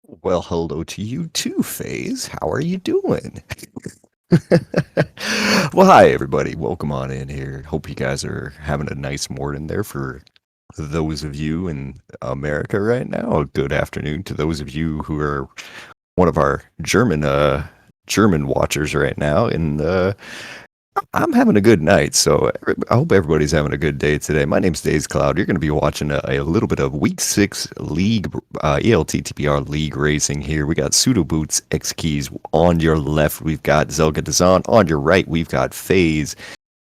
Well, hello to you too, FaZe. How are you doing? Well, hi everybody. Welcome on in here. Hope you guys are having a nice morning there for those of you in America right now. A good afternoon to those of you who are one of our German watchers right now. And I'm having a good night, so I hope everybody's having a good day today. My name's Days Cloud. You're going to be watching a little bit of Week 6 League, ALTTPR League racing here. We got Pseudo Boots, X Keys on your left. We've got Zelga Dazan. On your right, we've got FaZe.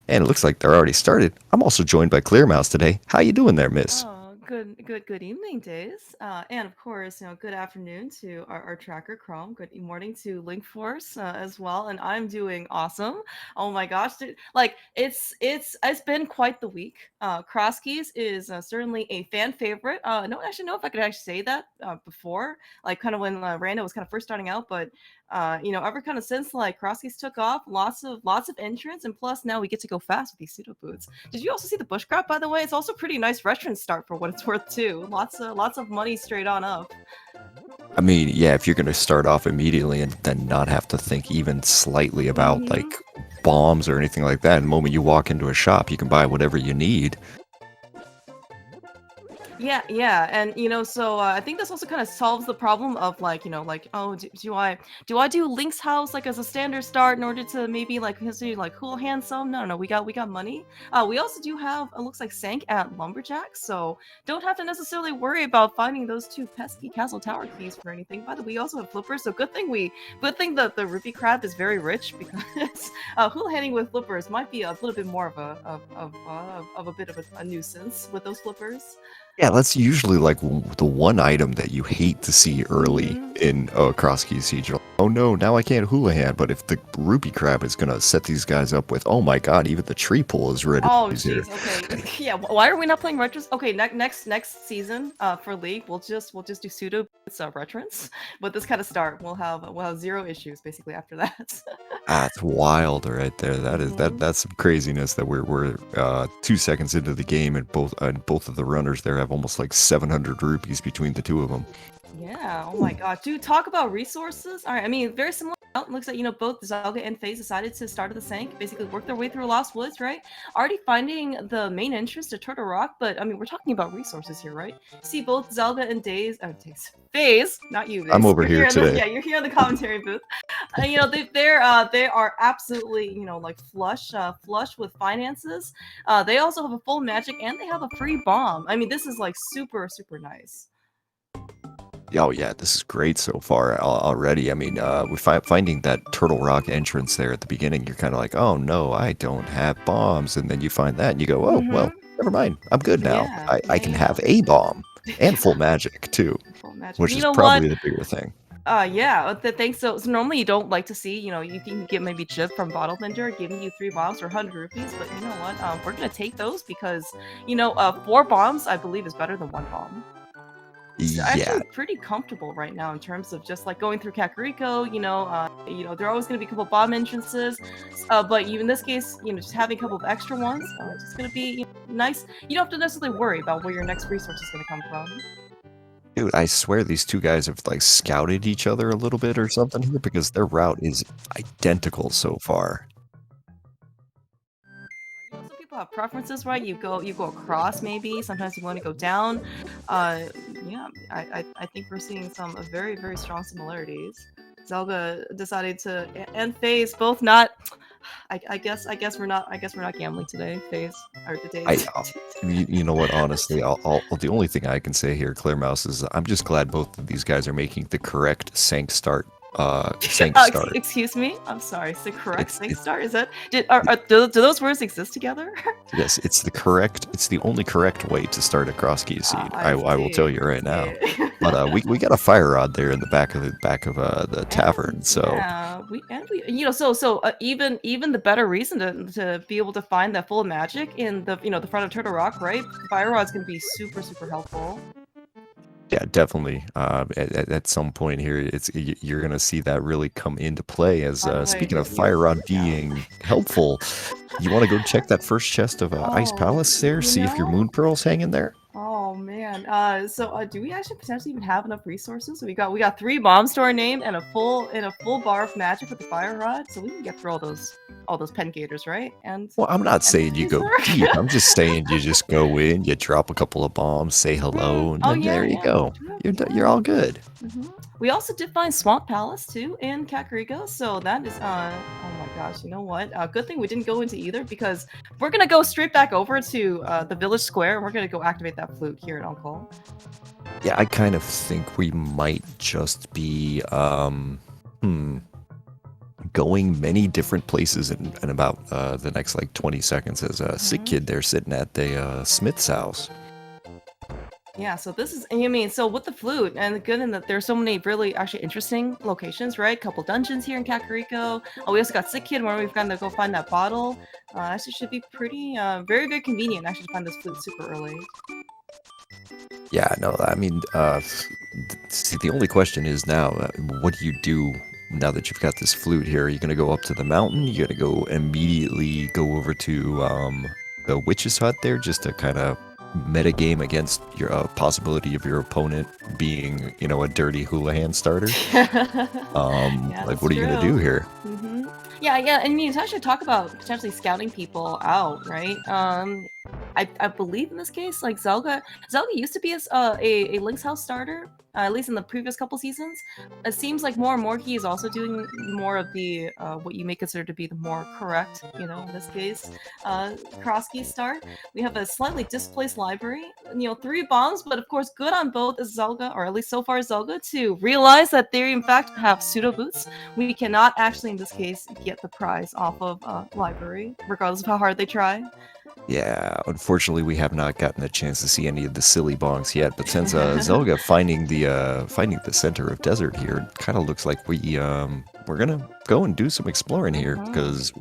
And it looks like they're already started. I'm also joined by Clearmouse today. How you doing there, miss? Oh, good evening, Days. And of course, good afternoon to our tracker Chrome. Good morning to Link Force as well. And I'm doing awesome. Oh my gosh, like it's been quite the week. Cross Keys is certainly a fan favorite. I don't actually know if I could actually say that before, like kind of when Rando was kind of first starting out, but ever kind of since like Cross Keys took off, lots of entrants, and plus now we get to go fast with these pseudo boots. Did you also see the bushcraft, by the way? It's also pretty nice veteran start for what it's worth too. Lots of money straight on up. I mean, yeah, if you're going to start off immediately and then not have to think even slightly about Mm-hmm. like bombs or anything like that, the moment you walk into a shop, you can buy whatever you need. Yeah, and so I think this also kind of solves the problem of like oh, do I do Link's house like as a standard start in order to maybe like consider like cool hand some? No, we got money. We also do have it looks like Sank at Lumberjack, so don't have to necessarily worry about finding those two pesky castle tower keys for anything. By the way, we also have flippers, so good thing that the rupee crab is very rich because hula handing with flippers might be a little bit more of a bit of a nuisance with those flippers. Yeah, that's usually like the one item that you hate to see early Mm-hmm. in Cross Key Siege. You're like, oh no, now I can't hula hand. But if the Rupee Crab is gonna set these guys up with, oh my god, even the tree pull is ready Oh, to use here. jeez. Okay. Yeah. Why are we not playing retros? Okay. Next season. For League, we'll just do pseudo retrons. With this kind of start, we'll have zero issues basically after that. That's wild right there. Hmm. That's some craziness that we're 2 seconds into the game and both of the runners there have almost like 700 rupees between the two of them. Yeah. Oh my god. Dude, talk about resources. All right. I mean, very similar. It looks like both Zelga and FaZe decided to start at the Sank, basically work their way through Lost Woods, right? Already finding the main entrance to Turtle Rock, but I mean, we're talking about resources here, right? See both Zelga and FaZe, not you, I'm Days. over here today. You're here in the commentary booth. They are absolutely like flush with finances. They also have a full magic and they have a free bomb. I mean, this is like super nice. Oh yeah, this is great so far already. I mean, we finding that Turtle Rock entrance there at the beginning, you're kind of like, oh no, I don't have bombs, and then you find that and you go, oh well, Mm-hmm. never mind, I'm good now. Yeah, I can yeah. have a bomb and full magic too, Full magic. which You is know what? probably the bigger thing. Yeah, the thing. So normally you don't like to see, you can get maybe Jib from Bottle Vendor giving you 3 bombs or 100 rupees, but you know what? We're gonna take those because, 4 bombs I believe is better than 1 bomb. It's Yeah, actually pretty comfortable right now in terms of just like going through Kakariko. There are always gonna be a couple bomb entrances, but in this case, just having a couple of extra ones, it's just gonna be nice. You don't have to necessarily worry about where your next resource is gonna come from. dude, I swear these two guys have like scouted each other a little bit or something here because their route is identical so far. Some people have preferences, right? You go across maybe. Sometimes you want to go down. Uh, yeah, I think we're seeing some very strong similarities. Zelga decided to and FaZe both not. I guess we're not gambling today, FaZe or I, today's. you know what? Honestly, the only thing I can say here, Clear Mouse, is I'm just glad both of these guys are making the correct Sank start. Excuse me. I'm sorry. Is the correct It's thing it, start? Is that do those words exist together? yes, it's the only correct way to start a cross key seed. I I will tell see. you right now. Okay. But we got a fire rod there in the back of the And tavern, so yeah, we even the better reason to be able to find that full magic in the front of Turtle Rock, right? Fire Rod's gonna be super helpful. yeah, definitely. At some point here, you're gonna see that really come into play. As By the way, speaking of you're fire rod yeah. being helpful, you want to go check that first chest of Ice Oh, Palace there, you see if your know? moon pearl's hanging there. Oh man, man. Do we actually potentially even have enough resources? We got 3 bombs to our name and a full bar of magic with the fire rod, so we can get through all those pen gators, right? Well, I'm not And saying you go Blizzard. deep. I'm just saying you just go in, you drop a couple of bombs, say hello, and Oh then yeah, there you yeah, go. You're yeah. all good. We also did find Swamp Palace too in Kakariko, so that is oh my gosh, you know what? Good thing we didn't go into either because we're gonna go straight back over to the village square and we're gonna go activate that flute here at Uncle. Yeah, I kind of think we might just be going many different places in about the next like 20 seconds as a sick kid there sitting at the Smith's house. Yeah, so this is, I mean, so with the flute, and the good in that there's so many really actually interesting locations, right? Couple dungeons here in Kakariko. Oh, we also got Sick Kid where we've got to go find that bottle. Actually should be pretty, very, very convenient actually to find this flute super early. Yeah, no, I mean, see, the only question is now, what do you do now that you've got this flute here? Are you going to go up to the mountain? You going to go immediately go over to the witch's hut there just to kind of metagame against your possibility of your opponent being, you know, a dirty Houlihan starter? Yeah, Like, that's what are you going to do true. here? Yeah, yeah, and I mean, it's actually talk about potentially scouting people out, right? I believe in this case, like Zelga used to be a Link's House starter, at least in the previous couple seasons. It seems like more and more he is also doing more of the what you may consider to be the more correct, you know, in this case, cross key start. We have a slightly displaced library, you know, 3 bombs, but of course, good on both is Zelga, or at least so far Zelga, to realize that they in fact have pseudo boots. We cannot actually, in this case, get the prize off of library, regardless of how hard they try. Yeah, unfortunately, we have not gotten a chance to see any of the silly bonks yet. But since Zelga finding the center of desert here, kind of looks like we're gonna go and do some exploring here. Because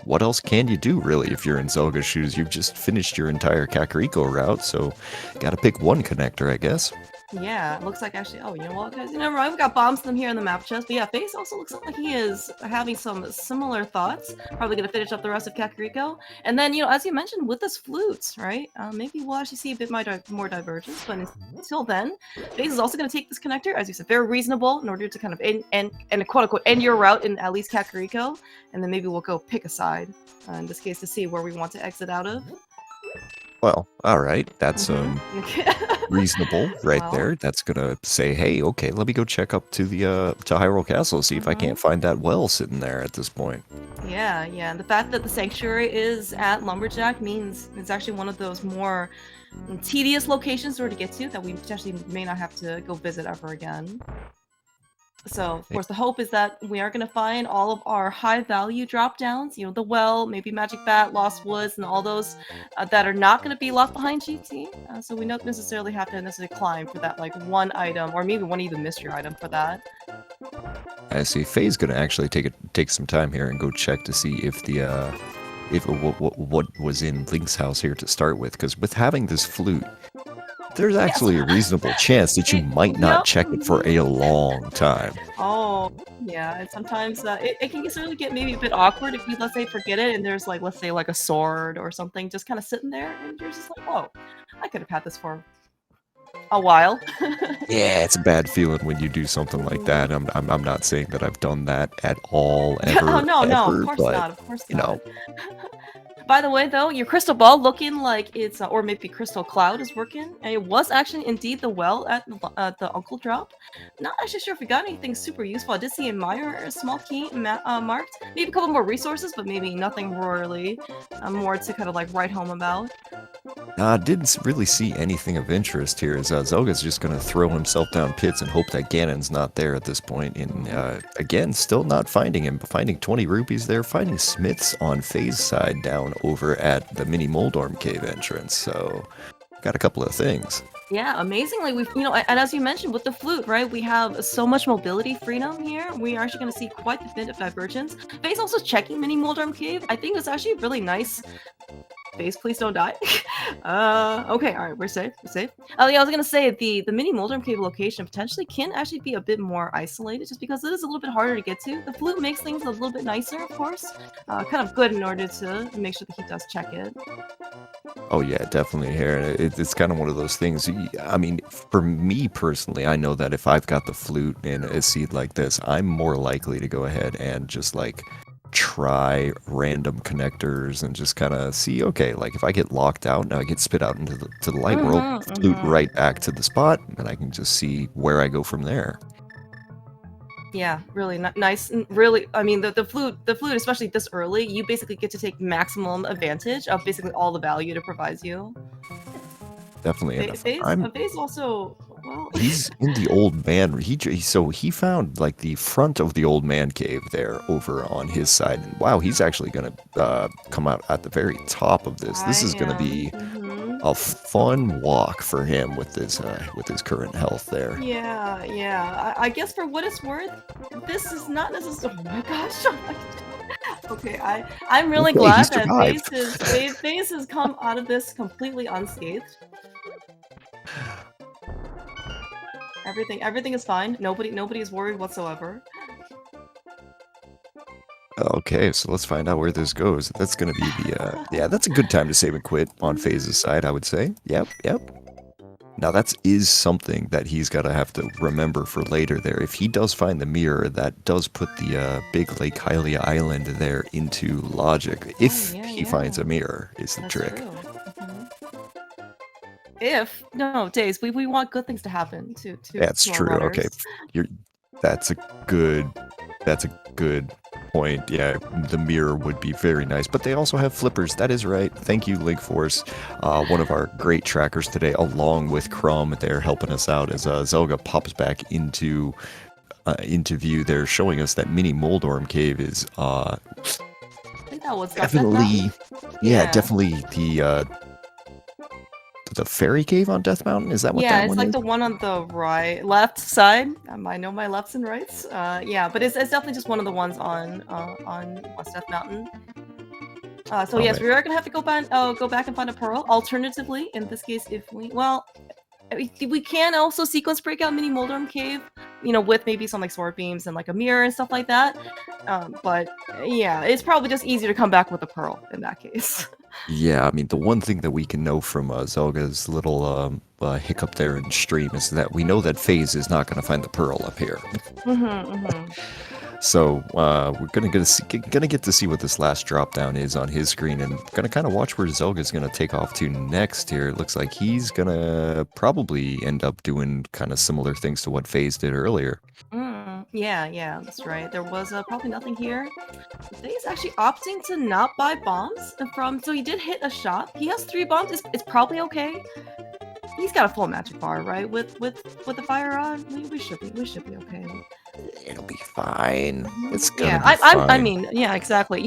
what else can you do really if you're in Zelga's shoes? You've just finished your entire Kakariko route, so gotta pick one connector, I guess. Yeah, it looks like actually. Oh, you know what, guys? You never mind. We've got bombs to them here in the map chest. But yeah, Face also looks like he is having some similar thoughts. Probably gonna finish up the rest of Kakariko. And then, you know, as you mentioned, with this flutes, right? Maybe we'll actually see a bit more divergence. But until then, Face is also gonna take this connector, as you said, very reasonable, in order to kind of end quote unquote end your route in at least Kakariko. And then maybe we'll go pick a side. In this case, to see where we want to exit out of. Well, all right, that's reasonable right Well, there. That's gonna say, hey, okay, let me go check up to the to Hyrule Castle, see if I can't find that well sitting there at this point. yeah, yeah. And the fact that the sanctuary is at Lumberjack means it's actually one of those more tedious locations to get to that we potentially may not have to go visit ever again. So, of course, the hope is that we are going to find all of our high value drop downs, you know, the well, maybe Magic Bat, Lost Woods, and all those that are not going to be left behind GT. So we don't necessarily have to necessarily climb for that, like, one item, or maybe one even mystery item for that. I see. Faye's gonna actually take some time here and go check to see if the if what was in Link's house here to start with, because with having this flute, there's actually a reasonable chance that you might not check it for a long time. Oh, yeah, and sometimes it can certainly get maybe a bit awkward if you, let's say, forget it and there's, like, let's say, like a sword or something just kind of sitting there and you're just like, oh, I could have had this for a while. Yeah, it's a bad feeling when you do something like that. I'm not saying that I've done that at all, Oh, ever, no, no, of ever, course but not, of course you know, not. By the way, though, your crystal ball looking like it's, or maybe crystal cloud is working. And it was actually indeed the well at the Uncle Drop. Not actually sure if we got anything super useful. I did see a minor small key marked. Maybe a couple more resources, but maybe nothing royally more to kind of like write home about. didn't really see anything of interest here. As Zelga's just gonna throw himself down pits and hope that Ganon's not there at this point. And again, still not finding him. Finding 20 rupees there. Finding Smiths on Faye's side down over at the mini Moldorm cave entrance. So got a couple of things. Yeah, amazingly, we've, you know, and as you mentioned with the flute, right, we have so much mobility freedom here. We are actually going to see quite a bit of divergence. Faye's also checking mini Moldorm cave. I think it's actually really nice. Face, please don't die. Okay, all right, we're safe. We're safe. Oh yeah, I was gonna say the mini Moldorm cave location potentially can actually be a bit more isolated, just because it is a little bit harder to get to. The flute makes things a little bit nicer, of course. Kind of good in order to make sure that he does check it. Oh yeah, definitely here. It's kind of one of those things. I mean, for me personally, I know that if I've got the flute in a seed like this, I'm more likely to go ahead and just like try random connectors and just kind of see, okay, like if I get locked out, now I get spit out into the light world, flute Mm-hmm. right back to the spot, and I can just see where I go from there. Yeah, really nice and really. I mean, the flute, especially this early, you basically get to take maximum advantage of basically all the value it provides you. Definitely, and A phase also well. he's in the old man. So he found like the front of the old man cave there over on his side. And wow, he's actually gonna come out at the very top of this. I This is gonna am. be Mm-hmm. a fun walk for him with his current health there. Yeah, yeah. I guess for what it's worth, this is not necessarily. Oh my gosh. Okay, I'm really Okay, he glad that survived. Phase has come out of this completely unscathed. Everything is fine. Nobody is worried whatsoever. Okay, so let's find out where this goes. That's gonna be the yeah, that's a good time to save and quit on Phase's side, I would say. Yep, yep. Now that is something that he's got to have to remember for later there. If he does find the mirror, that does put the big Lake Hylia Island there into logic. Oh If yeah, he finds yeah. a mirror, is the That's trick. true. Mhm. If no days, we want good things to happen That's to our true. Okay, runners. you're. That's a good. That's a good point. Yeah, the mirror would be very nice, but they also have flippers. That is right. Thank you, Link Force, one of our great trackers today, along with Crumb. They're helping us out as Zelga pops back into view. They're showing us that Mini Moldorm Cave is I think that was Death Mountain. definitely, yeah, Yeah. definitely the fairy cave on Death Mountain. Is that what Yeah, that it's one like is? the one on the left side. I know my lefts and rights. Yeah, but it's definitely just one of the ones on West Death Mountain. So Oh yes, man. we are gonna have to go back and find a pearl. Alternatively, in this case, if we can also sequence break out Mini Moldorm Cave, with maybe some like sword beams and like a mirror and stuff like that. But yeah, it's probably just easier to come back with a pearl in that case. Yeah, I mean, the one thing that we can know from Zelga's little hiccup there in stream is that we know that FaZe is not going to find the pearl up here. Mm-hmm. So we're gonna get to see what this last drop down is on his screen, and gonna kind of watch where Zelga's gonna take off to next here. It looks like he's gonna probably end up doing kind of similar things to what FaZe did earlier. Yeah, yeah, that's right. There was probably nothing here. He's actually opting to not buy bombs so he did hit a shot. He has 3 bombs. It's probably okay. He's got a full magic bar, right? With the fire on, we should be okay. It'll be fine. It's gonna Yeah, be I fine. mean, yeah, exactly.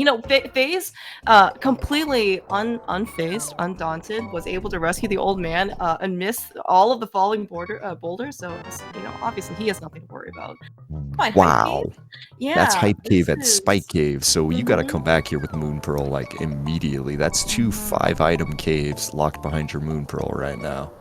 FaZe, completely unfazed, undaunted, was able to rescue the old man and miss all of the falling boulders. So, obviously he has nothing to worry about. Fine, Hype Wow. Cave. That's Yeah, Hype Cave this at Spike is. Cave, so you gotta Mhm, come back here with Moon Pearl like immediately. That's two mhm. 5-item caves locked behind your Moon Pearl right now.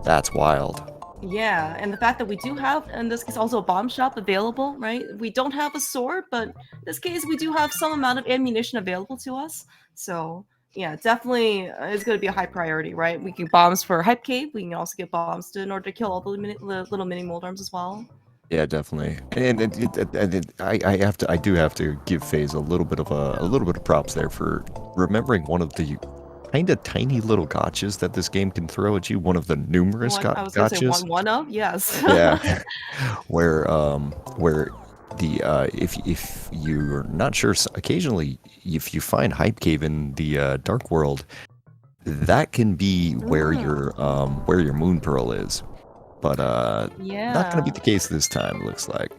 That's wild. Yeah, and the fact that we do have, in this case, also a bomb shop available, right? We don't have a sword, but in this case, we do have some amount of ammunition available to us. So, yeah, definitely it's going to be a high priority, right? We can bombs for Hype Cave. We can also get bombs in order to kill all the little mini Moldarms as well. Yeah, definitely. I do have to give FaZe a little bit of props there for remembering one of the kind of tiny little gotchas that this game can throw at you. One of the numerous One, I was going to say gotchas. one of, yes. Yeah, where the if you're not sure, occasionally if you find Hype Cave in the Dark World, that can be where your Moon Pearl is, but not gonna be Yeah. the case this time. Looks like.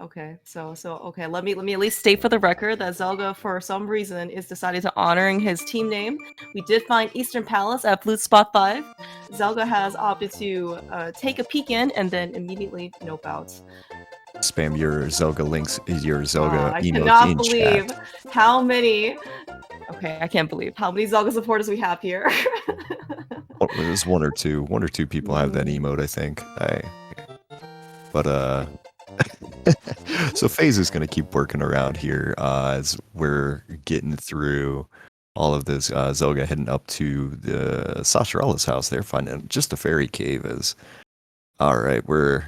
Okay. So okay. Let me at least state for the record that Zelga, for some reason, is decided to honoring his team name. We did find Eastern Palace at Flute Spot 5. Zelga has opted to take a peek in and then immediately nope out. Spam your Zelga links, your Zelga I emotes cannot in chat. believe how many. Okay, I can't believe how many Zelga supporters we have here. There's one or two people have that Mhm. emote, I think. But so FaZe is gonna keep working around here as we're getting through all of this. Zelga heading up to the Sacharella's house. They're finding just a fairy cave is. All right, well,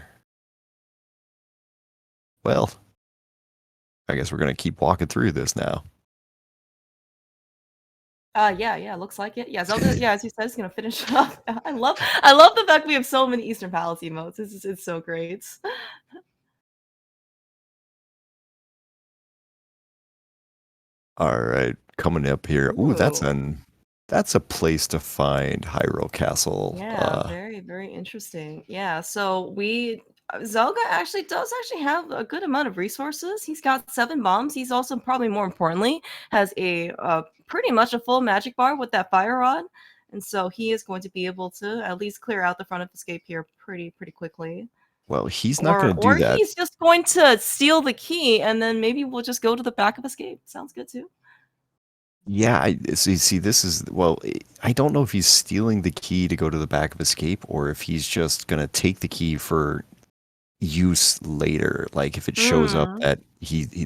I guess we're gonna keep walking through this now. Yeah, looks like it. Yeah, Zelda, yeah, as you said, is gonna finish up. I love the fact we have so many Eastern Palace emotes. It's so great. All right, coming up here. Ooh, Ooh. that's a place to find Hyrule Castle. Yeah, very, very interesting. Yeah, so Zelga actually does actually have a good amount of resources. He's got 7 bombs. He's also probably more importantly has a pretty much a full magic bar with that fire rod, and so he is going to be able to at least clear out the front of escape here pretty quickly. Well, he's not Or gonna do or that. he's just going to steal the key, and then maybe we'll just go to the back of escape. Sounds good too. Yeah, I see. This is well, I don't know if he's stealing the key to go to the back of escape, or if he's just gonna take the key for use later. Like if it shows up Hmm. that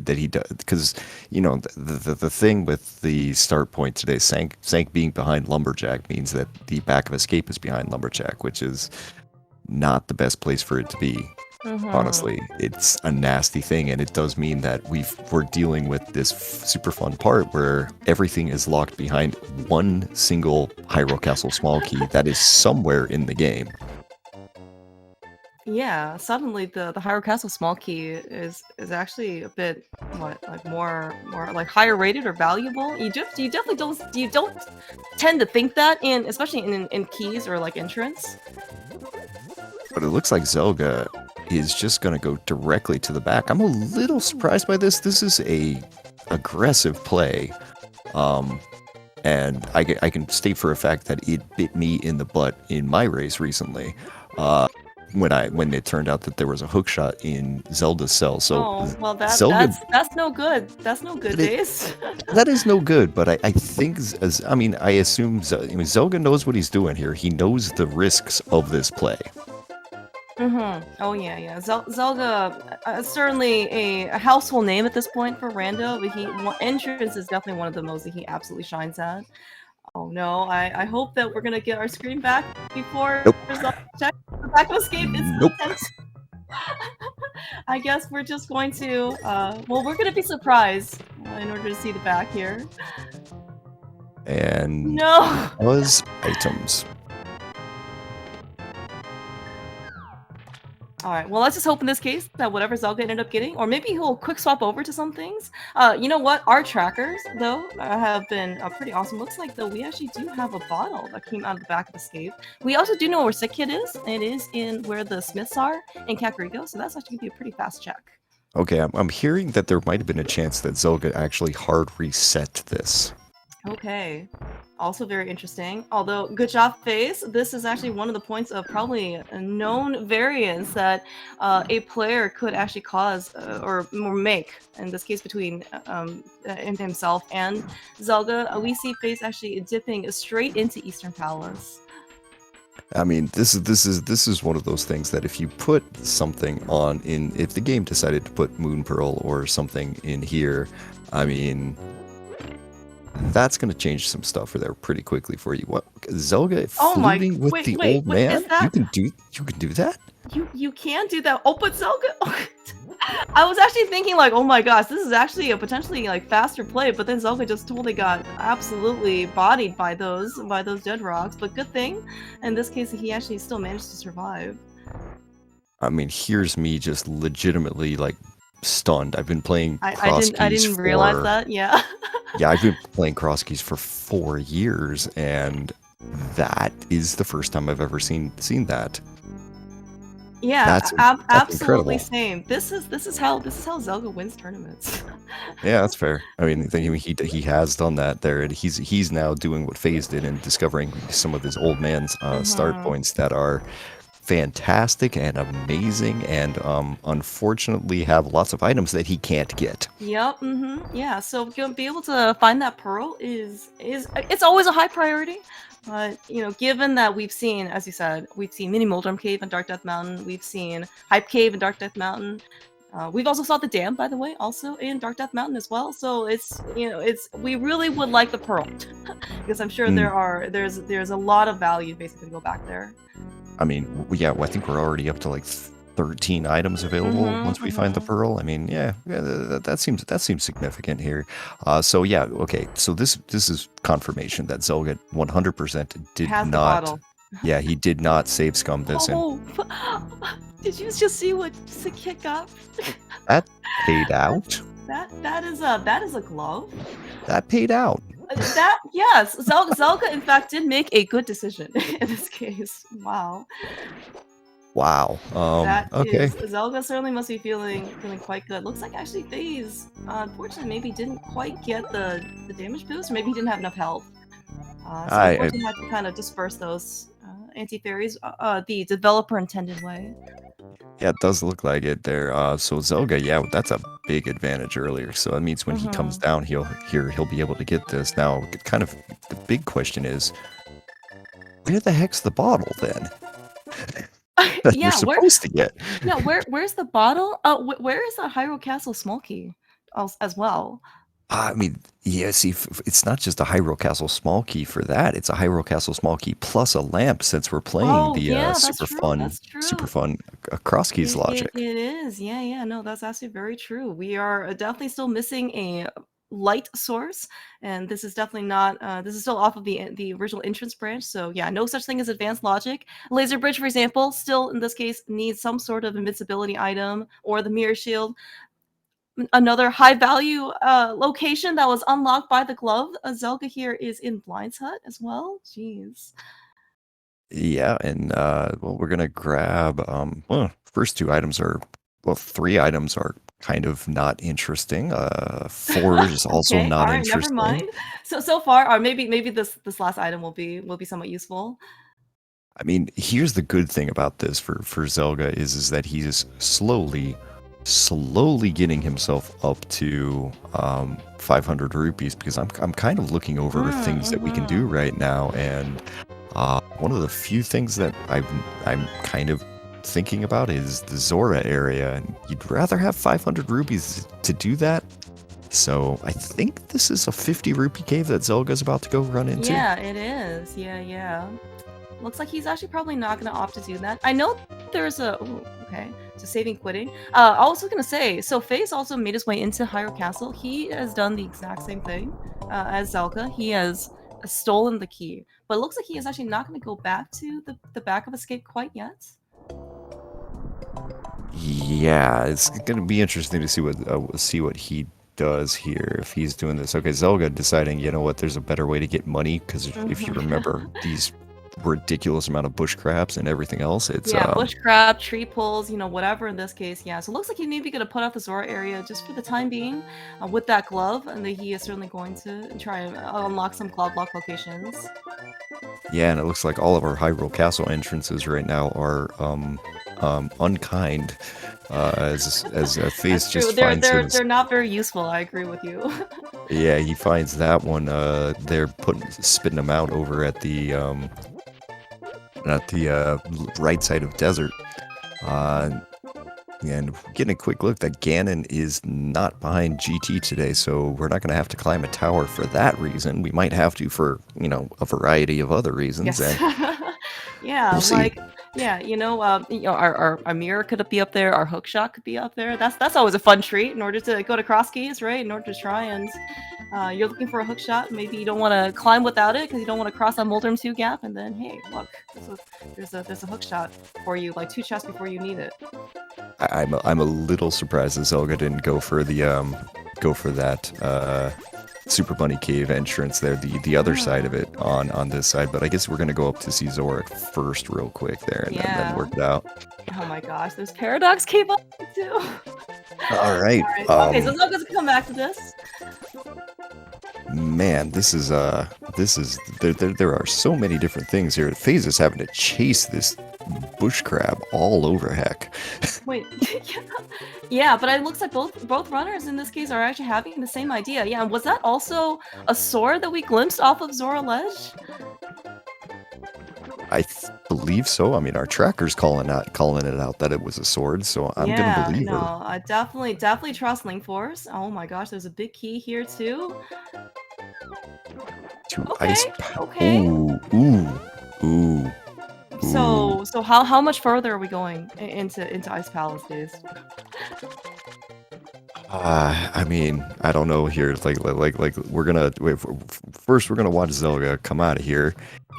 that he does, because the thing with the start point today, Sank being behind Lumberjack means that the back of escape is behind Lumberjack, which is not the best place for it to be. Hmm. Honestly, it's a nasty thing, and it does mean that we're dealing with this super fun part where everything is locked behind one single Hyrule Castle small key that is somewhere in the game. Yeah, suddenly the Hyrule Castle small key is actually a bit what like more like higher rated or valuable. You definitely don't tend to think that in especially in keys or like entrance. But it looks like Zelga is just going to go directly to the back. I'm a little surprised by this. This is a aggressive play. Um, and I can state for a fact that it bit me in the butt in my race recently. When it turned out that there was a hook shot in Zelda's cell. So Oh, well Zelda that's no good. That's no good, that, it, Days. that is no good, but I think as I mean I assume Zelda knows what he's doing here. He knows the risks of this play. Oh yeah. Zelga, certainly a household name at this point for Rando, but entrance is definitely one of the modes that he absolutely shines at. Oh no, I hope that we're gonna get our screen back before Nope, Zelda checks the back of escape instant nope, attempt. I guess we're just going to, well, we're gonna be surprised in order to see the back here. and No! was items. Alright, well, let's just hope in this case that whatever Zelga ended up getting, or maybe he'll quick swap over to some things. You know what? Our trackers, though, have been pretty awesome. Looks like, though, we actually do have a bottle that came out of the back of Escape. We also do know where Sick Kid is. It is in where the Smiths are in Kakariko, so that's actually going to be a pretty fast check. Okay, I'm hearing that there might have been a chance that Zelga actually hard reset this. Okay. Also very interesting. Although, good job, Face. This is actually one of the points of probably a known variance that a player could actually cause or make. In this case, between himself and Zelga, we see Face actually dipping straight into Eastern Palace. I mean, this is one of those things that if you put something on if the game decided to put Moon Pearl or something in here, I mean, that's going to change some stuff for there pretty quickly for you. What, Zelga Oh my! fluting with the Wait! old man? Is that You can do that? you can do that? Oh, but Zelga. I was actually thinking like, oh my gosh, this is actually a potentially like faster play, but then Zelga just totally got absolutely bodied by those dead rocks. But good thing, in this case, he actually still managed to survive. I mean, here's me just legitimately like stunned. I've been playing I cross-keys didn't realize for that. Yeah. yeah, I've been playing cross-keys for 4 years, and that is the first time I've ever seen that. Yeah, That's absolutely incredible. same. This is how Zelda wins tournaments. Yeah, that's fair. I mean, he has done that there, and he's now doing what FaZe did and discovering some of his old man's start Hmm. points that are fantastic and amazing, and unfortunately have lots of items that he can't get. Yep. Yeah. So be able to find that pearl is it's always a high priority. But given that we've seen, as you said, we've seen Mini Moldrum Cave and Dark Death Mountain, we've seen Hype Cave and Dark Death Mountain. We've also saw the dam, by the way, also in Dark Death Mountain as well. So it's we really would like the pearl because I'm sure Mm. there's a lot of value basically to go back there. I mean, yeah, I think we're already up to like 13 items available once we find the pearl. I mean, yeah, that seems significant here. So yeah, okay. So this is confirmation that Zelga 100% did Has the not. bottle. Yeah, he did not save scum this, and Oh, did you just see what Sikit got? that paid out. That is a glove. That paid out. That yes, Zelga in fact did make a good decision in this case. Wow. Wow. That Okay. is Zelga certainly must be feeling quite good. Looks like actually FaZe, unfortunately maybe didn't quite get the damage boost, or maybe he didn't have enough health. So I unfortunately had to kind of disperse those anti-fairies the developer intended way. Yeah, it does look like it there. So Zelga, yeah, that's a big advantage earlier. So that means when he comes down, he'll be able to get this. Now, kind of the big question is, where the heck's the bottle then? That you're Yeah, supposed to get. where's the bottle? Where is the Hyrule Castle small key as well? I mean, yeah, see, it's not just a Hyrule Castle small key for that. It's a Hyrule Castle small key plus a lamp since we're playing Oh the yeah, that's super true. fun, That's true. cross keys It logic. is. Yeah, yeah. No, that's actually very true. We are definitely still missing a light source, and this is definitely not. This is still off of the original entrance branch. So yeah, no such thing as advanced logic. Laser bridge, for example, still in this case needs some sort of invincibility item or the mirror shield. Another high value location that was unlocked by the glove. Zelga here is in Blind's Hut as well. Jeez. Yeah, and well, we're gonna grab well, first two items are well, three items are kind of not interesting. Four is also Okay, all not right, never interesting. mind. So far, or maybe this last item will be somewhat useful. I mean, here's the good thing about this for Zelga is that he's slowly getting himself up to 500 rupees because I'm kind of looking over things that we can do right now, and one of the few things that I'm kind of thinking about is the Zora area, and you'd rather have 500 rupees to do that. So I think this is a 50 rupee cave that Zelga's about to go run into. Yeah, it is. Yeah, yeah. Looks like he's actually probably not going to opt to do that. I know there's a... Ooh, okay. So saving quitting. I was going to say, so FaZe also made his way into Hyrule Castle. He has done the exact same thing as Zelka. He has stolen the key. But it looks like he is actually not going to go back to the back of Escape quite yet. Yeah, it's gonna be interesting to see what he does here if he's doing this. Okay, Zelga deciding, you know what, there's a better way to get money because if you remember these ridiculous amount of bush crabs and everything else, it's Yeah, bush crab, tree pulls, whatever in this case. Yeah, so it looks like he's maybe going to put out the Zora area just for the time being with that glove, and then he is certainly going to try and unlock some glove lock locations. yeah, and it looks like all of our Hyrule Castle entrances right now are unkind. As FaZe That's true. just finds his. They're not very useful. I agree with you. Yeah, he finds that one. They're spitting them out over at the right side of desert. And getting a quick look that Ganon is not behind GT today, so we're not going to have to climb a tower for that reason. We might have to for, a variety of other reasons. Yes. And Yeah, we'll see. yeah, our mirror could be up there, our hook shot could be up there. That's always a fun treat in order to go to cross keys, right? In order to try and you're looking for a hook shot. Maybe you don't want to climb without it because you don't want to cross that Moldrum 2 gap, and then hey, look, there's a hook shot for you, like 2 chests before you need it. I'm a little surprised that Zelga didn't go for that Super Bunny Cave entrance there, the other side of it on this side. But I guess we're gonna go up to see Zorak first real quick there and then work it out. Oh my gosh, there's Paradox Cave up too. All right. Okay, so Zelga's gonna come back to this. Man, this is there are so many different things here. FaZe is having to chase this bush crab all over heck. Wait, yeah, but it looks like both runners in this case are actually having the same idea. Yeah, and was that also a sword that we glimpsed off of Zora Ledge? believe so. I mean, our tracker's calling it out that it was a sword, so I'm gonna Yeah, believe her. no, I definitely trust Link Force. Oh my gosh, there's a big key here too. To ice. Okay, okay. Ooh, ooh, ooh, ooh. So how much further are we going into Ice Palace days? I mean, I don't know here. Like we're gonna first we're gonna watch Zelga come out of here.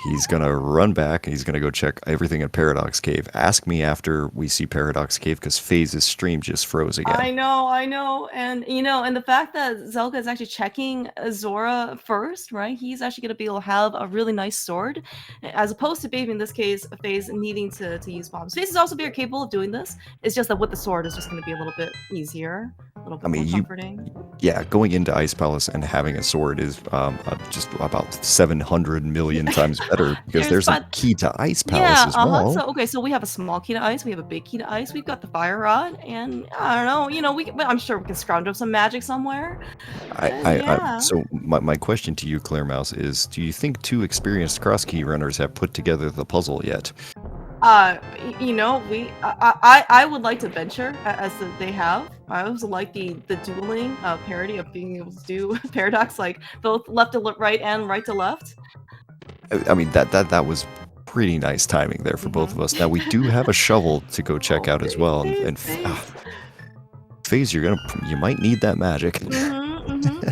He's gonna run back and he's gonna go check everything in Paradox Cave. Ask me after we see Paradox Cave because FaZe's stream just froze again. I know, and and the fact that Zelga is actually checking Zora first, right? He's actually going to be able to have a really nice sword, as opposed to Baby in this case, FaZe needing to use bombs. FaZe is also very capable of doing this. It's just that with the sword, it's just going to be a little bit easier, a little I bit more mean, comforting. yeah, going into Ice Palace and having a sword is just about 700 million times better because there's a But key to Ice Palace yeah, as well. So okay, so we have a small key to ice, we have a big key to ice, we've got the fire rod, and I don't know, I'm sure we can scrounge up some magic somewhere. And yeah. So my question to you, Claire Mouse, is: do you think two experienced cross key runners have put together the puzzle yet? I would like to venture as they have. I also like the dueling parody of being able to do paradox like both left to right and right to left. I mean that was pretty nice timing there for both of us. Now we do have a shovel to go check Oh, out as well, and FaZe, you might need that magic.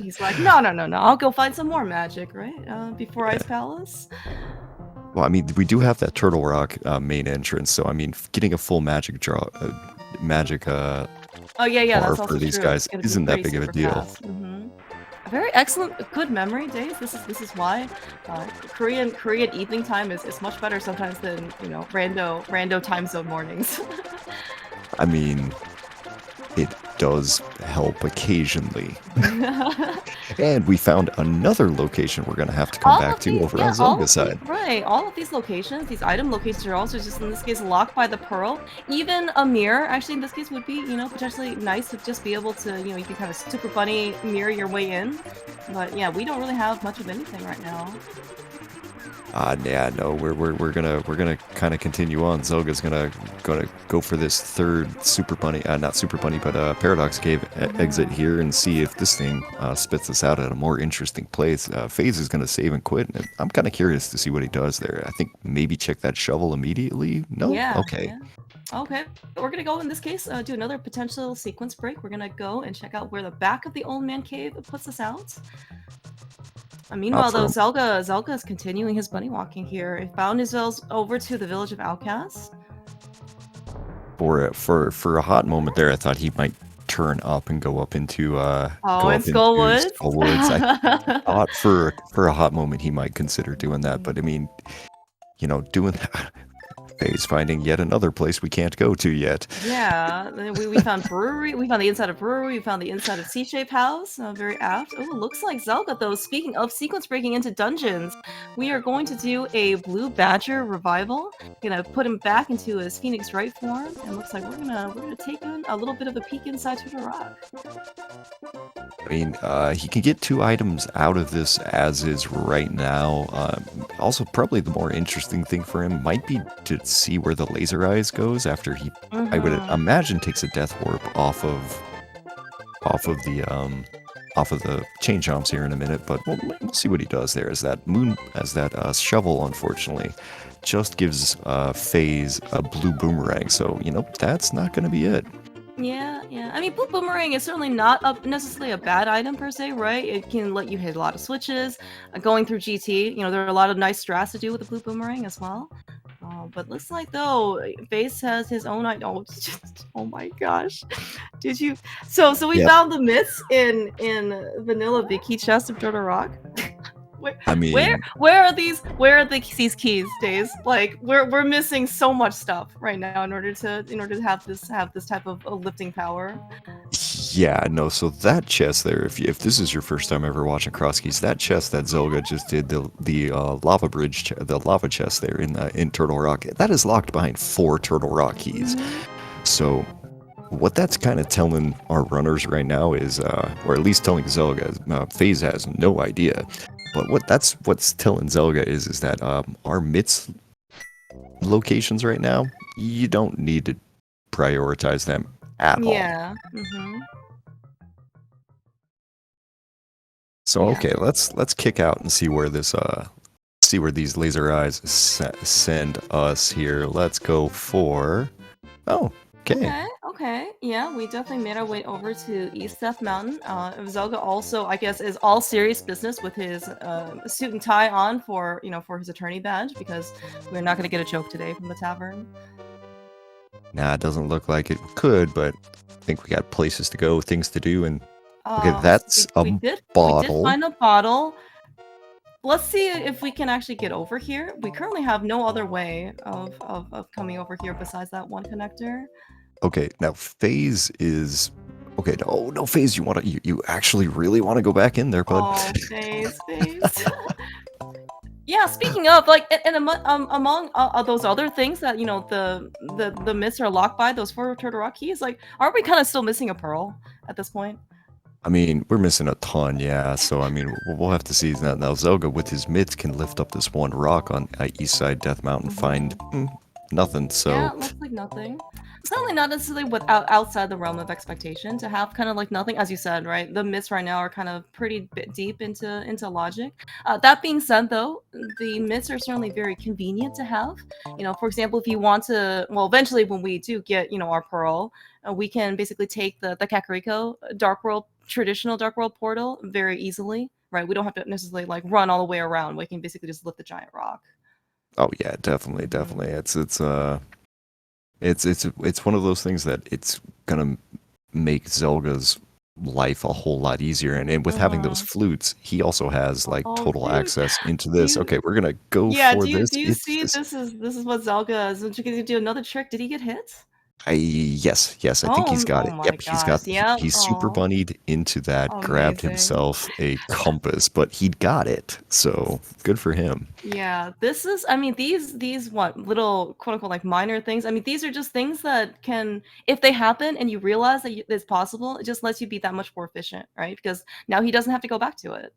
He's like, no, I'll go find some more magic, right? Before Ice Palace. Well, I mean, we do have that Turtle Rock main entrance, so I mean, getting a full magic Oh yeah, bar that's for also these true. guys It's gonna be isn't that pretty big of a super deal. fast. A very excellent, good memory days. This is why Korean evening time is much better sometimes than rando time zone mornings. I mean, it does help occasionally. And we found another location we're gonna have to come back to over on Zelga's side. All of these locations, these item locations are also just in this case locked by the pearl. Even a mirror, actually in this case would be, potentially nice to just be able to, you can kind of super bunny mirror your way in. But yeah, we don't really have much of anything right now. Yeah, no, we're gonna kind of continue on. Zelga's gonna go for this third Super Bunny, not Super Bunny, but Paradox Cave exit here and see if this thing spits us out at a more interesting place. FaZe is gonna save and quit, and I'm kind of curious to see what he does there. I think maybe check that shovel immediately. No, Yeah. okay. Yeah. Okay, we're gonna go in this case, do another potential sequence break. We're gonna go and check out where the back of the old man cave puts us out. Meanwhile, though, Zelga is continuing his bunny walking here. He found his way over to the village of outcasts. For a hot moment there, I thought he might turn up and go up into Skullwoods. Skullwoods. I thought for a hot moment he might consider doing that, but I mean, doing that. FaZe finding yet another place we can't go to yet. Yeah, we found brewery. We found the inside of brewery. We found the inside of C-shape house. Very apt. Oh, looks like Zelga though. Speaking of sequence breaking into dungeons, we are going to do a Blue Badger revival. Gonna put him back into his Phoenix Wright form, and looks like we're gonna take in a little bit of a peek inside Turtle Rock. I mean, he can get 2 items out of this as is right now. Also, probably the more interesting thing for him might be to see where the laser eyes goes after he, I would imagine, takes a death warp off of the chain jumps here in a minute. But we'll see what he does there. As that shovel, unfortunately, just gives FaZe a blue boomerang. So that's not going to be it. Yeah. I mean, Blue Boomerang is certainly not necessarily a bad item per se, right? It can let you hit a lot of switches. Going through GT, there are a lot of nice strats to do with the Blue Boomerang as well. But looks like though, FaZe has his own item. Oh my gosh! Did you? So we found the myths in Vanilla Vicky chest of Turtle Rock. Where are these keys, Days? Like we're missing so much stuff right now in order to have this type of lifting power. Yeah, no, so that chest there, if this is your first time ever watching Cross Keys, that chest that Zelga just did, the lava bridge, the lava chest there in Turtle Rock, that is locked behind 4 Turtle Rock keys. So what that's kind of telling our runners right now is, or at least telling Zelga, FaZe has no idea, but what's telling Zelga is that our mitts locations right now, you don't need to prioritize them at all. Yeah. Mm-hmm. So Yeah. okay, let's kick out and see where this see where these laser eyes send us here. Let's go for oh, okay. Okay, okay. Yeah, we definitely made our way over to East Death Mountain. Zelga also, I guess, is all serious business with his suit and tie on for, for his attorney badge because we're not going to get a joke today from the tavern. Nah, it doesn't look like it could, but I think we got places to go, things to do, and okay, So that's a we did bottle. find a bottle. Let's see if we can actually get over here. We currently have no other way of coming over here besides that one connector. Okay, now Phase is okay. No, Phase, you actually really want to go back in there, bud. Oh, face. Yeah, speaking of, like, and among those other things that, the myths are locked by, those 4 Turtle Rock keys, like, aren't we kind of still missing a pearl at this point? I mean, we're missing a ton, yeah. So I mean, we'll have to see that now. Zelga with his mitts can lift up this one rock on East Side Death Mountain, find nothing. Yeah, So it looks like nothing. Certainly not necessarily outside the realm of expectation to have kind of like nothing, as you said, right? The myths right now are kind of pretty deep into logic. That being said, though, the myths are certainly very convenient to have. For example, if you want to, well, eventually when we do get, our pearl, we can basically take the Kakariko Dark World traditional Dark World portal very easily, right? We don't have to necessarily like run all the way around. We can basically just lift the giant rock. oh yeah, definitely. It's one of those things that it's gonna make Zelga's life a whole lot easier. And with having those flutes, he also has like Oh, total dude, access into do this. you Okay, we're gonna go yeah, for do you this. do you It's see this. this is what Zelga is? Don't you gonna do another trick? Did he get hit? Yes, I think he's got Oh it. my Yep, gosh. Yep. he's super Oh, bunnied into that, grabbed amazing. himself a compass, but he got it. So good for him. Yeah, this is, I mean, these what little quote unquote like minor things. I mean, these are just things that can, if they happen and you realize that it's possible, it just lets you be that much more efficient, right? Because now he doesn't have to go back to it.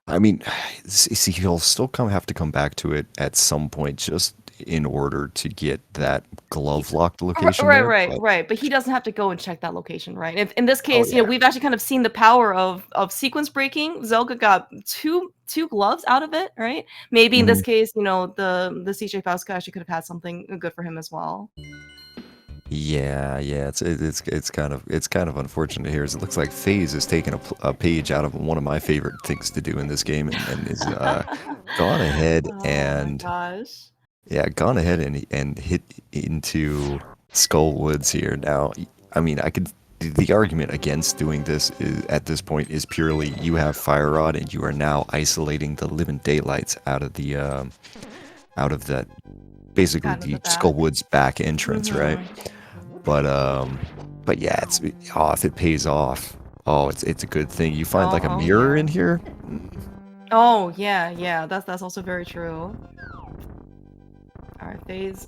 I mean, see, he'll still have to come back to it at some point, just in order to get that glove locked location there. But Right. But he doesn't have to go and check that location, right? If in this oh case, yeah. we've actually kind of seen the power of sequence breaking. Zelga got two gloves out of it, right? Maybe in this Mhm. case, the CJ Fauska actually could have had something good for him as well. Yeah. It's kind of unfortunate here. As it looks like FaZe has taken a page out of one of my favorite things to do in this game, and is gone ahead Oh my and gosh. yeah, gone ahead and hit into Skullwoods here. Now, I mean, I could. The argument against doing this is, at this point, is purely you have Fire Rod and you are now isolating the living daylights out of that, basically Kind of the the back. Skullwoods back entrance, right? Mm-hmm. But yeah, if it pays off, it's a good thing. You find like a Oh mirror yeah. in here. Oh yeah. That's also very true. All right, Phase.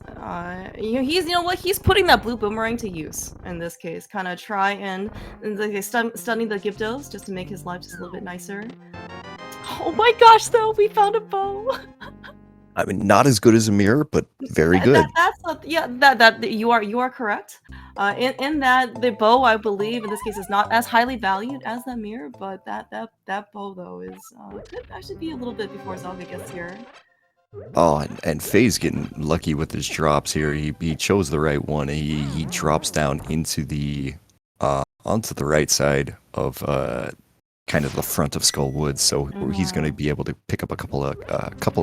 He's he's putting that blue boomerang to use in this case. Kind of try and like, stunning the Gyptos just to make his life just a little bit nicer. Oh my gosh, though, we found a bow. I mean, not as good as a mirror, but very That good. that's a, yeah that you are correct. In that the bow I believe in this case is not as highly valued as that mirror, but that bow though is could actually be a little bit before Zelda gets here. Oh, and Faye's getting lucky with his drops here. He chose the right one. He drops down into the onto the right side of kind of the front of Skull Woods, so he's going to be able to pick up a couple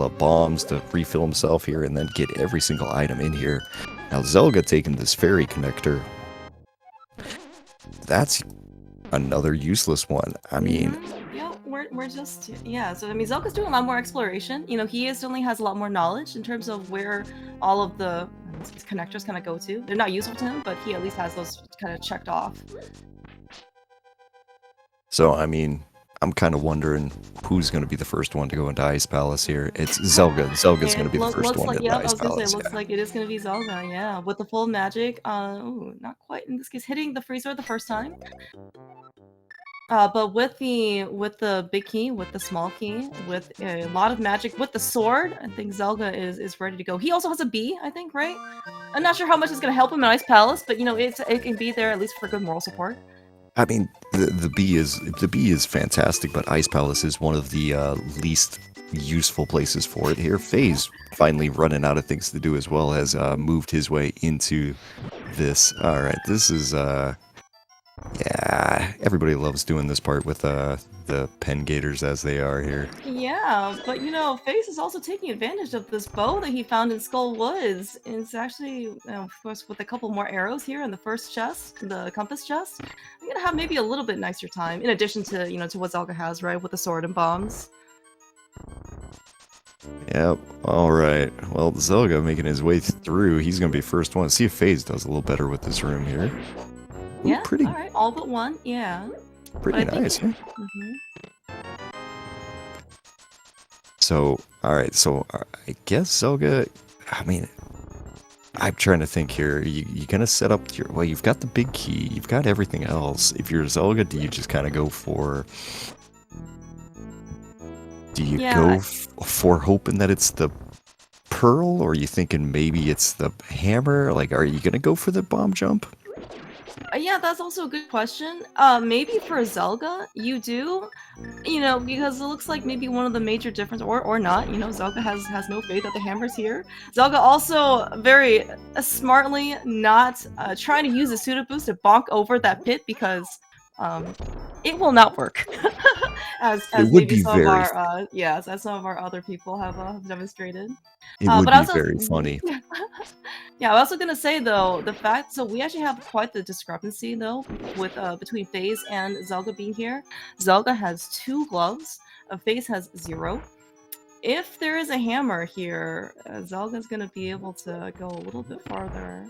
of bombs to refill himself here, and then get every single item in here. Now Zelga taking this fairy connector. That's another useless one. I mean, Yeah, we're just yeah. So I mean, Zelka's doing a lot more exploration. He certainly has a lot more knowledge in terms of where all of the these connectors kind of go to. They're not useful to him, but he at least has those kind of checked off. so I mean, I'm kind of wondering who's going to be the first one to go into Ice Palace here. It's Zelga. Zelga's going to be the first Looks one like into yep. I Ice was gonna say, it Palace. looks Yeah. like it is gonna be Zelda. Yeah, with the full magic. Ooh, not quite in this case. Hitting the freezer the first time. But with the big key, with the small key, with a lot of magic, with the sword, I think Zelga is ready to go. He also has a bee, I think, right? I'm not sure how much it's gonna help him in Ice Palace, but you know, it can be there at least for good moral support. I mean, the bee is fantastic, but Ice Palace is one of the least useful places for it here. Faye's finally running out of things to do as well, has moved his way into this. All right, this is yeah, everybody loves doing this part with the pen gators as they are here. Yeah, but you know, Face is also taking advantage of this bow that he found in Skull Woods. It's actually, of course, with a couple more arrows here in the first chest, the compass chest. I'm gonna have maybe a little bit nicer time, in addition to, you know, to what Zelga has, right, with the sword and bombs. Yep. All right. Well, Zelga making his way through. He's gonna be first one. See if FaZe does a little better with this room here. Ooh, Yeah, all right, all but one, yeah. pretty nice. Yeah. So, all right. So, I guess Zelga. I mean, I'm trying to think here. You gonna set up your? Well, you've got the big key. You've got everything else. If you're Zelga, do you just kind of go for? Do you go for hoping that it's the pearl, or are you thinking maybe it's the hammer? Like, are you gonna go for the bomb jump? Yeah, that's also a good question. Maybe for Zelga, you do, you know, because it looks like maybe one of the major difference, or not, you know, Zelga has no faith that the hammer's here. Zelga also very smartly not trying to use a pseudo boost to bonk over that pit because it will not work. as It would maybe be some of very. our yes, as some of our other people have demonstrated. It would But I be was also very funny. yeah, I was also gonna say though the fact so we actually have quite the discrepancy though with between FaZe and Zelga being here. Zelga has 2 gloves, FaZe has 0. If there is a hammer here, Zelga's gonna be able to go a little bit farther.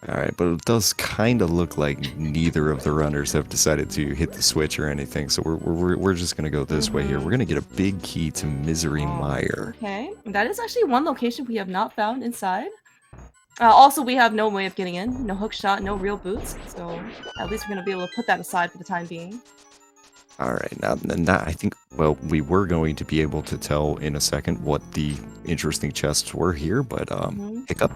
All right, but it does kind of look like neither of the runners have decided to hit the switch or anything. So we're just gonna go this way here. We're gonna get a big key to Misery Mire. Okay, that is actually one location we have not found inside. Also, we have no way of getting in, no hook shot, no real boots, so at least we're gonna be able to put that aside for the time being. All right, now I think, well, we were going to be able to tell in a second what the interesting chests were here, but hiccup.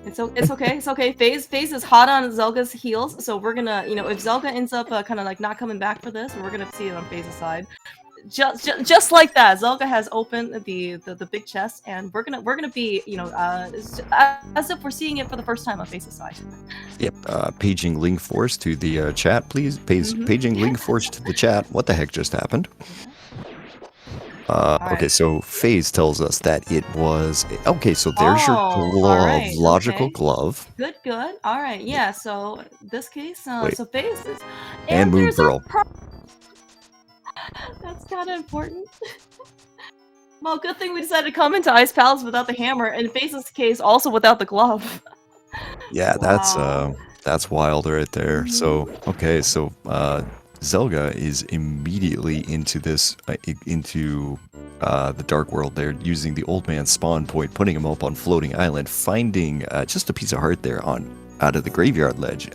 It's okay, it's okay. FaZe is hot on Zelga's heels, so we're gonna, you know, if Zelga ends up kind of like not coming back for this, we're gonna see it on FaZe's side. Just like that, Zelga has opened the big chest, and we're gonna be, you know, as if we're seeing it for the first time on FaZe's side. Yep, paging link force to the chat, please. Paging link force to the chat. What the heck just happened? Okay, so FaZe tells us that it was... Okay, so there's your glove, right, logical okay. glove. Good. All right, yeah, so this case, Wait. so FaZe is... And Moon Pearl. That's kind of important. Well, good thing we decided to come into Ice Palace without the hammer, and FaZe's case also without the glove. Yeah, that's wild right there. So, okay, so Zelga is immediately into this, into the Dark World there, using the old man's spawn point, putting him up on Floating Island, finding just a piece of heart there out of the graveyard ledge,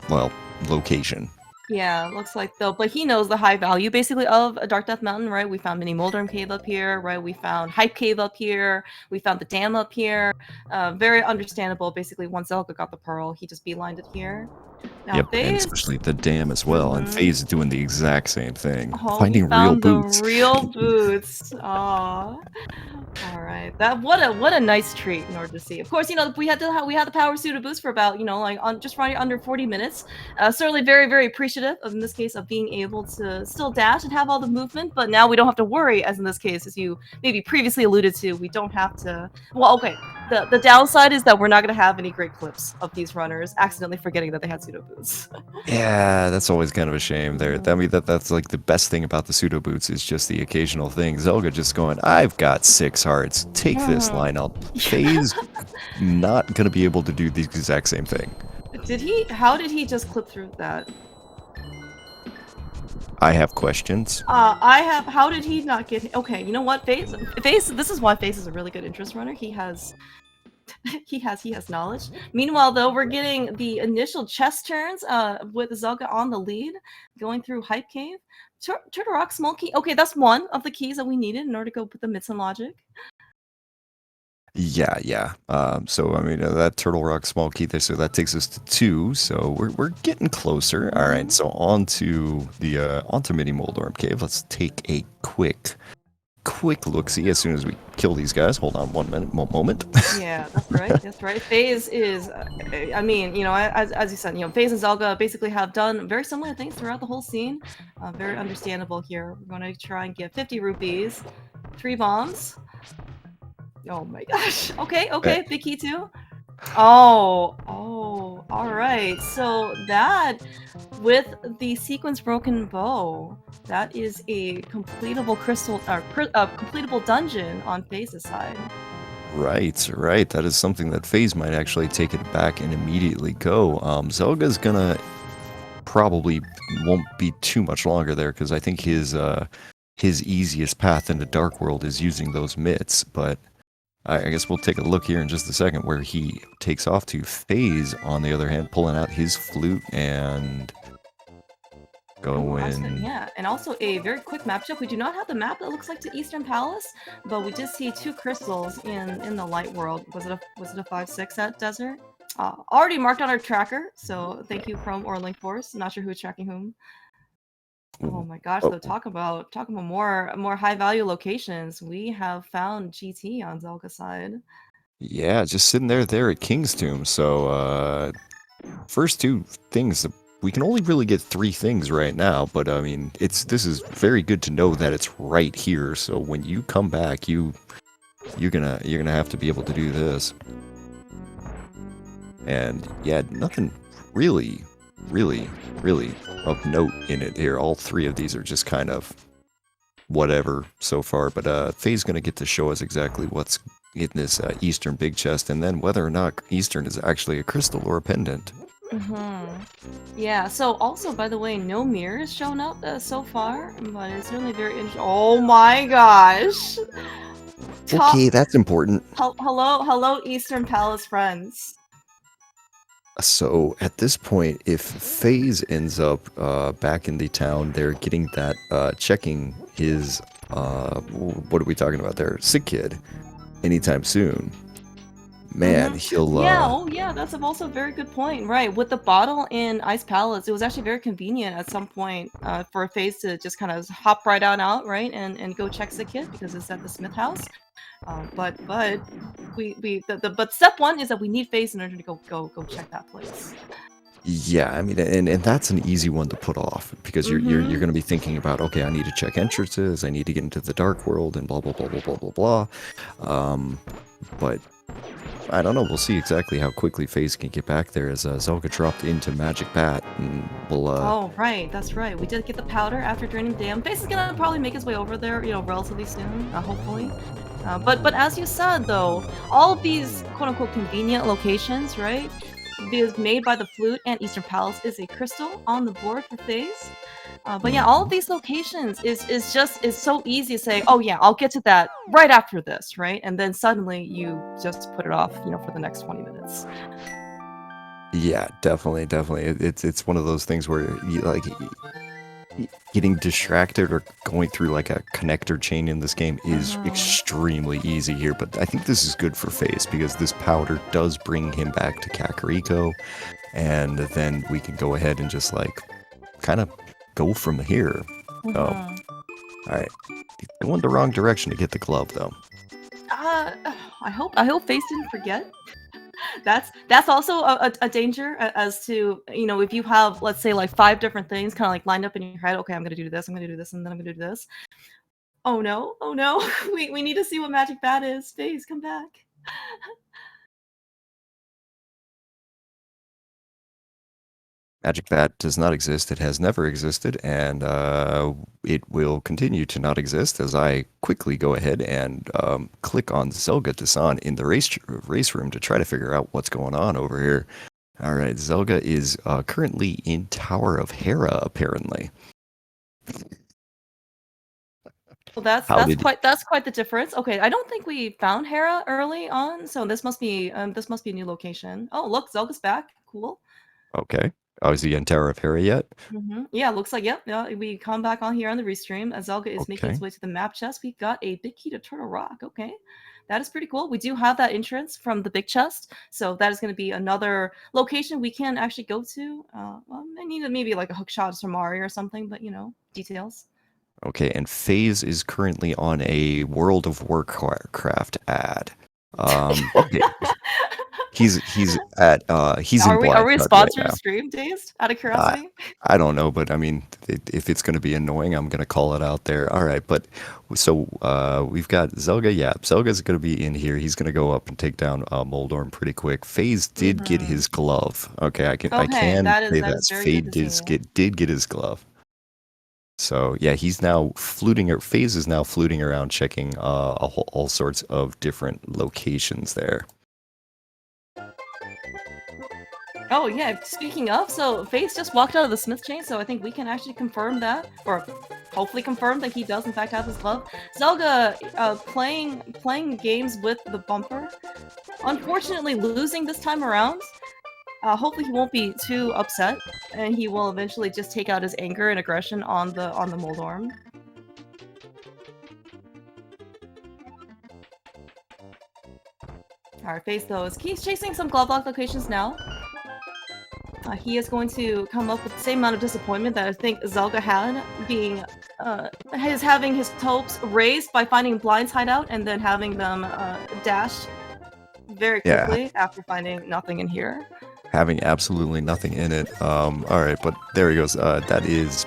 well, location. Yeah, looks like though, but he knows the high value basically of a Dark Death Mountain, right? We found Mini Moldrum Cave up here, right? We found Hype Cave up here. We found the dam up here. Very understandable. Basically, once Zelga got the pearl, he just beelined it here. Now, Yep, and especially the dam as well. And FaZe is doing the exact same thing. Oh, Finding he found real boots. The real boots. Aw. All right. That what a nice treat in order to see. Of course, you know we had the power pseudo boost for about, you know, like just running under 40 minutes. Certainly very appreciative of, in this case, of being able to still dash and have all the movement, but now we don't have to worry, as in this case, as you maybe previously alluded to, we don't have to. Well, okay. The downside is that we're not going to have any great clips of these runners accidentally forgetting that they had pseudo boots. Yeah, that's always kind of a shame there. I mean, that's like the best thing about the pseudo boots is just the occasional thing. Zelga just going, I've got 6 hearts. Take this line out. FaZe not going to be able to do the exact same thing. How did he just clip through that? I have questions. How did he not get... Okay, you know what? FaZe, this is why FaZe is a really good interest runner. He has He has knowledge. Meanwhile, though, we're getting the initial chess turns with Zelga on the lead, going through Hype Cave. Turtle Rock, Small Key. Okay, that's one of the keys that we needed in order to go put the Myths and Logic. Yeah, yeah. So I mean that Turtle Rock small key there, so that takes us to 2. So we're getting closer. All right. So on to the onto Mini Moldorm Cave. Let's take a quick look see as soon as we kill these guys. Hold on 1 minute, moment. Yeah, that's right. That's right. FaZe is, I mean, you know, as you said, you know, FaZe and Zelga basically have done very similar things throughout the whole scene. Very understandable here. We're going to try and get 50 rupees, 3 bombs. Oh my gosh. Okay, big key too. Oh, all right. So that, with the sequence broken bow, that is a completable crystal, or completable dungeon on FaZe's side. Right. That is something that FaZe might actually take it back and immediately go. Zelga's gonna probably won't be too much longer there because I think his easiest path into Dark World is using those mitts, but I guess we'll take a look here in just a second where he takes off to. FaZe, on the other hand, pulling out his flute and going... Yeah, and also a very quick map check. We do not have the map that looks like to Eastern Palace, but we did see 2 crystals in the light world. Was it a 5/6 at Desert? Already marked on our tracker, so thank you, Chrome or Link Force. Not sure who's tracking whom. Oh my gosh, though, talk about more high value locations. We have found GT on Zelga's side. Yeah, just sitting there at King's Tomb. So, first 2 things, we can only really get 3 things right now, but I mean, this is very good to know that it's right here. So when you come back, you're gonna have to be able to do this. And yeah, nothing really of note in it here. All 3 of these are just kind of whatever so far, but FaZe's gonna get to show us exactly what's in this Eastern big chest, and then whether or not Eastern is actually a crystal or a pendant. Yeah, so also, by the way, no mirrors shown up so far, but it's really very interesting. Oh my gosh! Okay, that's important. Hello, Eastern Palace friends. So at this point, if FaZe ends up back in the town, they're getting that checking his what are we talking about there? Sick kid anytime soon. Man, he'll Yeah, that's also a very good point. Right, with the bottle in Ice Palace, it was actually very convenient at some point for FaZe to just kind of hop right on out, right, and go check Sick Kid because it's at the Smith house. But step 1 is that we need FaZe in order to go check that place. Yeah, I mean, and that's an easy one to put off because you're going to be thinking about, okay, I need to check entrances, I need to get into the Dark World, and blah blah blah blah blah blah blah. But I don't know. We'll see exactly how quickly FaZe can get back there as Zelga dropped into Magic Bat, and we'll. Oh right, that's right. We did get the powder after draining the dam. FaZe is gonna probably make his way over there, you know, relatively soon, hopefully. But as you said though, all of these quote-unquote convenient locations, right, is made by the Flute and Eastern Palace is a crystal on the board for FaZe. But yeah, all of these locations is so easy to say, oh yeah, I'll get to that right after this, right? And then suddenly you just put it off, you know, for the next 20 minutes. Yeah, definitely. It's one of those things where you like getting distracted or going through like a connector chain in this game is extremely easy here, but I think this is good for FaZe because this powder does bring him back to Kakariko, and then we can go ahead and just like kind of go from here. All right, going the wrong direction to get the glove though. I hope FaZe didn't forget. That's also a danger as to, you know, if you have, let's say, like 5 different things kind of like lined up in your head. Okay, I'm gonna do this, I'm gonna do this, and then I'm gonna do this. Oh no, we need to see what Magic Bat is. FaZe, come back. Magic Bat does not exist. It has never existed, and it will continue to not exist as I quickly go ahead and click on Zelga Dasan in the race room to try to figure out what's going on over here. All right, Zelga is currently in Tower of Hera, apparently. Well, How did that's quite the difference. Okay, I don't think we found Hera early on, so this must be a new location. Oh, look, Zelga's back. Cool. Okay. Oh, is he in Tower of Hera yet? Yeah, looks like yep. Yeah, we come back on here on the restream as Zelga is making Okay. its way to the map chest. We got a big key to Turtle Rock. Okay, that is pretty cool. We do have that entrance from the big chest, so that is going to be another location we can actually go to. Well, I need maybe like a hook shot from Mario or something, but you know, details. Okay, and FaZe is currently on a World of Warcraft ad. Okay, he's in Are we a Blind Hut right sponsored now. stream, Dazed? Out of I curiosity. I don't know, but I mean, if it's going to be annoying, I'm going to call it out there. All right, but so we've got Zelga. Yeah, Zelga's going to be in here. He's going to go up and take down Moldorm pretty quick. FaZe did get Mm-hmm. his glove. Okay, I Okay, can say that is that very good FaZe to see. did get his glove. So yeah, he's now fluting. FaZe is now fluting around, checking all sorts of different locations there. Oh yeah, speaking of, so Faith just walked out of the Smith chain, so I think we can actually confirm that, or hopefully confirm that he does in fact have his glove. Zelga playing games with the bumper, unfortunately losing this time around. Hopefully he won't be too upset, and he will eventually just take out his anger and aggression on the Moldorm. Alright, Face though he's chasing some glove lock locations now. He is going to come up with the same amount of disappointment that I think Zelga had, being having his hopes raised by finding Blind's hideout and then having them dash very Yeah, quickly after finding nothing in here. having absolutely nothing in it. All right, but there he goes. That is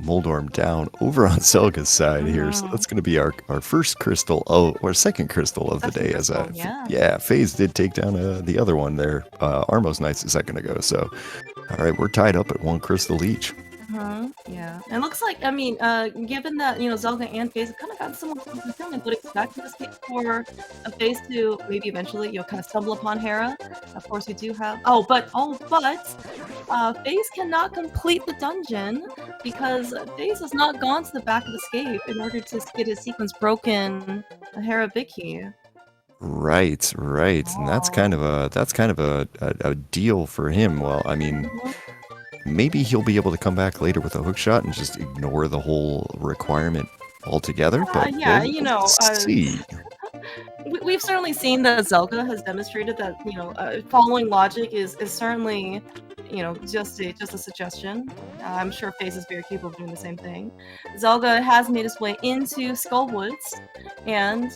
Moldorm down over on Selga's side here. So that's going to be our first crystal, or second crystal of the Second day. crystal, yeah. Yeah, FaZe did take down the other one there, Armos Knights a second ago. So, all right, we're tied up at one crystal each. Yeah. And it looks like, I mean, given that, you know, Zelda and FaZe have kind of gotten similar fulfillment, would expect in this case for a FaZe to maybe eventually, you know, kind of stumble upon Hera. Of course, we do have. But FaZe cannot complete the dungeon because FaZe has not gone to the back of Escape in order to get his sequence broken Hera Big Key. Right, and that's kind of a deal for him. Well, I mean, maybe he'll be able to come back later with a hook shot and just ignore the whole requirement altogether. But Yeah, you know, see. we've certainly seen that Zelda has demonstrated that, you know, following logic is certainly, you know, just a suggestion. I'm sure FaZe is very capable of doing the same thing. Zelda has made his way into Skullwoods, and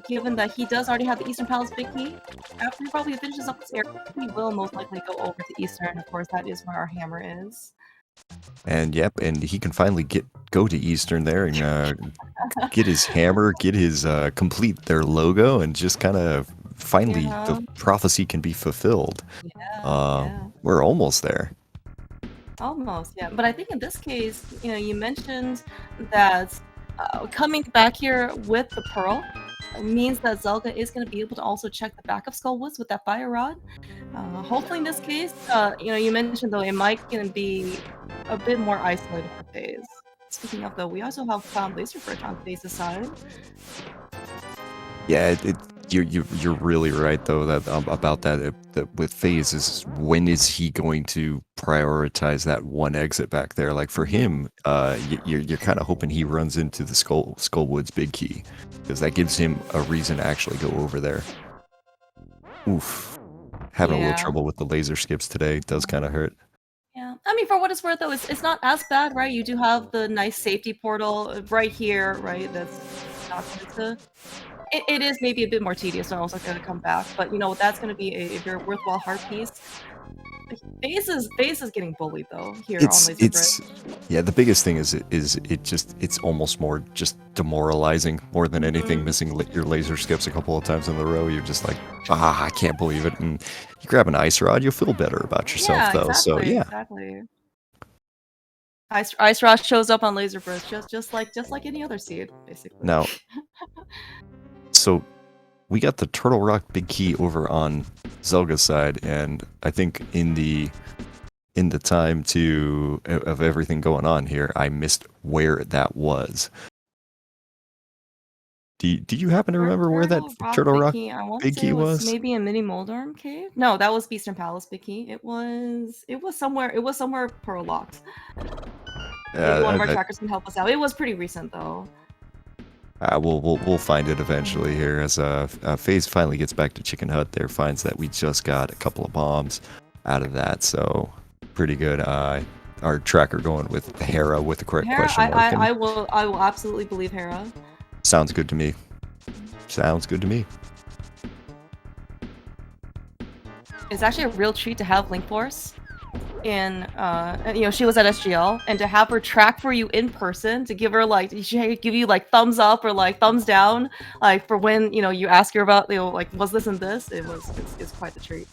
given that he does already have the Eastern Palace Big Key, after he probably finishes up this area, he will most likely go over to Eastern. Of course, that is where our hammer is. And yep, and he can finally go to Eastern there and get his hammer, get his complete their logo, and just kind of finally the prophecy can be fulfilled. Yeah. We're almost there. Almost, yeah. But I think in this case, you know, you mentioned that coming back here with the Pearl means that Zelga is going to be able to also check the back of Skullwoods with that Fire Rod. Hopefully in this case, you know, you mentioned though it might going to be a bit more isolated for FaZe. Speaking of though, we also have found Laser Bridge on FaZe's side. Yeah, you're really right though that about that with FaZe is when is he going to prioritize that one exit back there? Like for him, you're kind of hoping he runs into the Skullwoods Big Key because that gives him a reason to actually go over there. Oof, having a little trouble with the laser skips today does kind of hurt. Yeah, I mean, for what it's worth, though, it's not as bad, right? You do have the nice safety portal right here, right? That's not going to. It is maybe a bit more tedious, and also going to come back, but you know that's going to be a very worthwhile heart piece. Base is getting bullied though here on Laser Bridge. Yeah, the biggest thing is it's almost more just demoralizing more than anything. Missing your laser skips a couple of times in a row, you're just like, I can't believe it. And you grab an ice rod, you'll feel better about yourself though. Exactly, So yeah, exactly. Ice Rod shows up on Laser Bridge just like any other seed, basically. Now, so we got the Turtle Rock Big Key over on Zelga's side, and I think in the time of everything going on here, I missed where that was. Do you happen to remember where that Turtle Rock Turtle Big Rock Key. I want to Big say Key it was was? maybe in Mini Moldorm Cave. No, that was Beastern Palace Big Key. It was somewhere. It was somewhere pearl locked. Maybe one of our trackers can help us out. It was pretty recent though. We'll find it eventually Mhm. here as FaZe finally gets back to Chicken Hut there, finds that we just got a couple of bombs out of that, so pretty good. Our tracker going with Hera with the correct Hera, question mark, and I will absolutely believe Hera. sounds good to me. Sounds good to me. It's actually a real treat to have Link Force in you know, she was at SGL, and to have her track for you in person, to give her like she give you like thumbs up or like thumbs down, like for when, you know, you ask her about, you know, like was this and this, it's quite the treat.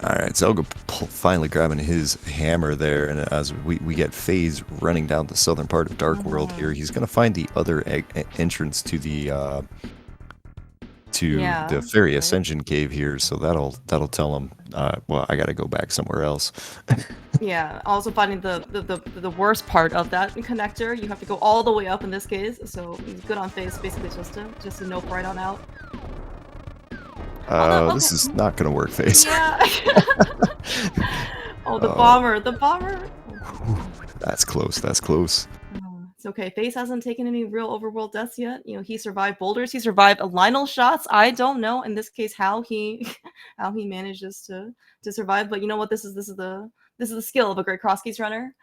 All right, Zelga finally grabbing his hammer there, and as we get FaZe running down the southern part of Dark World here, he's gonna find the other entrance to the Yeah, Fairy right. Ascension Cave here, so that'll tell him. Well, I gotta go back somewhere else. Yeah, also finding the worst part of that connector, you have to go all the way up in this case, so it's good on face, basically just to nope right on out. Although, okay. This is not gonna work, FaZe. Yeah. Oh, the Oh, bomber, the bomber. that's close. That's close. It's okay. FaZe hasn't taken any real overworld deaths yet. You know, he survived boulders. He survived Lionel shots. I don't know in this case how he how he manages to survive. But you know what? This is the skill of a great cross keys runner.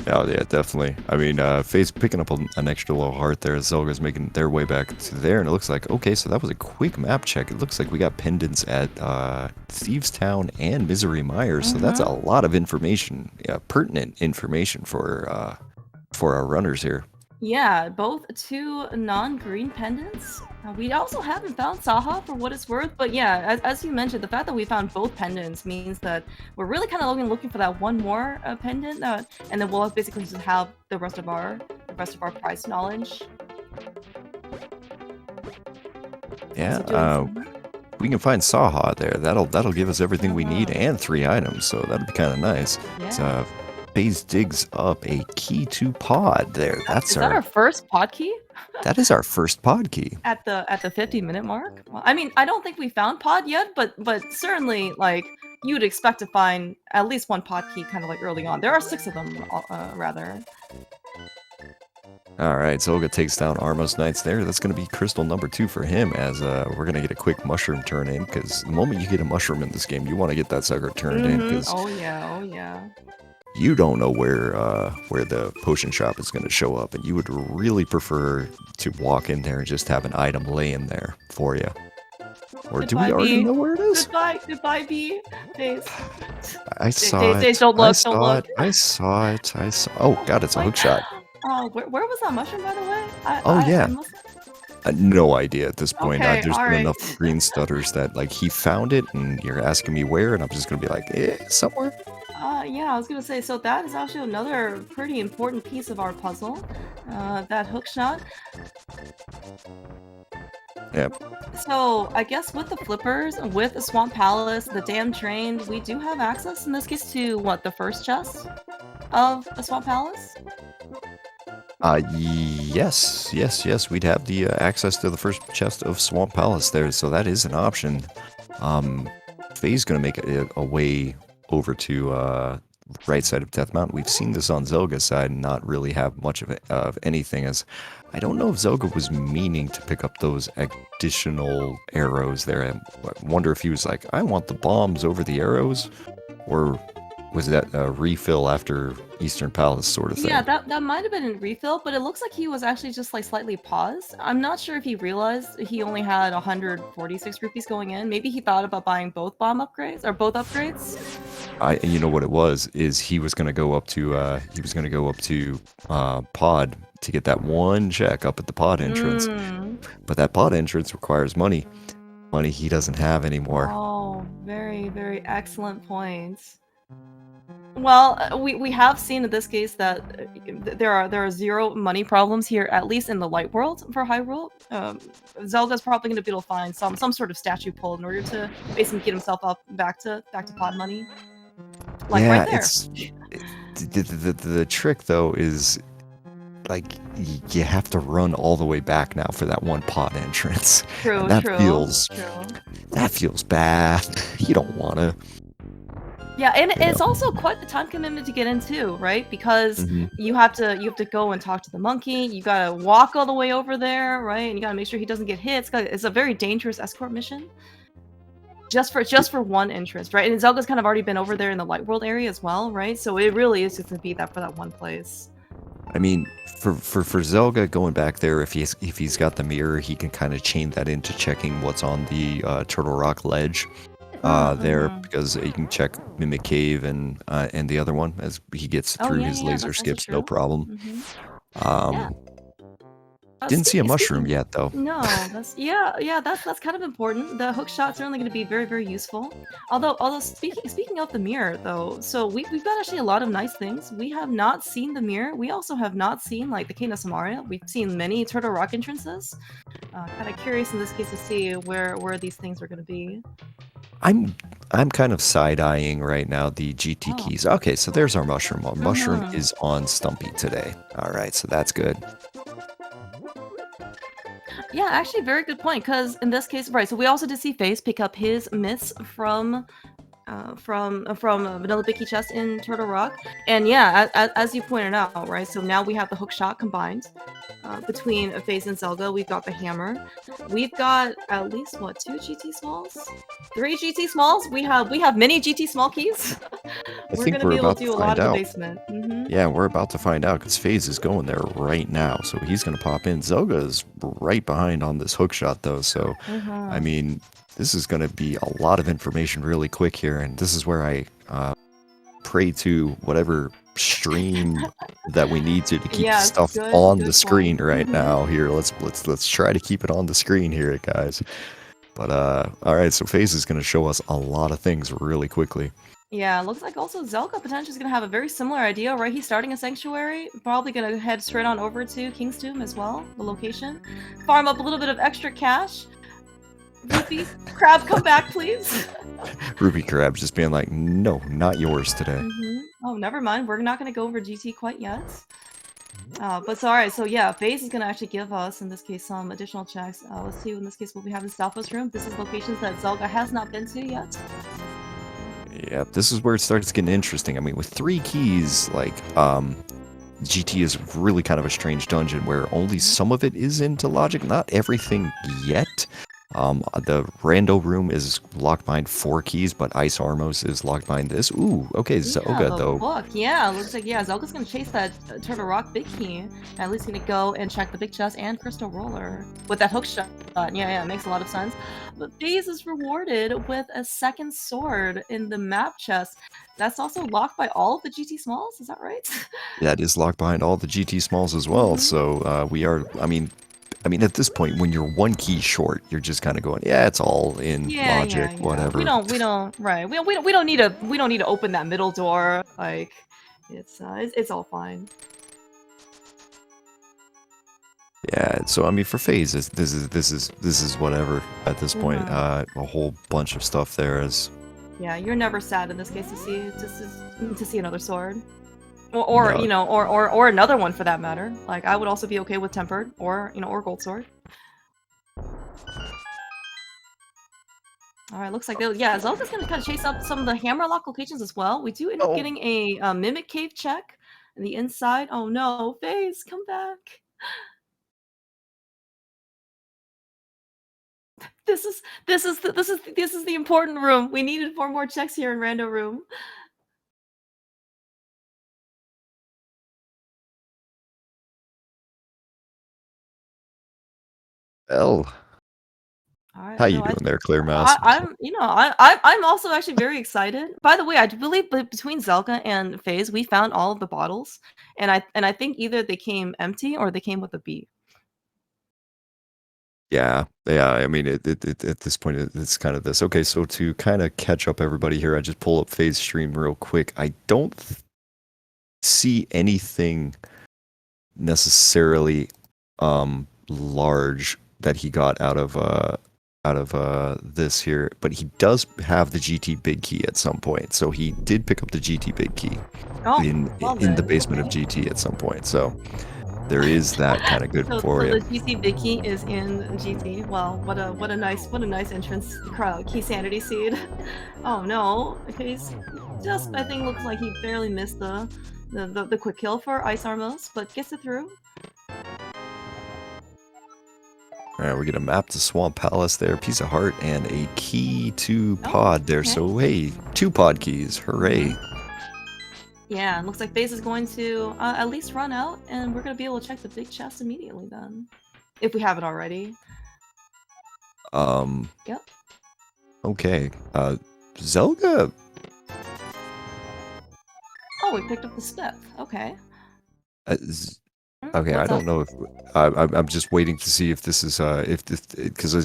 Oh yeah, definitely. I mean, FaZe picking up an extra little heart there as Zelga's making their way back to there, and it looks like, okay, so that was a quick map check. It looks like we got pendants at Thieves Town and Misery Mire, so that's a lot of information, pertinent information for our runners here. Yeah, both two non-green pendants. We also haven't found Saha for what it's worth, but yeah, as you mentioned, the fact that we found both pendants means that we're really kind of looking for that one more pendant, and then we'll basically just have the rest of our price knowledge. Yeah, we can find Saha there. That'll give us everything we need and 3 items, so that'd be kind of nice. Yeah. FaZe digs up a key to pod there. Is that our first pod key? That is our first pod key. At the 50-minute mark? Well, I mean, I don't think we found pod yet, but certainly like you'd expect to find at least one pod key kind of like early on. There are 6 of them, rather. All right, Zolga takes down Armos Knights there. That's going to be crystal number 2 for him, as we're going to get a quick mushroom turn in, because the moment you get a mushroom in this game, you want to get that sucker turned in, because oh yeah. you don't know where the potion shop is going to show up, and you would really prefer to walk in there and just have an item laying there for you. Or do we already know where it is? Goodbye, B. I saw it. Don't look, don't look. I saw it. Oh god, it's a hook shot. Oh, where was that mushroom, by the way? Yeah. No idea at this point. Okay, There's been alright. enough green stutters that like he found it, and you're asking me where, and I'm just gonna be like, somewhere. Yeah, I was gonna say, so that is actually another pretty important piece of our puzzle. That hook shot. Yep. So I guess with the flippers, with the Swamp Palace, the Dam Train, we do have access in this case to what, the first chest of the Swamp Palace? Yes. We'd have the access to the first chest of Swamp Palace there, so that is an option. FaZe's gonna make a way over to right side of Death Mountain. We've seen this on Zelga's side and not really have much of anything, as I don't know if Zelga was meaning to pick up those additional arrows there. I wonder if he was like, I want the bombs over the arrows, or was that a refill after Eastern Palace sort of thing? Yeah, that might have been a refill, but it looks like he was actually just like slightly paused. I'm not sure if he realized he only had 146 rupees going in. Maybe he thought about buying both bomb upgrades or both upgrades. You know what it was is he was gonna go up to pod to get that one check up at the pod entrance, but that pod entrance requires money he doesn't have anymore. Oh, very, very excellent points. Well, we have seen in this case that there are 0 money problems here, at least in the light world for Hyrule. Zelda's probably going to be able to find some sort of statue pull in order to basically get himself up back to pod money. Like Yeah, right there. it's the trick though is like you have to run all the way back now for that one pot entrance, and True, that true, feels true. bad. You don't want to, Yeah, and you it's also quite the time commitment to get into, right? Because know. you have to go and talk to the monkey. You gotta walk all the way over there, right? And you gotta make sure he doesn't get hit. It's a very dangerous escort mission. Just for one entrance, right? And Zelda's kind of already been over there in the Light World area as well, right? So it really is just to be that for that one place. I mean, for Zelga going back there, if he's got the mirror, he can kind of chain that into checking what's on the Turtle Rock ledge there, Mm-hmm. because you can check Mimic Cave and the other one as he gets Oh through yeah, his yeah, laser that's also skips, no true. problem. Mm-hmm. Yeah. Um, didn't see a mushroom Speaking, yet though. no, yeah, that's kind of important. The hook shot's certainly going to be very, very useful. Although speaking of the mirror though, so we've got actually a lot of nice things. We have not seen the mirror. We also have not seen like the Kena Samaria. We've seen many Turtle Rock entrances. Kind of curious in this case to see where these things are going to be. I'm kind of side-eyeing right now the GT Oh. keys. Okay, so there's our mushroom. Our mushroom Mhm. is on Stumpy today. All right, so that's good. Yeah, actually, very good point. Because in this case, right, so we also did see Face pick up his myths from Vanilla Bicky Chest in Turtle Rock, and yeah, as you pointed out, right. So now we have the hook shot combined between Face and Zelda. We've got the hammer. We've got at least what, 2 GT smalls, 3 GT smalls. We have many GT small keys. I We're think gonna we're be able about to to do a lot find of the out. basement. Mm-hmm. Yeah, we're about to find out because FaZe is going there right now, so he's gonna pop in. Zelga is right behind on this hook shot though, so I Uh-huh. mean, this is gonna be a lot of information really quick here, and this is where I pray to whatever stream that we need to keep the Yeah, stuff good on the good screen point. right Mm-hmm. now. Here, let's try to keep it on the screen here, guys. But all right, so FaZe is gonna show us a lot of things really quickly. Yeah, looks like also Zelka potentially is gonna have a very similar idea, right? He's starting a sanctuary, probably gonna head straight on over to King's Tomb as well, the location. Farm up a little bit of extra cash. Rupee, crab, come back, please. Ruby Crab just being like, no, not yours today. Oh, never mind. We're not gonna go over GT quite yet. But so alright, so yeah, FaZe is gonna actually give us, in this case, some additional checks. Let's see, in this case, what we have in Southwest Room. This is locations that Zelga has not been to yet. Yeah, this is where it starts getting interesting. I mean, with 3 keys, like, GT is really kind of a strange dungeon where only some of it is into logic, not everything yet. The rando room is locked behind 4 keys, but Ice Armos is locked behind this. Ooh, okay, We have Zelga a though. book. Yeah, looks like, yeah, Zelga's gonna chase that Turtle Rock big key. And at least gonna go and check the big chest and crystal roller with that hook shot. Yeah, it makes a lot of sense. But FaZe is rewarded with a second sword in the map chest. That's also locked by all of the GT smalls. Is that right? That is locked behind all the GT smalls as well. Mhm. So we are. I mean, at this point, when you're 1 key short, you're just kind of going, yeah, it's all in Yeah, logic, yeah, yeah. We whatever. don't. Right. We don't need to open that middle door. Like, it's all fine. Yeah, so I mean, for FaZe, this is whatever at this point. Mhm. A whole bunch of stuff there is Yeah, you're never sad in this case to see another sword. Or no. or another one for that matter. Like, I would also be okay with tempered or or gold sword. All right, looks like yeah, Zelda's gonna kind of chase up some of the hammerlock locations as well. We do end up Oh, getting a, mimic cave check in the inside. Oh no, FaZe, come back. This is the important room. We needed 4 more checks here in rando room. L. All right, How you no, doing there, Clear Mouse? I'm also actually very excited. By the way, I do believe between Zelka and FaZe, we found all of the bottles, and I think either they came empty or they came with a B. Yeah, yeah. I mean, at this point, it's kind of this. Okay, so to kind of catch up everybody here, I just pull up FaZe stream real quick. I don't see anything necessarily large that he got out of this here, but he does have the GT big key at some point. So he did pick up the GT big key Oh, in well in the then, basement of okay. GT at some point. So There is that kind of good So, for so you. the GC Vicky is in GT. Well, what a nice entrance crowd. Key sanity seed. Oh no. Okay, he's just I think looks like he barely missed the quick kill for Ice Armos, but gets it through. All right, we get a map to Swamp Palace there, piece of heart, and a key to Oh, pod there. okay. So hey, 2 pod keys, hooray! Yeah, looks like base is going to at least run out, and we're gonna be able to check the big chest immediately then, if we haven't already. Yep. Okay. Zelga. Oh, we picked up the step. Okay. Okay, I What's up? don't know if I'm just waiting to see if this is if this because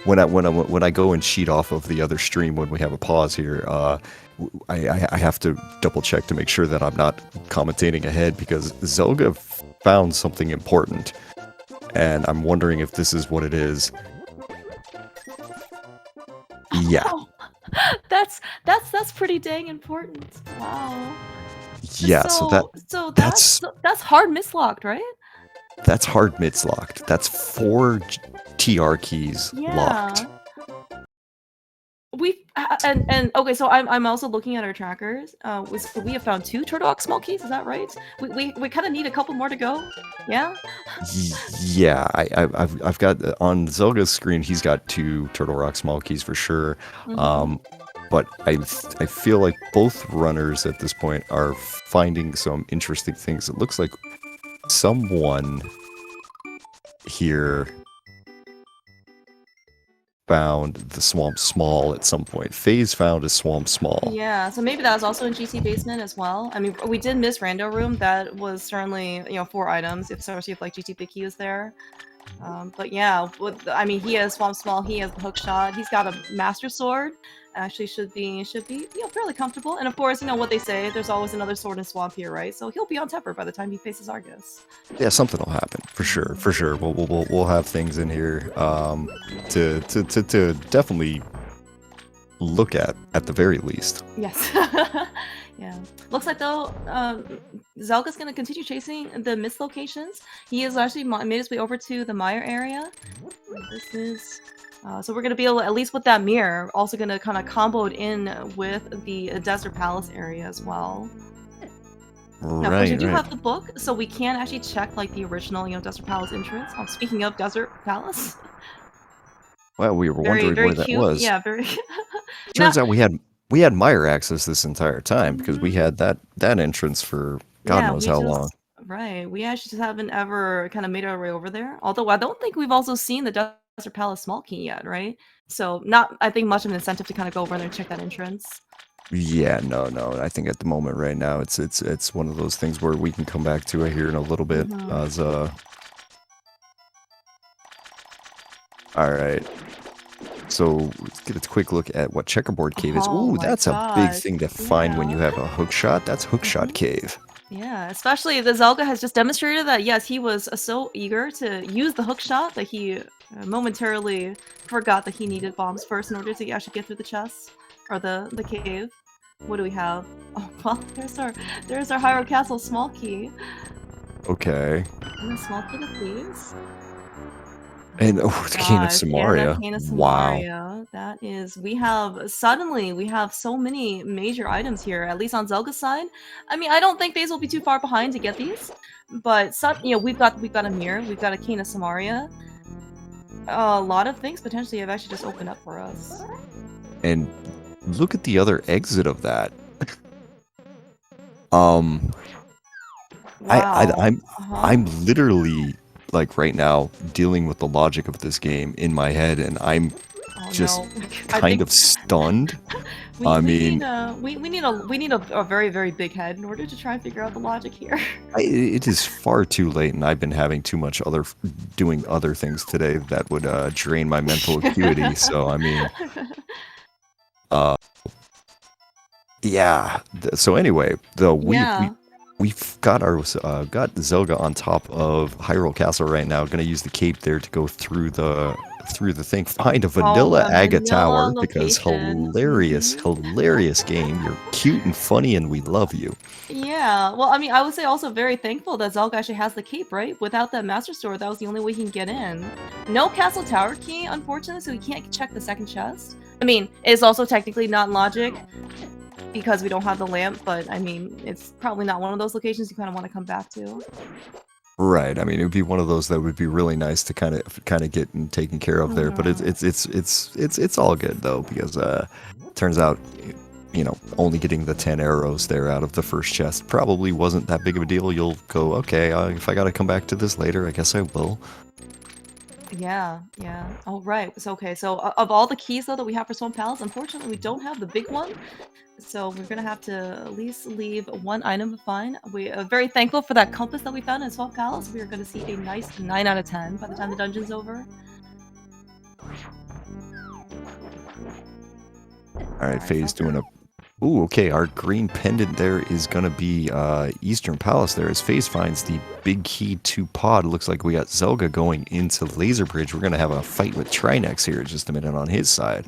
when I go and cheat off of the other stream when we have a pause here, I have to double check to make sure that I'm not commentating ahead because Zelga found something important, and I'm wondering if this is what it is. Yeah, Oh, that's pretty dang important. Wow. yeah. So That's hard mislocked, right? that's hard mids locked. That's 4 TR keys locked. Yeah. And okay, so I'm also looking at our trackers. So we have found 2 Turtle small keys. Is that right? We kind of need a couple more to go. Yeah. Yeah, I've got on Zelga's screen. He's got 2 Turtle Rock small keys for sure. Mhm. But I feel like both runners at this point are finding some interesting things. It looks like someone here found the Swamp Small at some point. FaZe found a Swamp Small. Yeah, so maybe that was also in GT basement as well. I mean, we did miss Rando Room. That was certainly 4 items. Especially if like GT Vicky was there. But yeah, I mean, he has Swamp Small, he has the hook shot, he's got a Master Sword. Actually, should be fairly comfortable. And of course, what they say, there's always another sword in Swamp here, right? So he'll be on Tepper by the time he faces Argus. Yeah, something will happen for sure. For sure, we'll have things in here to definitely look at the very least. Yes. Yeah. Looks like though, Zelga's gonna continue chasing the miss locations. He has actually made his way over to the Mire area. This is so we're gonna be able, at least with that mirror, also gonna kind of combo it in with the Desert Palace area as well. Now, of course, we Right, do right. have the book, so we can actually check like the original, Desert Palace entrance. Speaking of Desert Palace, Well, we were very wondering very where that cute. was. Yeah, very. Now, Turns out we had Mire access this entire time because we mhm. had that entrance for God Yeah, knows we how long. just right. We actually just haven't ever kind of made our way over there. Although I don't think we've also seen the Desert Palace small key yet, right? So not, I think, much of an incentive to kind of go over there and check that entrance. Yeah, no. I think at the moment right now it's one of those things where we can come back to it here in a little bit. Mm-hmm. As all right. So let's get a quick look at what Checkerboard Cave is. Oh Ooh, my that's a big gosh. thing to find when Yeah. you have a hook shot. That's Hook Shot Mhm. Cave. Yeah, especially the Zelga has just demonstrated that yes, he was so eager to use the hook shot that he momentarily forgot that he needed bombs first in order to actually get through the chest or the cave. What do we have? Oh well, there's our Hyrule Castle small key. Okay. And the small key to thieves. And oh, the Cane of Gosh, and the Samaria. Cane of Wow. Samaria. That is, we have so many major items here, at least on Zelga's side. I mean, I don't think FaZe will be too far behind to get these, but we've got a mirror, we've got a Cane of Samaria. A lot of things potentially have actually just opened up for us. And look at the other exit of that. Um, Wow. I'm literally like right now dealing with the logic of this game in my head, and I'm Oh just no. I kind think of stunned. we I we need mean, a we need a very very big head in order to try and figure out the logic here. it is far too late, and I've been having too much doing other things today that would drain my mental acuity. So I mean, uh, yeah. So anyway, Yeah. we've got got Zelga on top of Hyrule Castle right now. Gonna use the cape there to go through through the thing, find a Oh, vanilla a agate vanilla tower because location. hilarious game. You're cute and funny, and we love you. Yeah, well, I mean, I would say also very thankful that Zelga actually has the cape, right? Without that master sword, that was the only way he can get in. No castle tower key, unfortunately, so he can't check the second chest. I mean, it's also technically not logic because we don't have the lamp, but I mean, it's probably not one of those locations you kind of want to come back to. Right. I mean, it would be one of those that would be really nice to kind of get and taken care of there. But it's all good though because turns out only getting the 10 arrows there out of the first chest probably wasn't that big of a deal. You'll go, okay, if I got to come back to this later, I guess I will. Yeah, yeah. Oh, right. So, okay, so of all the keys though that we have for Swamp Palace, unfortunately we don't have the big one. So we're gonna have to at least leave one item to find. We are very thankful for that compass that we found in Swamp Palace. We are gonna see a nice 9 out of 10 by the time the dungeon's over. All right, Faye's so doing a. Ooh, okay. Our green pendant there is gonna be Eastern Palace. There, as Faze finds the big key to pod. Looks like we got Zelga going into Laser Bridge. We're gonna have a fight with Trinex here in just a minute on his side.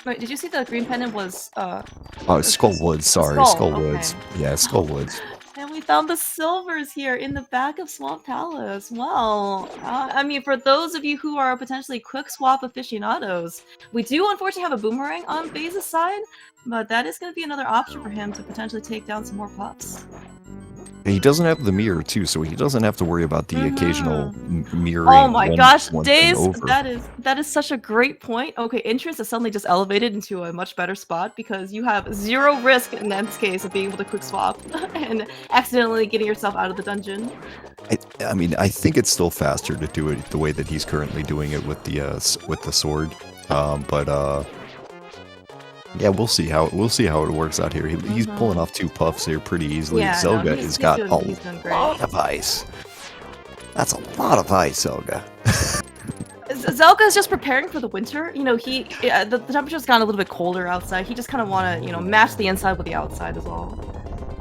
Wait, did you see the green pendant was Oh, Skullwoods. Sorry, skull, Skullwoods. okay. Yeah, Skullwoods. And we found the silvers here in the back of Swamp Palace. Well, I mean, for those of you who are potentially quick swap aficionados, we do unfortunately have a boomerang on Faze's side, but that is going to be another option for him to potentially take down some more pups. He doesn't have the mirror too, so he doesn't have to worry about the occasional mirroring. Oh my gosh, one Days, thing over. that is such a great point. Okay, entrance is suddenly just elevated into a much better spot because you have zero risk in this case of being able to quick swap and accidentally getting yourself out of the dungeon. I mean, I think it's still faster to do it the way that he's currently doing it with the sword. Yeah, we'll see how it works out here. He's pulling off 2 puffs here pretty easily. Yeah, Zelga he's has got a great. lot of ice. That's a lot of ice, Zelga. Zelga is just preparing for the winter. You know, the temperature's gotten a little bit colder outside. He just kind of want to, match the inside with the outside as well.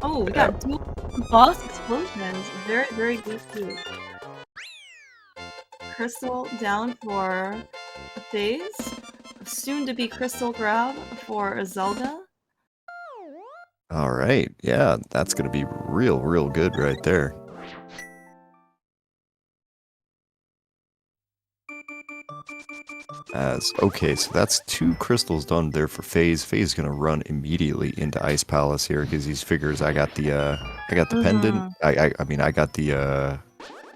Oh, we got dual boss explosions. Very, very good too. Crystal down for Phase. Soon to be crystal grab for Zelga. All right, yeah, that's gonna be real good right there. Okay, so that's 2 crystals done there for Faze. Faze is gonna run immediately into Ice Palace here because he figures I got the pendant. I mean I got the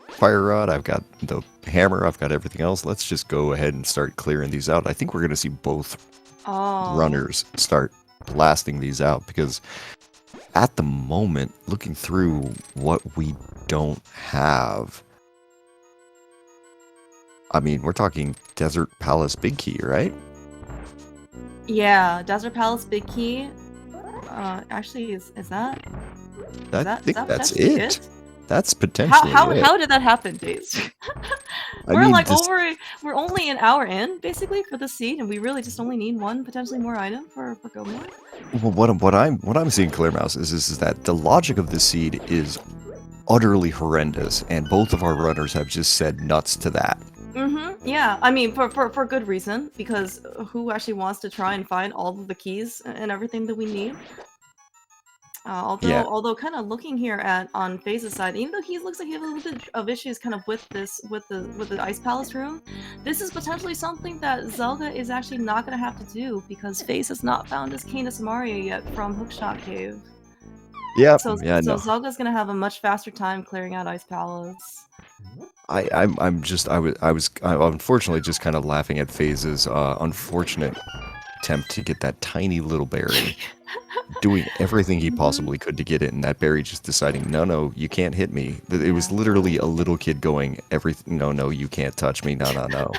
fire rod. I've got the hammer. I've got everything else. Let's just go ahead and start clearing these out. I think we're gonna see both runners start blasting these out because at the moment, looking through what we don't have. I mean, we're talking Desert Palace Big Key, right? Yeah, Desert Palace Big Key. Actually, is that? I think that's it. That's potentially it. How did that happen, Days? We're only an hour in basically for the seed, and we really just only need one potentially more item for Gomor. Well, what I'm seeing, Clear Mouse, is that the logic of the seed is utterly horrendous, and both of our runners have just said nuts to that. Yeah, I mean for good reason, because who actually wants to try and find all of the keys and everything that we need? Although kind of looking here on Faze's side, even though he looks like he has a little bit of issues kind of with the Ice Palace room, this is potentially something that Zelga is actually not going to have to do because Faze has not found his Canis Maria yet from Hookshot Cave. Yeah. So Zelga's going to have a much faster time clearing out Ice Palace. I'm unfortunately just kind of laughing at Faze's unfortunate attempt to get that tiny little berry. Doing everything he possibly could to get it, and that berry just deciding, no, you can't hit me. It was literally a little kid going, no, you can't touch me, no.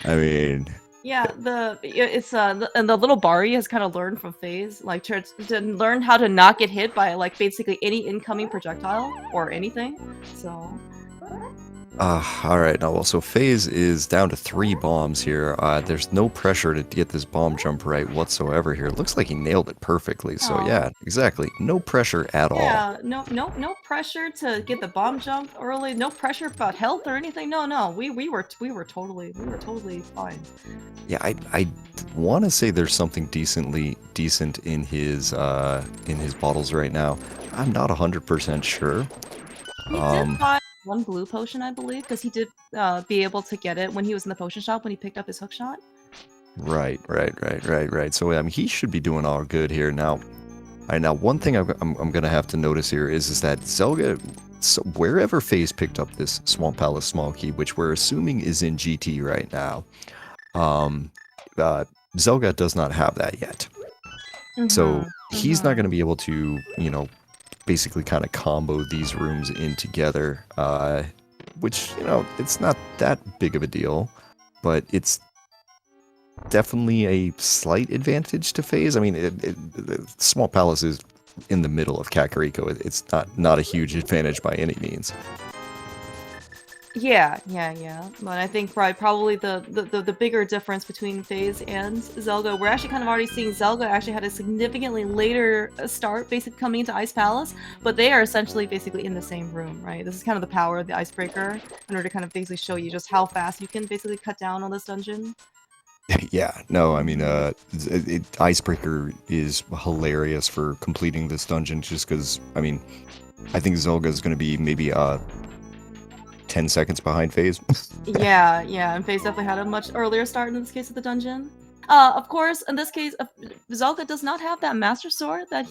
I mean... Yeah, the little Bari has kind of learned from Faze, like to learn how to not get hit by like basically any incoming projectile or anything. So All right. Now, well, so FaZe is down to 3 bombs here. There's no pressure to get this bomb jump right whatsoever here. It looks like he nailed it perfectly. So Oh. yeah, exactly. No pressure at all. Yeah, no pressure to get the bomb jump early. No pressure about health or anything. No. We were totally fine. Yeah, I want to say there's something decent in his bottles right now. I'm not 100% sure. He did Um, buy one blue potion, I believe, because he did be able to get it when he was in the potion shop when he picked up his hook shot. right. So he should be doing all good here now. Now one thing I'm gonna have to notice here is that Zelga, so wherever FaZe picked up this Swamp Palace small key, which we're assuming is in GT right now, um, uh, Zelga does not have that yet. So he's not going to be able to, basically kind of combo these rooms in together, which, it's not that big of a deal, but it's definitely a slight advantage to FaZe. I mean, Small Palace is in the middle of Kakariko. It's not a huge advantage by any means. Yeah. But I think probably the bigger difference between FaZe and Zelga, we're actually kind of already seeing Zelga actually had a significantly later start, basically coming into Ice Palace, but they are essentially basically in the same room, right? This is kind of the power of the Icebreaker in order to kind of basically show you just how fast you can basically cut down on this dungeon. Yeah, no, I mean, Icebreaker is hilarious for completing this dungeon just because, I mean, I think Zelga is going to be maybe 10 seconds behind FaZe. Yeah, and FaZe definitely had a much earlier start in this case of the dungeon. Of course, in this case, Zalka does not have that Master Sword that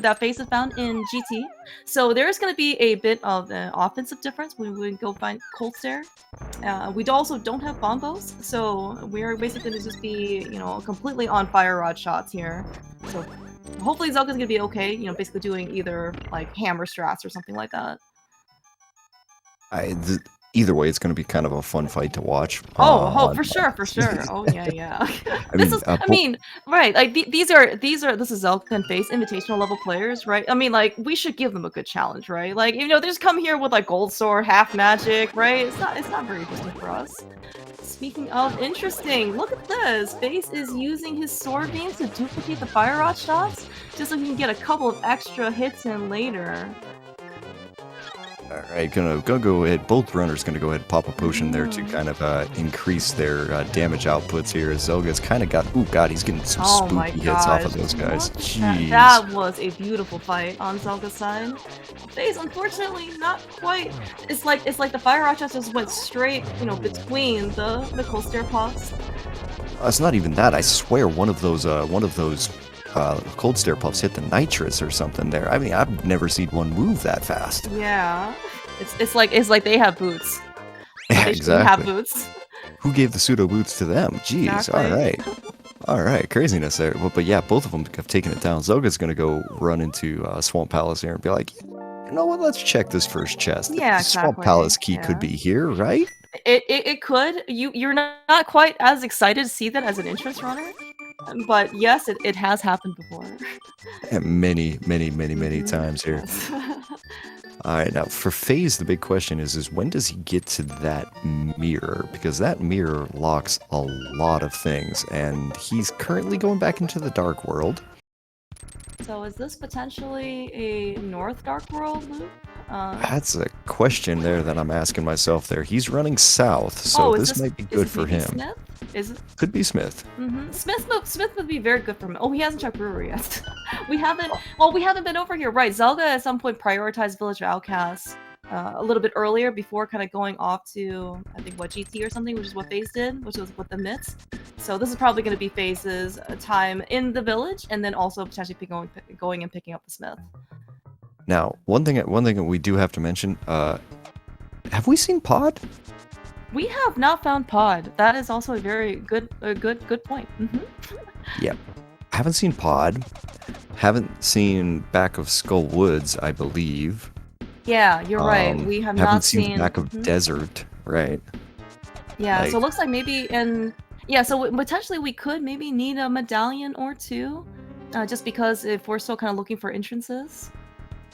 that FaZe has found in GT, so there is going to be a bit of an offensive difference when we go find Cold Stare. We also don't have bombos, so we're basically going to just be, completely on fire rod shots here. So hopefully Zalka's going to be okay, basically doing either like hammer strats or something like that. I, th- Either way, it's going to be kind of a fun fight to watch. Oh, for sure. Oh, yeah. I mean, I mean, right? Like these are this is Zelka and FaZe invitational level players, right? I mean, like we should give them a good challenge, right? Like they just come here with like gold sword, half magic, right? It's not very interesting for us. Speaking of interesting, look at this. FaZe is using his sword beams to duplicate the fire rod shots, just so he can get a couple of extra hits in later. all right, gonna go ahead. Both runners gonna go ahead and pop a potion there to kind of increase their damage outputs here. Zelga's kind of got. Oh God, he's getting some Oh my spooky hits off gosh. of those guys. Jeez. That was a beautiful fight on Zelga's side. FaZe, unfortunately, not quite. It's like the fire rockets just went straight, between the cold stair pots. It's not even that. I swear, one of those cold stare puffs hit the nitrous or something there. I mean, I've never seen one move that fast. Yeah. It's like they have boots. Yeah, They shouldn't have exactly. boots. Who gave the pseudo boots to them? Jeez. Exactly. All right, craziness there. But yeah, both of them have taken it down. Zoga's gonna go run into Swamp Palace here and be like, you know what? Let's check this first chest. Yeah, The Swamp exactly. Palace key could Yeah. be here, right? It could. You're not quite as excited to see that as an entrance runner, but yes, it has happened before. And many times here. Yes. All right, now for FaZe, the big question is when does he get to that mirror? Because that mirror locks a lot of things, and he's currently going back into the dark world. So is this potentially a North Dark World loop? That's a question there that I'm asking myself there. He's running south, so is this might be is good this for maybe him. Smith? Is it? Could be Smith. Smith would be very good for him. Oh, he hasn't checked brewery yet. we haven't been over here. Right, Zelga at some point prioritized Village of Outcasts a little bit earlier before kind of going off to, I think, GT or something, which is what FaZe did, which was with the Myths. So this is probably going to be FaZe's time in the village, and then also potentially going and picking up the Smith. Now, one thing that we do have to mention, have we seen Pod? We have not found Pod. That is also a very good point. Yep. Haven't seen Pod. Haven't seen Back of Skull Woods, I believe. Yeah, you're right. We have not seen Back of Desert, right? Yeah, so it looks like maybe so potentially we could maybe need a medallion or two, just because if we're still kind of looking for entrances.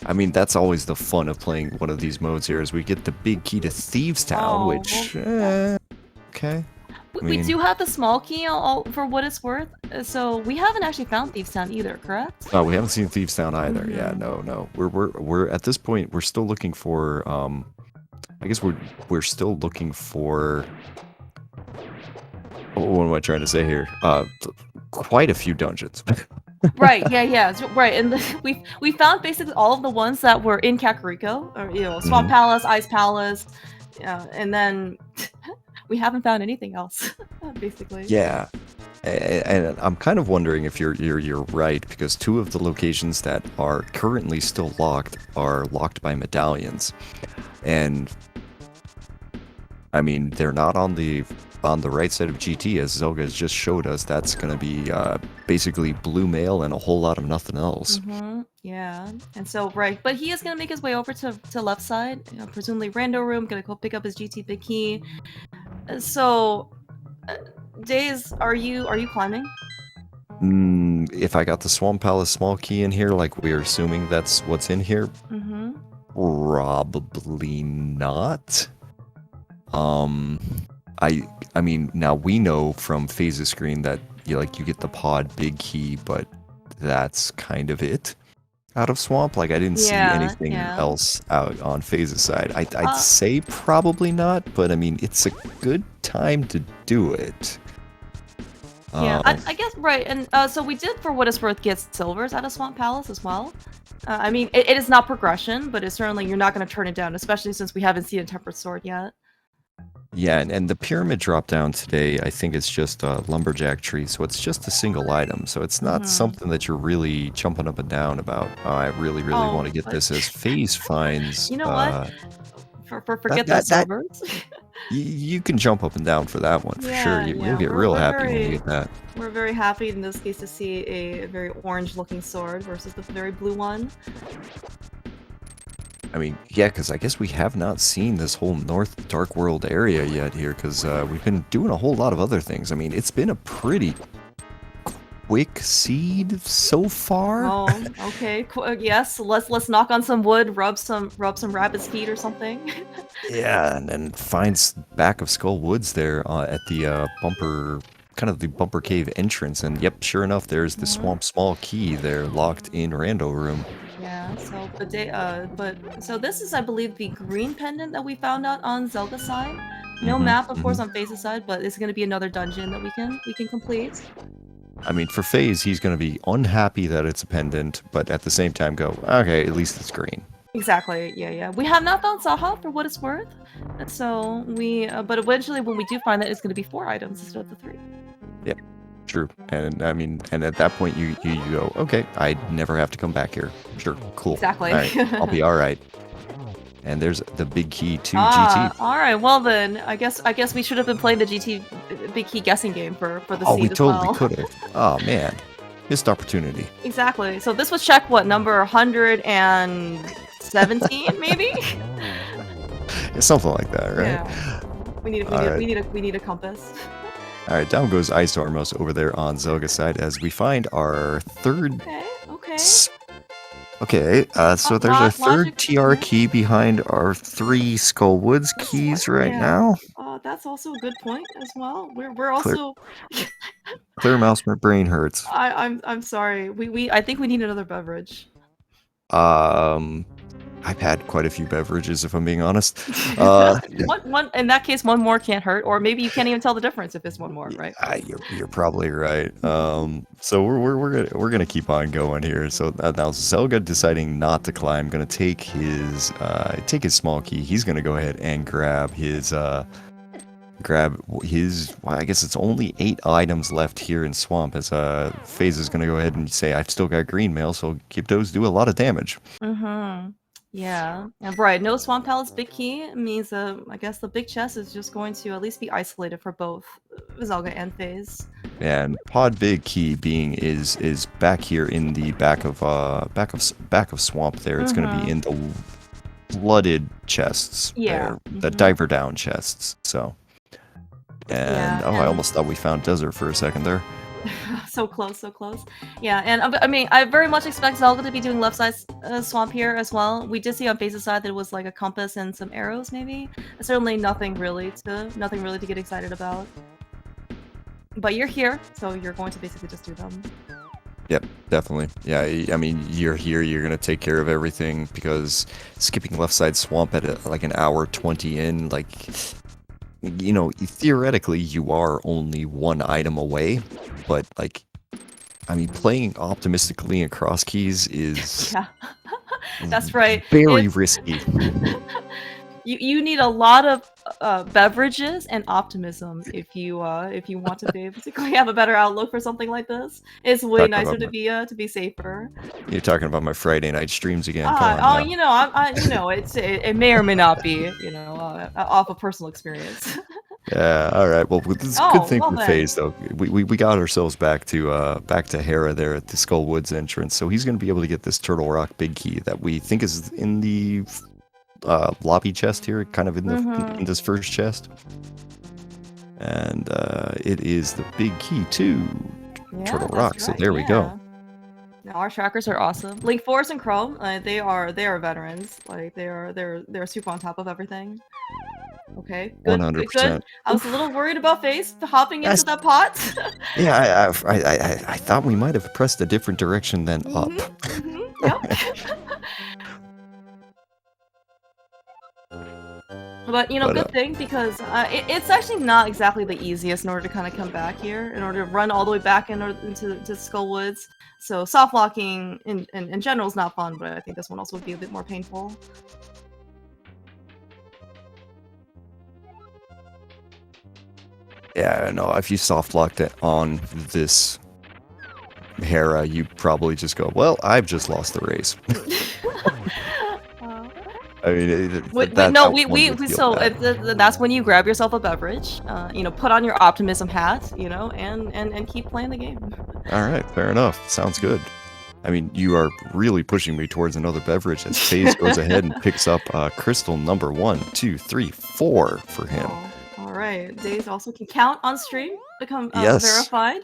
I mean, that's always the fun of playing one of these modes here, is we get the big key to Thieves Town, Oh, well, which, that's okay. I we mean, do have the small key for what it's worth. So we haven't actually found Thieves Town either, correct? oh, we haven't seen Thieves Town either. Yeah, Mm-hmm. no. We're at this point, we're still looking for, I guess we're still looking for, what am I trying to say here? Quite a few dungeons. Right, yeah, right, and we found basically all of the ones that were in Kakariko, or Swamp Mhm. Palace, Ice Palace, and then we haven't found anything else, basically. Yeah. And I'm kind of wondering if you're right, because two of the locations that are currently still locked are locked by medallions. And I mean, they're not on the right side of GT, as Zelga has just showed us. That's going to be basically blue mail and a whole lot of nothing else. Mm-hmm. Yeah, and so right, but he is gonna make his way over to left side, presumably Rando Room, gonna go pick up his GT big key. So, uh, Days, are you climbing? If I got the Swamp Palace small key in here, like we're assuming that's what's in here, Mm-hmm. probably not. Um, I mean, now we know from Phase's screen that you get the pod big key, but that's kind of it out of Swamp. Like I didn't see Yeah, anything yeah. else out on Phase's side. I'd Uh, say probably not, but I mean it's a good time to do it. Yeah, Uh, I guess right, and so we did, for what it's worth, get silvers out of Swamp Palace as well. I mean, it is not progression, but it's certainly, you're not going to turn it down, especially since we haven't seen a Tempered Sword yet. yeah, and the pyramid drop down today, I think it's just a lumberjack tree, so it's just a single item. So it's not Mm-hmm. something that you're really jumping up and down about. Oh, I really, really want Oh, to get but this as Phase finds. you know what? That Forget those that that silvers. you can jump up and down for that one for sure. Yeah, You'll yeah, get real happy when you get that. we're very happy in this case to see a very orange-looking sword versus the very blue one. I mean, yeah, because I guess we have not seen this whole North Dark World area yet here, because we've been doing a whole lot of other things. I mean, it's been a pretty quick seed so far. Oh, okay. Yes, let's knock on some wood, rub some rabbit's feet or something. Yeah, and then finds back of Skull Woods there at the bumper, kind of the bumper cave entrance, and yep, sure enough, there's the Mhm. Swamp Small Key there locked in Rando Room. Yeah, but so this is, I believe, the green pendant that we found out on Zelda's side. No hmm map, of course, hmm on Face's side, but it's gonna be another dungeon that we can complete. I mean, for FaZe, he's going to be unhappy that it's a pendant, but at the same time go, okay, at least it's green. Exactly. Yeah. We have not found Saha for what it's worth, so but eventually, when we do find that, it's gonna be 4 items instead of the 3. Yeah, true. And I mean, and at that point, you go, okay, I never have to come back here. Sure, cool. Exactly. All right, I'll be all right. And there's the big key to Ah, GT. all right. Well then, I guess we should have been playing the GT Big Key guessing game for the Oh, we seed as totally well. could have. Oh man, missed opportunity. Exactly. So this was check what, number 117 maybe? Yeah, something like that, right? Yeah. We need we All need right. we need a we need a compass. All right, down goes Ice Armos over there on Zelga's side as we find our third. Okay. Okay, so there's our third Logic. TR key behind our 3 Skull Woods keys right Yeah. now. That's also a good point as well. We're Clear, also clear mouse, my brain hurts. I'm sorry. I think we need another beverage. Um, I've had quite a few beverages, if I'm being honest. Uh, One in that case, one more can't hurt, or maybe you can't even tell the difference if it's one more, right? you're probably right. So we're gonna keep on going here. So now Zelga deciding not to climb, gonna take his small key. He's gonna go ahead and grab his. Well, I guess it's only 8 items left here in Swamp, as FaZe is gonna go ahead and say I've still got green mail, so keep those do a lot of damage. Mm-hmm. Yeah. And right, no Swamp Palace big key means I guess the big chest is just going to at least be isolated for both Zelga and FaZe. And Pod Big Key being is back here in the back of Swamp there. It's gonna be in the flooded chests Yeah. there, the diver down chests. So, and Yeah, I and almost thought we found Desert for a second there. So close, so close. Yeah, and I mean, I very much expect Zelda to be doing left side swamp here as well. We did see on Face's side that it was like a compass and some arrows, maybe. Certainly nothing really to get excited about. But you're here, so you're going to basically just do them. Yep, definitely. Yeah, I mean, you're here, you're going to take care of everything because skipping left side swamp at like an hour 20 in, like, you know, theoretically you are only one item away, but like, I mean, playing optimistically in cross keys is Yeah, that's right. Very risky. You need a lot of beverages and optimism if you want to basically have a better outlook for something like this. It's way Talking nicer about to be safer. You're talking about my Friday night streams again. Come on Oh, now. you know, it may or may not be, off of personal experience. Yeah, all right. Well, this is a good Oh, thing well for then. FaZe though. We got ourselves back to Hera there at the Skull Woods entrance, so he's going to be able to get this Turtle Rock big key that we think is in the lobby chest here, kind of in the in this first chest, and it is the big key to Turtle Rock. That's So right, there we go. Now, our trackers are awesome. Link Force and Chrome, they are veterans. Like they're super on top of everything. Okay, good, good, good. 100%. I was a little worried about FaZe hopping into That's- that pot. Yeah, I thought we might have pressed a different direction than up. Yep. But good thing because it's actually not exactly the easiest in order to kind of come back here, in order to run all the way back into Skull Woods. So soft locking in general is not fun, but I think this one also would be a bit more painful. Yeah, no, if you soft locked it on this Hera, you probably just go, well, I've just lost the race. I mean, that's when you grab yourself a beverage, put on your optimism hat, and keep playing the game. All right, fair enough. Sounds good. I mean, you are really pushing me towards another beverage as FaZe goes ahead and picks up crystal number 1, 2, 3, 4 for him. Oh, all right, Daze also can count on stream, become Yes. verified.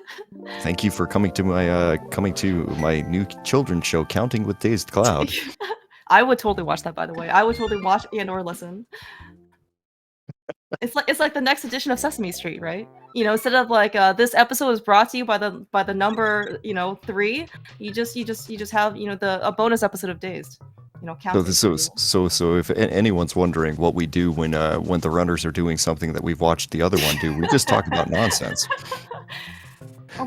Thank you for coming to my new children's show, Counting with Dazed Cloud. I would totally watch that, by the way. I would totally watch and or listen. It's like the next edition of Sesame Street, right? Instead of like this episode is brought to you by the number 3, you just have a bonus episode of Dazed. Counting. So if anyone's wondering what we do when the runners are doing something that we've watched the other one do, we just talk about nonsense.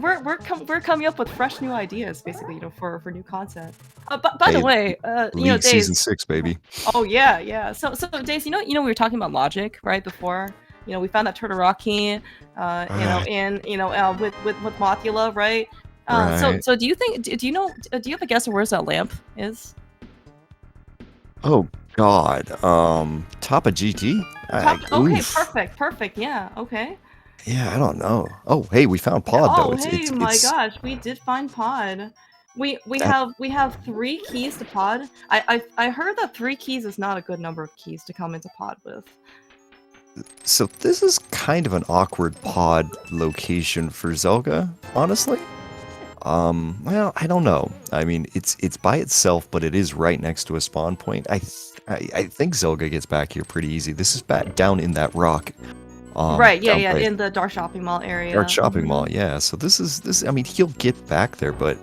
We're coming up with fresh new ideas, basically, for new content. By the way, League Daze, season 6, baby. Oh yeah. So Daze, we were talking about logic right before. We found that Turtle Rock key, with Mothula, right? Right. So do you have a guess of where's that lamp is? Oh God. Top of GT. Okay, perfect. Yeah, okay. Yeah, I don't know. Oh, hey, we found Pod though. My gosh, we did find Pod. We have 3 keys to Pod. I heard that 3 keys is not a good number of keys to come into Pod with. So this is kind of an awkward Pod location for Zelga, honestly. Well, I don't know. I mean, it's by itself, but it is right next to a spawn point. I think Zelga gets back here pretty easy. This is back down in that rock. Right, yeah, in the Dark Shopping Mall area. Dark Shopping Mall, yeah. So this. I mean, he'll get back there, but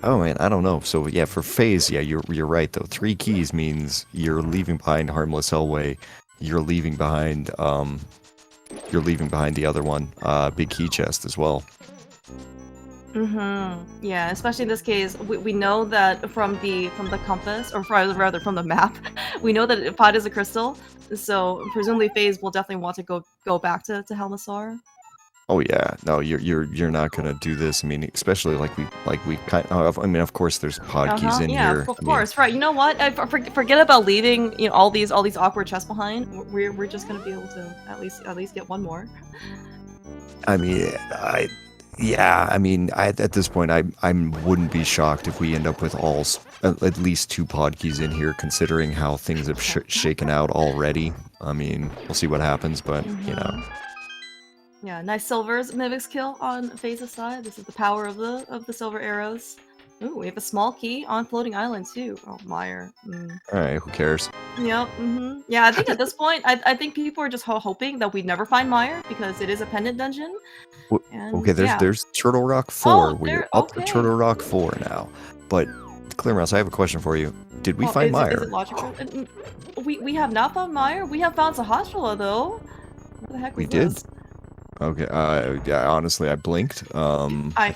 oh man, I don't know. So yeah, for FaZe, yeah, you're right though. 3 keys means you're leaving behind Harmless Hellway. You're leaving behind the other one, Big Key Chest as well. Yeah, especially in this case, we know that from the compass, or rather from the map, we know that Pod is a crystal. So presumably FaZe will definitely want to go back to Helmasaur. Oh yeah, no, you're not gonna do this. I mean, especially like we kind of. I mean, of course, there's Pod keys in here. Yeah, of course, right. You know what? Forget about leaving all these awkward chests behind. We're just gonna be able to at least get one more. I mean, at this point, I wouldn't be shocked if we end up with at least 2 Pod keys in here, considering how things have shaken out already. I mean, we'll see what happens, but Yeah, nice silvers Mimics kill on Phase's side. This is the power of the silver arrows. Ooh, we have a small key on floating island too. Oh, Meyer. All right, who cares? Yep. Yeah, I think at this point, I think people are just hoping that we'd never find Meyer because it is a pendant dungeon. Okay, And yeah. there's Turtle Rock 4. Oh, We're there. up to Okay. Turtle Rock 4 now. But Clear Mouse, I have a question for you. Did we Oh, find is it Meyer? logical? We have not found Meyer. We have found Sahasrahla though. What the heck We was did. this? Okay. Yeah. Honestly, I blinked. I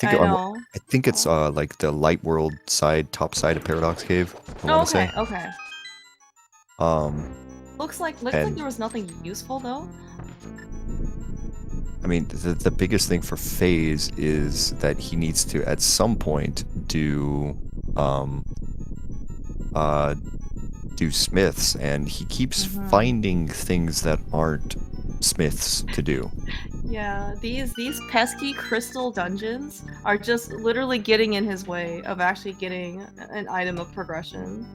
know. I think it's like the Light World side, top side of Paradox Cave. I want to say. Okay. Okay. Um, Looks like and there was nothing useful though. I mean, the biggest thing for FaZe is that he needs to at some point do do smiths, and he keeps finding things that aren't smiths to do. Yeah, these pesky crystal dungeons are just literally getting in his way of actually getting an item of progression.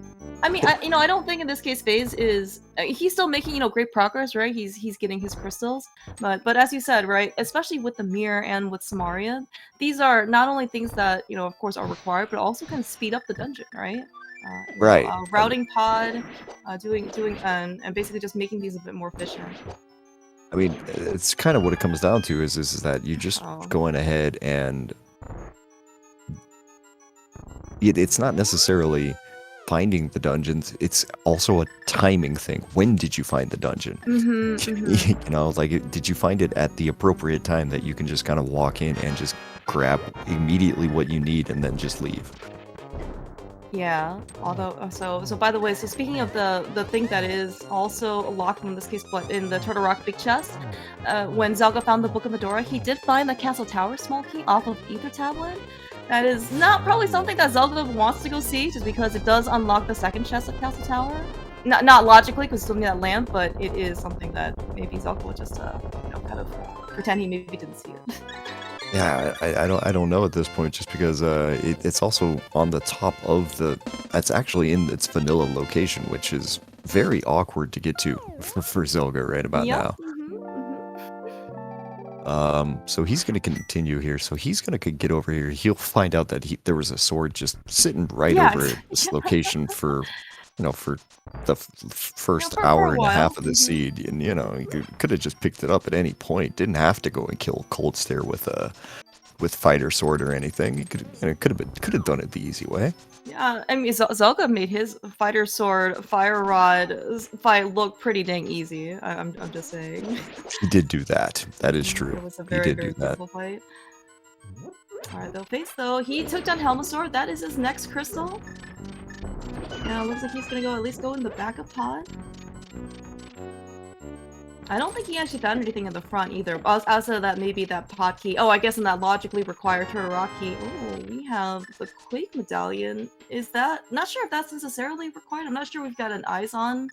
I mean, I don't think in this case FaZe is he's still making great progress, right? He's getting his crystals, but as you said, right, especially with the mirror and with Samaria, these are not only things that of course are required, but also can speed up the dungeon, right? Right. Routing pod, doing and basically just making these a bit more efficient. I mean, it's kind of what it comes down to is that you just going ahead and it's not necessarily finding the dungeons, it's also a timing thing. When did you find the dungeon? You know, like, did you find it at the appropriate time that you can just kind of walk in and just grab immediately what you need and then just leave? Yeah, although so by the way, so speaking of the thing that is also locked in this case, but in the Turtle Rock big chest, when Zelga found the Book of Medora, he did find the Castle Tower small key off of Ether Tablet. That is not probably something that Zelga wants to go see, just because it does unlock the second chest of Castle Tower. Not logically, because it's still need that lamp, but it is something that maybe Zelga would just kind of pretend he maybe didn't see it. Yeah, I don't know at this point, just because it's also on the top of it's actually in its vanilla location, which is very awkward to get to for Zelga right about now. So he's gonna continue here. So he's gonna get over here. He'll find out that there was a sword just sitting right over this location for, for the first hour and a half of the seed, and he could have just picked it up at any point. Didn't have to go and kill Cold Stare with fighter sword or anything. He could have done it the easy way. Yeah, I mean, Zelga made his fighter sword, fire rod fight look pretty dang easy. I'm just saying. He did do that. That is true. It was a very, very difficult fight. Alright, though, FaZe, though, he took down Helmasaur. That is his next crystal. Now, looks like he's gonna at least go in the backup pod. I don't think he actually found anything in the front either. Outside of that, maybe that pod key. Oh, I guess in that logically required Turtle Rock key. Oh, we have the Quake Medallion. Is that... Not sure if that's necessarily required. I'm not sure we've got an eyes on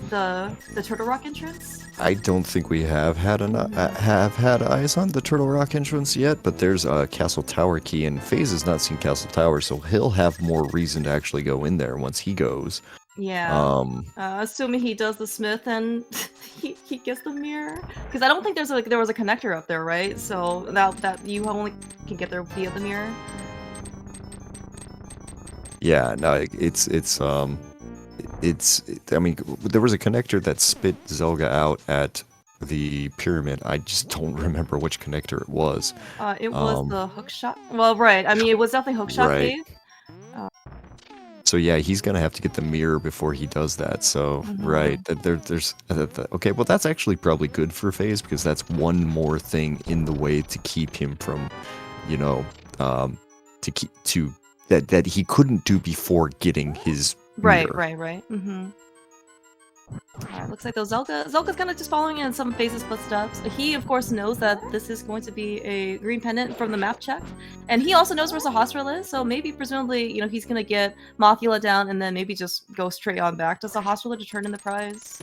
the Turtle Rock entrance. I don't think we have had eyes on the Turtle Rock entrance yet, but there's a Castle Tower key, and FaZe has not seen Castle Tower, so he'll have more reason to actually go in there once he goes. Yeah. Assuming he does the smith and he gets the mirror, because I don't think there was a connector up there, right? So that you only can get there via the mirror. Yeah, no, it's I mean, there was a connector that spit Zelga out at the pyramid. I just don't remember which connector it was. It was the hookshot. Well, right. I mean, it was definitely hookshot cave. So yeah, he's gonna have to get the mirror before he does that. So right, there's okay. Well, that's actually probably good for FaZe, because that's one more thing in the way to keep him from, that he couldn't do before getting his mirror. Right. Looks like though Zelga's kind of just following in some FaZe's footsteps. He of course knows that this is going to be a green pendant from the map check, and he also knows where Sahasrahla is. So maybe presumably he's gonna get Mothula down and then maybe just go straight on back to Sahasrahla to turn in the prize.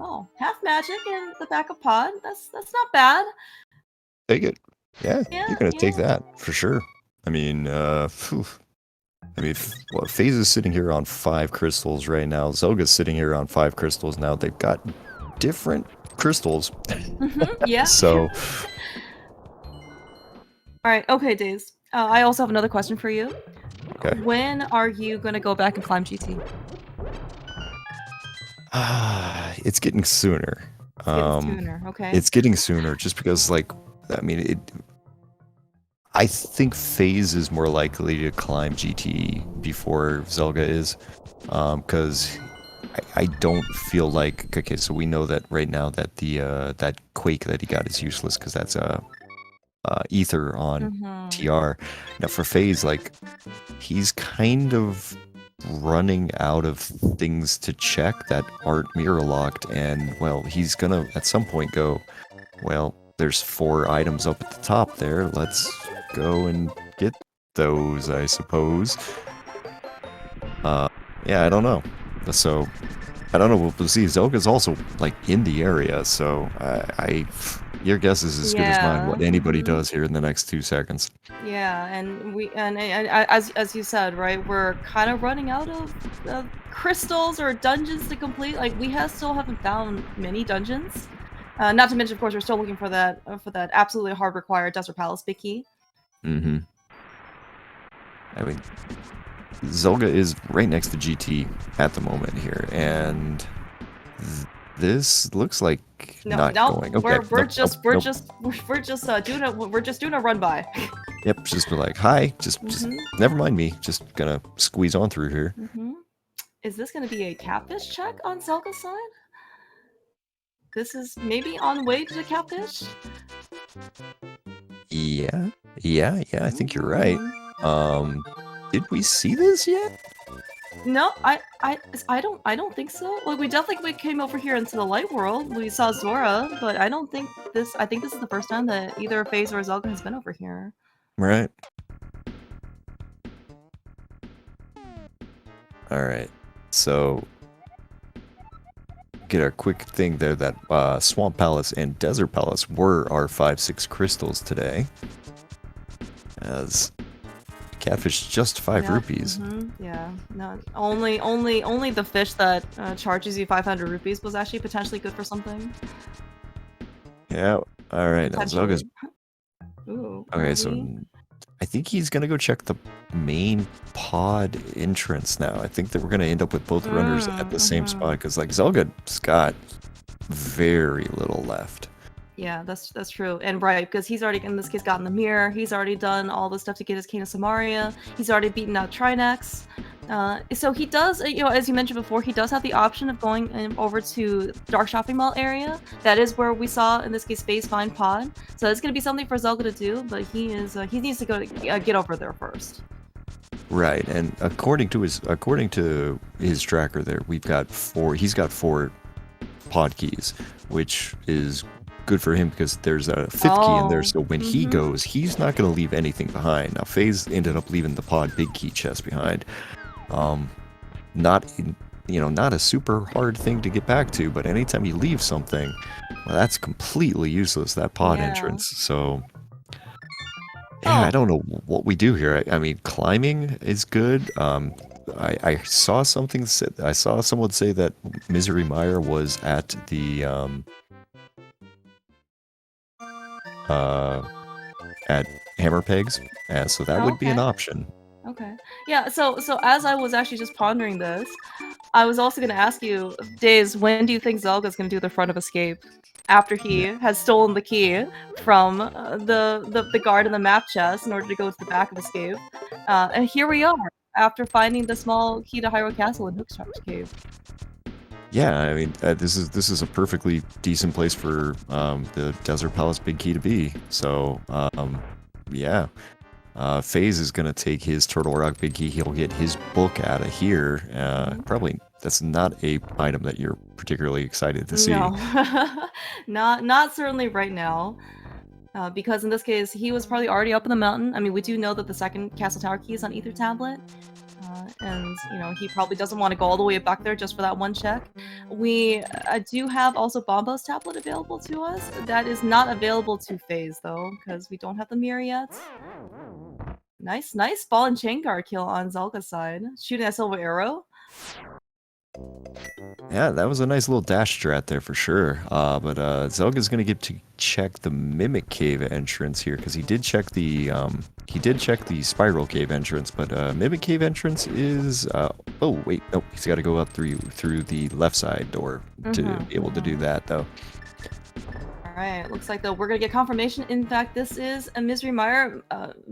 Oh, half magic in the backup pod. That's not bad. Take it. Yeah, you're gonna take that for sure. I mean, FaZe is sitting here on 5 crystals right now. Zelga's sitting here on 5 crystals now. They've got different crystals. Yeah. So, All right. Okay, Days. I also have another question for you. okay. When are you gonna go back and climb GT? It's getting sooner. It's getting sooner. Okay. It's getting sooner just because, like, I mean, I think FaZe is more likely to climb GT before Zelga is, because I don't feel like, okay, so we know that right now that that Quake that he got is useless because that's Ether on TR. Now for FaZe, like, he's kind of running out of things to check that aren't mirror locked, and well, he's gonna at some point go, well, there's 4 items up at the top there, let's go and get those, I suppose. Yeah, I don't know. So, I don't know, we'll see. Zelga's also, like, in the area, so your guess is as good as mine what anybody does here in the next 2 seconds. Yeah, and as you said, right, we're kind of running out of crystals or dungeons to complete. Like we still haven't found many dungeons. Not to mention, of course, we're still looking for that absolutely hard required Desert Palace big key. Mm-hmm. I mean, Zelga is right next to GT at the moment here, and this looks like not going. Okay, we're just doing a run by. Yep, just be like, hi, just never mind me. Just gonna squeeze on through here. Is this gonna be a catfish check on Zelga's side? This is maybe on way to the catfish. Yeah, I think you're right. Did we see this yet? No, I don't think so. Like we definitely came over here into the light world. We saw Zora, but I don't think this. I think this is the first time that either FaZe or Zelga has been over here. Right. All right. So get a quick thing there that Swamp Palace and Desert Palace were our 5/6 crystals today. As catfish just 5 rupees. Yeah, no, only the fish that charges you 500 rupees was actually potentially good for something. Yeah. All right. Now Zelga's. Ooh. Okay, so I think he's gonna go check the main pod entrance now. I think that we're gonna end up with both runners at the same spot because, like, Zelga's got very little left. Yeah, that's true. And right, because he's already, in this case, gotten the mirror. He's already done all the stuff to get his Cane of Samaria. He's already beaten out Trinex. So he does, you know, as you mentioned before, he does have the option of going over to Dark Shopping Mall area. That is where we saw, in this case, FaZe find Pod. So it's going to be something for Zelga to do, but he needs to go get over there first. Right, and according to his tracker there, we've got 4. He's got 4 pod keys, which is good for him because there's a 5th key in there, so when he goes, he's not going to leave anything behind. Now, FaZe ended up leaving the pod big key chest behind. Not a super hard thing to get back to, but anytime you leave something, well, that's completely useless, that pod entrance. So yeah, I don't know what we do here. I mean, climbing is good. I saw someone say that Misery Meyer was at the at Hammer Pegs, so that would be an option. Okay. Yeah, so as I was actually just pondering this, I was also going to ask you, Days, when do you think Zelga's going to do the front of escape? After he has stolen the key from the guard in the map chest in order to go to the back of escape. And here we are, after finding the small key to Hyrule Castle in Hookshot's cave. Yeah, I mean, this is a perfectly decent place for the Desert Palace big key to be. So, yeah. FaZe is going to take his Turtle Rock big key. He'll get his book out of here. Probably that's not a item that you're particularly excited to see. No, not certainly right now. Because in this case, he was probably already up in the mountain. I mean, we do know that the second Castle Tower key is on Ether Tablet. And, you know, he probably doesn't want to go all the way back there just for that one check. We do have also Bombo's tablet available to us. That is not available to FaZe, though, because we don't have the mirror yet. Nice ball and chain guard kill on Zelga's side. Shooting a silver arrow. Yeah, that was a nice little dash strat there for sure. But Zelga's gonna get to check the Mimic Cave entrance here because he did check the Spiral Cave entrance, but Mimic Cave entrance is oh wait, no, he's got to go up through the left side door to be able to do that though. Alright, looks like though we're gonna get confirmation. In fact, this is a Misery Mire.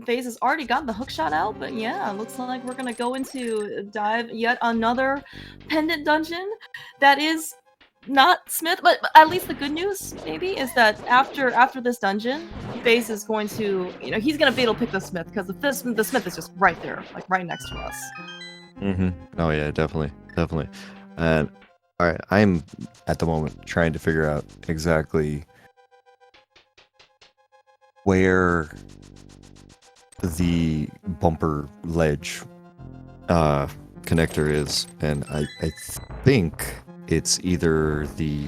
FaZe has already gotten the hook shot out, but yeah, looks like we're gonna go into dive yet another pendant dungeon that is not Smith, but at least the good news maybe is that after this dungeon, FaZe is going to, you know, he's gonna fatal pick the Smith because the Smith is just right there, like right next to us. Oh yeah, definitely, definitely. And all right, I'm at the moment trying to figure out exactly where the bumper ledge connector is, and I think it's either the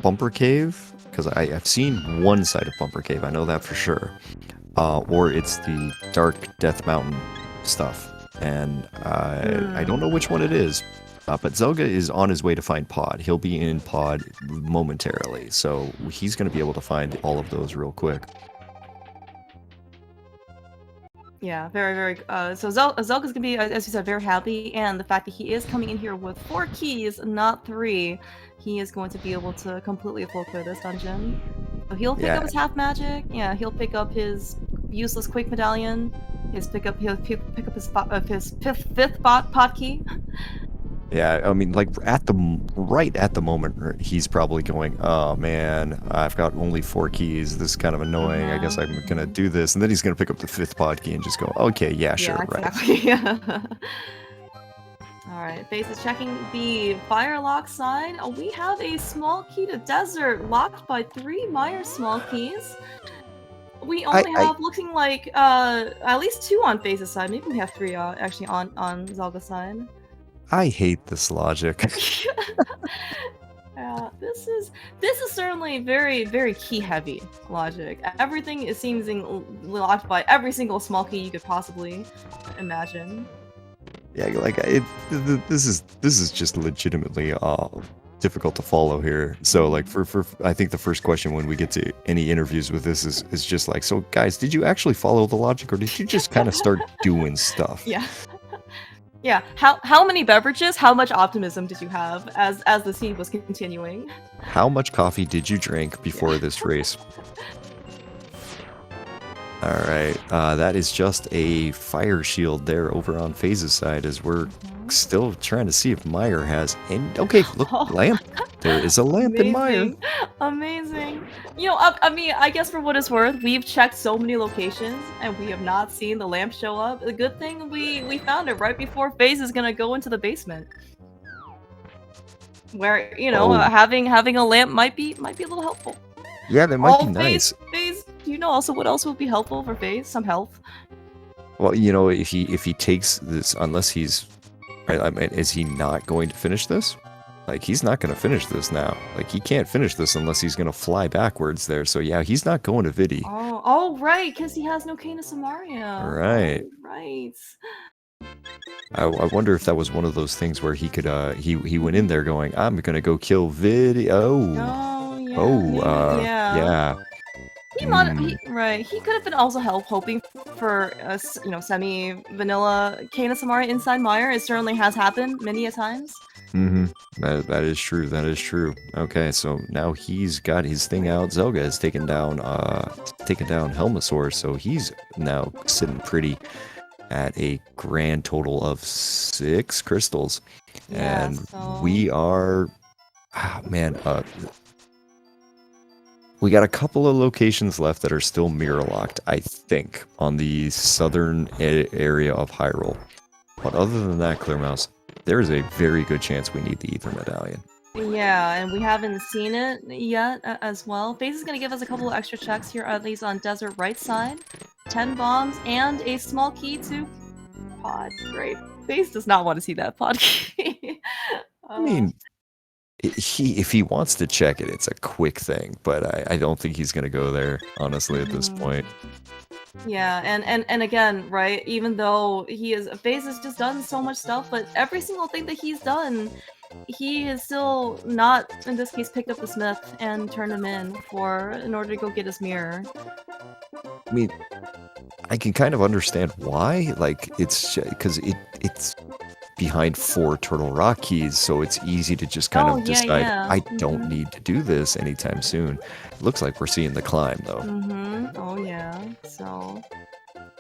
bumper cave, because I've seen one side of bumper cave, I know that for sure, or it's the dark Death Mountain stuff, and I don't know which one it is. But Zelga is on his way to find Pod. He'll be in Pod momentarily, so he's going to be able to find all of those real quick. Yeah, very. So Zelka's gonna be, as you said, very happy, and the fact that he is coming in here with 4 keys, not 3, he is going to be able to completely full clear this dungeon. So he'll pick up his half magic. Yeah, he'll pick up his useless Quake medallion. He'll pick up his fifth pot key. Yeah, I mean, like right at the moment, he's probably going, "Oh man, I've got only 4 keys. This is kind of annoying. I guess I'm gonna do this." And then he's gonna pick up the 5th pod key and just go, "Okay, yeah, sure, exactly. Right." All right, FaZe is checking the fire lock side. Oh, we have a small key to desert locked by 3 Mire small keys. We only have looking like at least 2 on FaZe's side. Maybe we have 3 actually on Zelga's side. I hate this logic. Yeah, this is certainly very key heavy logic. Everything seems locked by every single small key you could possibly imagine. Yeah, like this is just legitimately difficult to follow here. So like for I think the first question when we get to any interviews with this is just like, so guys, did you actually follow the logic, or did you just kind of start doing stuff? Yeah. Yeah, how many beverages, how much optimism did you have as the scene was continuing? How much coffee did you drink before this race? Alright, that is just a fire shield there over on FaZe's side as we're still trying to see if Mire has any... Okay, look, lamp. There is a lamp in Mire. Amazing. You know, I mean, I guess for what it's worth, we've checked so many locations and we have not seen the lamp show up. The good thing we found it right before FaZe is gonna go into the basement. Where, you know, having a lamp might be a little helpful. Yeah, that might be nice. FaZe, do you know also what else would be helpful for FaZe? Some health. Well, you know, if he takes this, unless he's... I mean, is he not going to finish this? Like, he's not going to finish this now. Like, he can't finish this unless he's going to fly backwards there. So, yeah, he's not going to Vidi. Oh, right, because he has no Cane of Samaria. Right. Oh, right. I wonder if that was one of those things where he could, he went in there going, I'm going to go kill Vidi. Yeah. He could have been also hoping for a, you know, semi-vanilla Cane of Samaria inside Mire. It certainly has happened many a times. That is true. That is true. Okay, so now he's got his thing out. Zelga has taken down Helmasaur, so he's now sitting pretty at a grand total of 6 crystals. Yeah, and we are... we got a couple of locations left that are still mirror locked, I think, on the southern area of Hyrule. But other than that, Clearmouse, there is a very good chance we need the Ether Medallion. Yeah, and we haven't seen it yet as well. FaZe is going to give us a couple of extra checks here, at least on desert right side. 10 bombs and a small key to Pod. Great. FaZe does not want to see that Pod key. I mean... if he wants to check it, it's a quick thing, but I don't think he's gonna go there, honestly, at this point. Yeah, and again, right, even though FaZe has just done so much stuff, but every single thing that he's done he is still not, in this case, picked up the Smith and turned him in order to go get his mirror. I mean, I can kind of understand why. Like, it's because it's behind 4 Turtle Rock keys, so it's easy to just kind Oh, of yeah, decide, yeah. I don't need to do this anytime soon. Looks like we're seeing the climb, though. Oh, yeah. So,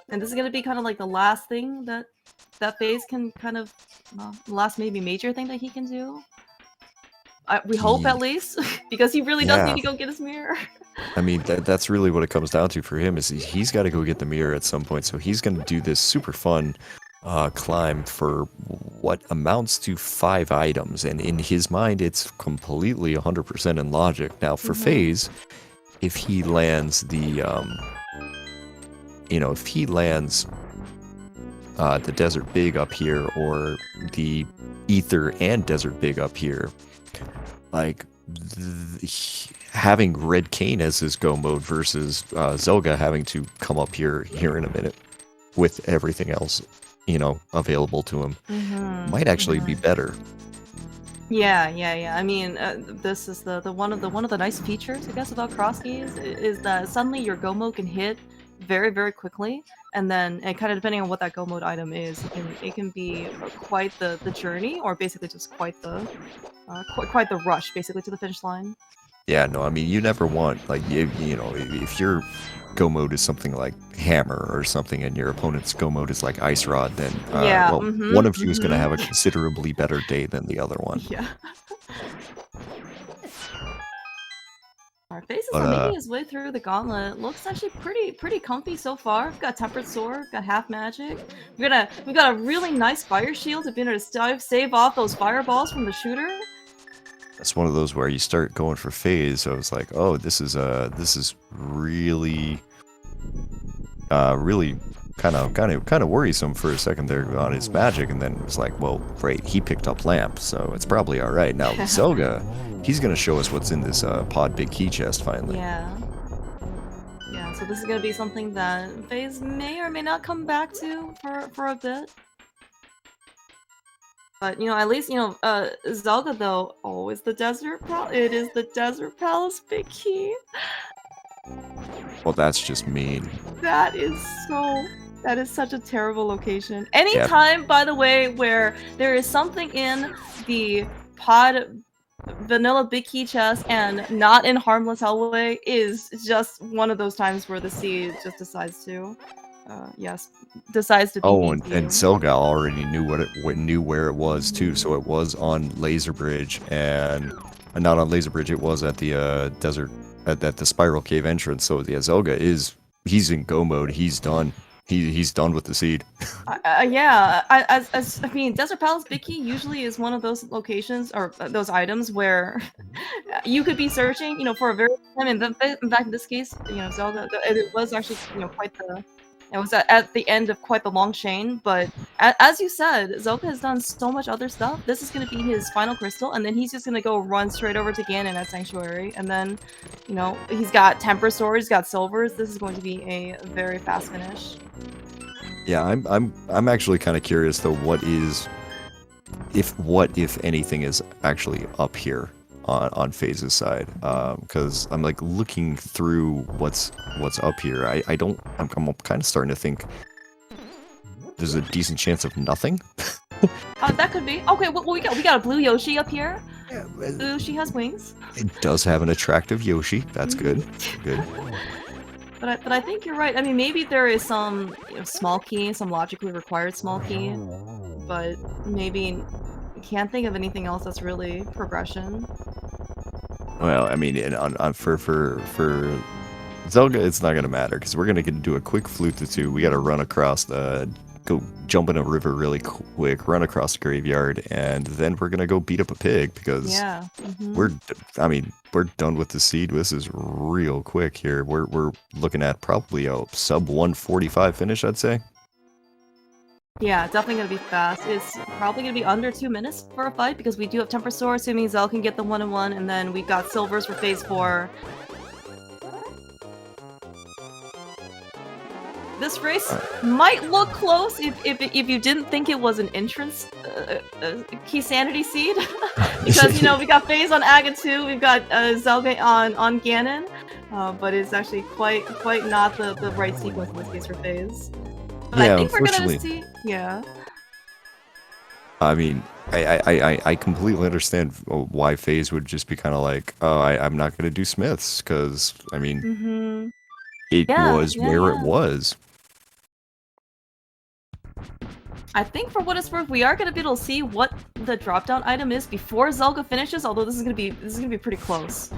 and this is gonna be kind of like the last thing that phase can kind of, the last maybe major thing that he can do. We hope He, at least, because he really does need yeah, to go get his mirror. I mean, that's really what it comes down to for him is he's got to go get the mirror at some point. So he's going to do this super fun climb for what amounts to 5 items. And in his mind, it's completely 100% in logic. Now, for FaZe, if he lands the, if he lands the Desert Big up here or the Ether and Desert Big up here, like having Red Cane as his go mode versus Zelga having to come up here in a minute with everything else, available to him, might actually be better. Yeah. I mean, this is the one of the nice features, I guess, about cross keys is that suddenly your go mode can hit very, very quickly, and then, and kind of depending on what that go mode item is, it can be quite the journey, or basically just quite the quite the rush, basically, to the finish line. Yeah, no, I mean, you never want, like, if your go mode is something like Hammer or something and your opponent's go mode is like Ice Rod, then, Yeah. well, one of you is going to have a considerably better day than the other one. Yeah. Our FaZe is But, making his way through the gauntlet. Looks actually pretty comfy so far. We've got Tempered Sword, got Half Magic. We got a really nice Fire Shield to be able to save off those fireballs from the shooter. it's one of those where you start going for FaZe, so it's like, oh, this is really, really kind of worrisome for a second there on his magic, and then it was like, well, great, he picked up Lamp, so it's probably all right. Now, Zelga, he's gonna show us what's in this pod big key chest finally. Yeah. Yeah, so this is gonna be something that FaZe may or may not come back to for a bit. But, at least, Zelda, though, it is the Desert Palace big key. Well, that's just mean. That is such a terrible location. Anytime, by the way, where there is something in the pod vanilla big key chest and not in harmless hellway is just one of those times where the seed just decides to be Oh, mean and, to and you. Selga already knew knew where it was too, so it was on Laser Bridge, and not on Laser Bridge, it was at the desert at the Spiral Cave entrance. So yeah, Zelga he's in go mode. He's done. He's done with the seed. Yeah, I mean, Desert Palace Big Key usually is one of those locations or those items where you could be searching, for a very long time. And in fact, in this case, Zelda, it was actually, quite the. It was at the end of quite the long chain, but as you said, Zelda has done so much other stuff. This is going to be his final crystal, and then he's just going to go run straight over to Ganon at Sanctuary, and then, he's got Temper Swords, he's got Silvers. This is going to be a very fast finish. Yeah, I'm actually kind of curious though. What if anything is actually up here on FaZe's side? Because I'm like looking through what's up here. I'm kind of starting to think there's a decent chance of nothing. That could be. Okay, well, we got a blue Yoshi up here. Yeah, Blue Yoshi has wings. it does have an attractive Yoshi. That's good. Good. But I think you're right. I mean, maybe there is some small key, some logically required small key, but maybe can't think of anything else that's really progression. Well, I mean, for Zelga, it's not gonna matter because we're gonna do a quick flute to 2. We gotta run across go jump in a river really quick, run across the graveyard, and then we're gonna go beat up a pig because Yeah. we're done with the seed. This is real quick here. We're looking at probably a sub 145 finish, I'd say. Yeah, definitely gonna be fast. It's probably gonna be under 2 minutes for a fight because we do have Temper Sword, assuming Zell can get the 1-1, and then we've got Silvers for phase 4. This race might look close if you didn't think it was an entrance key sanity seed, because we got FaZe on Aga 2, we've got Zelga on Ganon, but it's actually quite not the right sequence in this case for FaZe. But Yeah, I think we're gonna unfortunately. see, yeah. I mean, I completely understand why FaZe would just be kind of like, oh, I'm not going to do Smiths, because, I mean, it was where it Yeah. was. I think for what it's worth, we are gonna be able to see what the drop down item is before Zelga finishes. Although this is gonna be pretty close.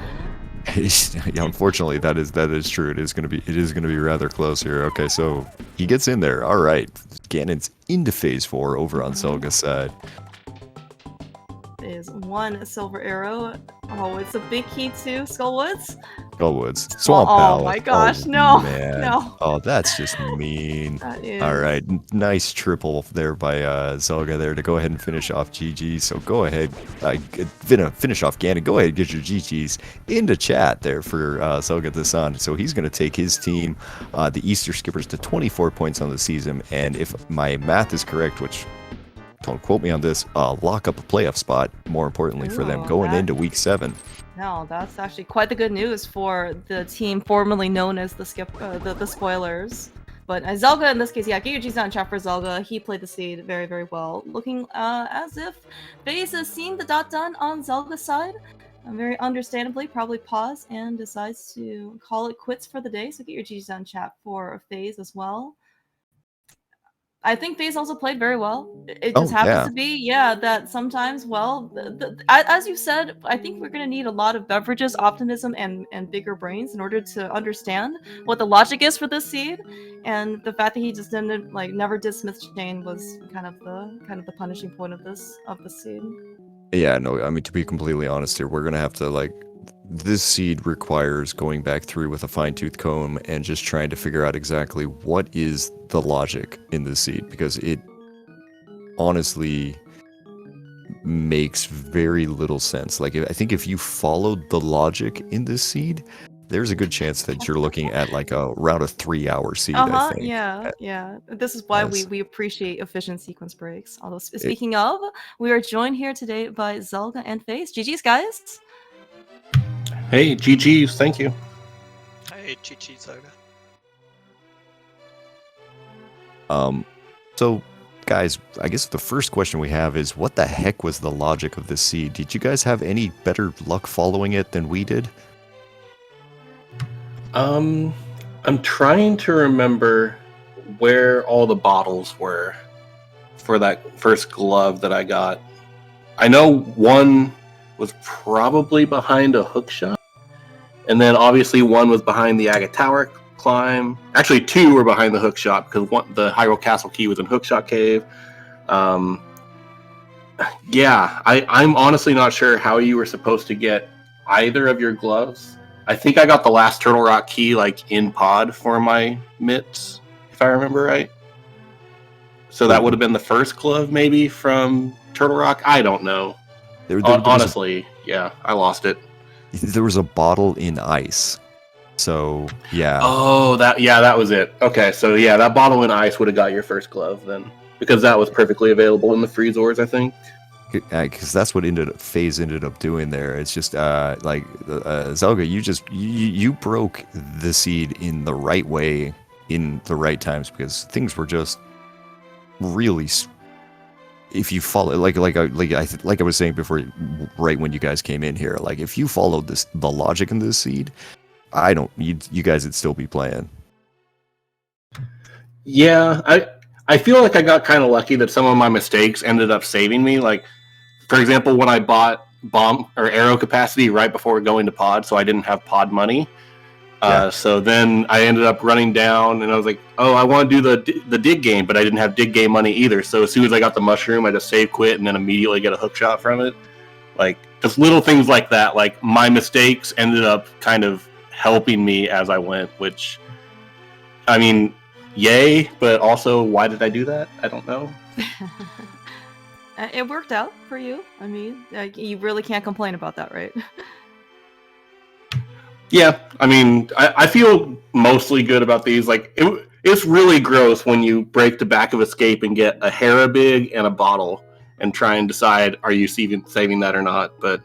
Yeah, unfortunately, that is true. It is gonna be rather close here. Okay, so he gets in there. All right, Ganon's into phase 4 over on Zelga's side. Is one silver arrow. Oh, it's a big key too. Skullwoods. Skullwoods. Swamp Oh Palace. my gosh, Oh, no, man. no. Oh, that's just mean. That is. All right, nice triple there by Zelga there to go ahead and finish off GG. So go ahead, finish off Ganon. Go ahead and get your GGs into chat there for Zelga the Sun. So he's going to take his team, the Easter Skippers, to 24 points on the season. And if my math is correct, which don't quote me on this, lock up a playoff spot, more importantly for them, going into week 7. No, that's actually quite the good news for the team formerly known as the Spoilers. But Zelga, in this case, yeah, get your G's on chat for Zelga. He played the seed very, very well. Looking as if FaZe has seen the dot done on Zelga's side. Very understandably, probably pause and decides to call it quits for the day. So get your G's on chat for FaZe as well. I think FaZe also played very well. It just happens to be, yeah, that sometimes, well, as you said, I think we're going to need a lot of beverages, optimism, and bigger brains in order to understand what the logic is for this seed. And the fact that he just didn't, never did Smith's Chain was kind of the punishing point of this seed. Yeah, no, I mean, to be completely honest here, we're going to have to, this seed requires going back through with a fine-tooth comb and just trying to figure out exactly what is the logic in this seed, because it honestly makes very little sense. I think if you followed the logic in this seed, there's a good chance that you're looking at around a 3-hour seed, I think. Yeah. This is why we appreciate efficient sequence breaks. Although, speaking of, we are joined here today by Zelga and FaZe. GG's, guys. Hey, GG's, thank you. Hey, GG's, Zelga. So, guys, I guess the first question we have is, what the heck was the logic of this seed? Did you guys have any better luck following it than we did? I'm trying to remember where all the bottles were for that first glove that I got. I know one was probably behind a hook shot, and then obviously one was behind the Aga Tower climb. Actually, 2 were behind the hook shot, because the Hyrule Castle key was in Hookshot Cave. Yeah, I'm honestly not sure how you were supposed to get either of your gloves. I think I got the last Turtle Rock key in pod for my mitts, if I remember right. So that would have been the first glove maybe from Turtle Rock. I don't know. Honestly, yeah, I lost it. There was a bottle in ice. So, yeah. Oh, that was it. Okay, so yeah, that bottle in ice would have got your first glove then, because that was perfectly available in the Freezors, I think. Because that's what FaZe ended up doing there. It's just Zelga, you broke the seed in the right way in the right times, because things were just really, if you follow like I was saying before, right when you guys came in here, if you followed the logic in this seed, you guys would still be playing. Yeah, I feel like I got kind of lucky that some of my mistakes ended up saving me. For example, when I bought bomb or arrow capacity right before going to pod, so I didn't have pod money. So then I ended up running down, and I was like, oh, I want to do the dig game, but I didn't have dig game money either. So as soon as I got the mushroom, I just save quit and then immediately get a hook shot from it. Just little things like that. My mistakes ended up kind of helping me as I went, which, I mean, yay, but also, why did I do that? I don't know. It worked out for you. I mean, you really can't complain about that, right? Yeah, I mean, I feel mostly good about these. It it's really gross when you break the back of Escape and get a Harabig and a bottle and try and decide are you saving that or not. But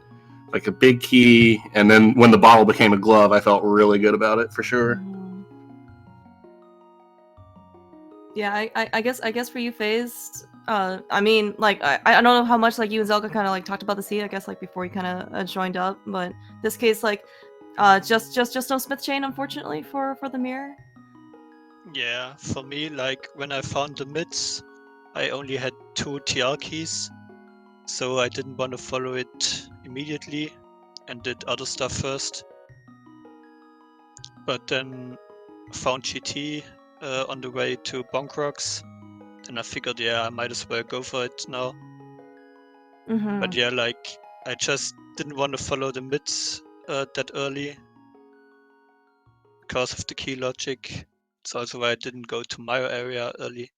like a big key, and then when the bottle became a glove, I felt really good about it for sure. Yeah, I guess for you, FaZe, I mean, like, I don't know how much, like, you and Zelka kind of, like, talked about the seed, I guess, like, before you kind of joined up, but this case, like, just no Smith chain, unfortunately, for the mirror. Yeah, for me, like, when I found the mids, I only had 2 TR keys, so I didn't want to follow it immediately and did other stuff first. But then found GT on the way to Bonk Rocks. Then I figured, yeah, I might as well go for it now. But yeah, like, I just didn't want to follow the mids that early because of the key logic. It's also why I didn't go to Mayo area early.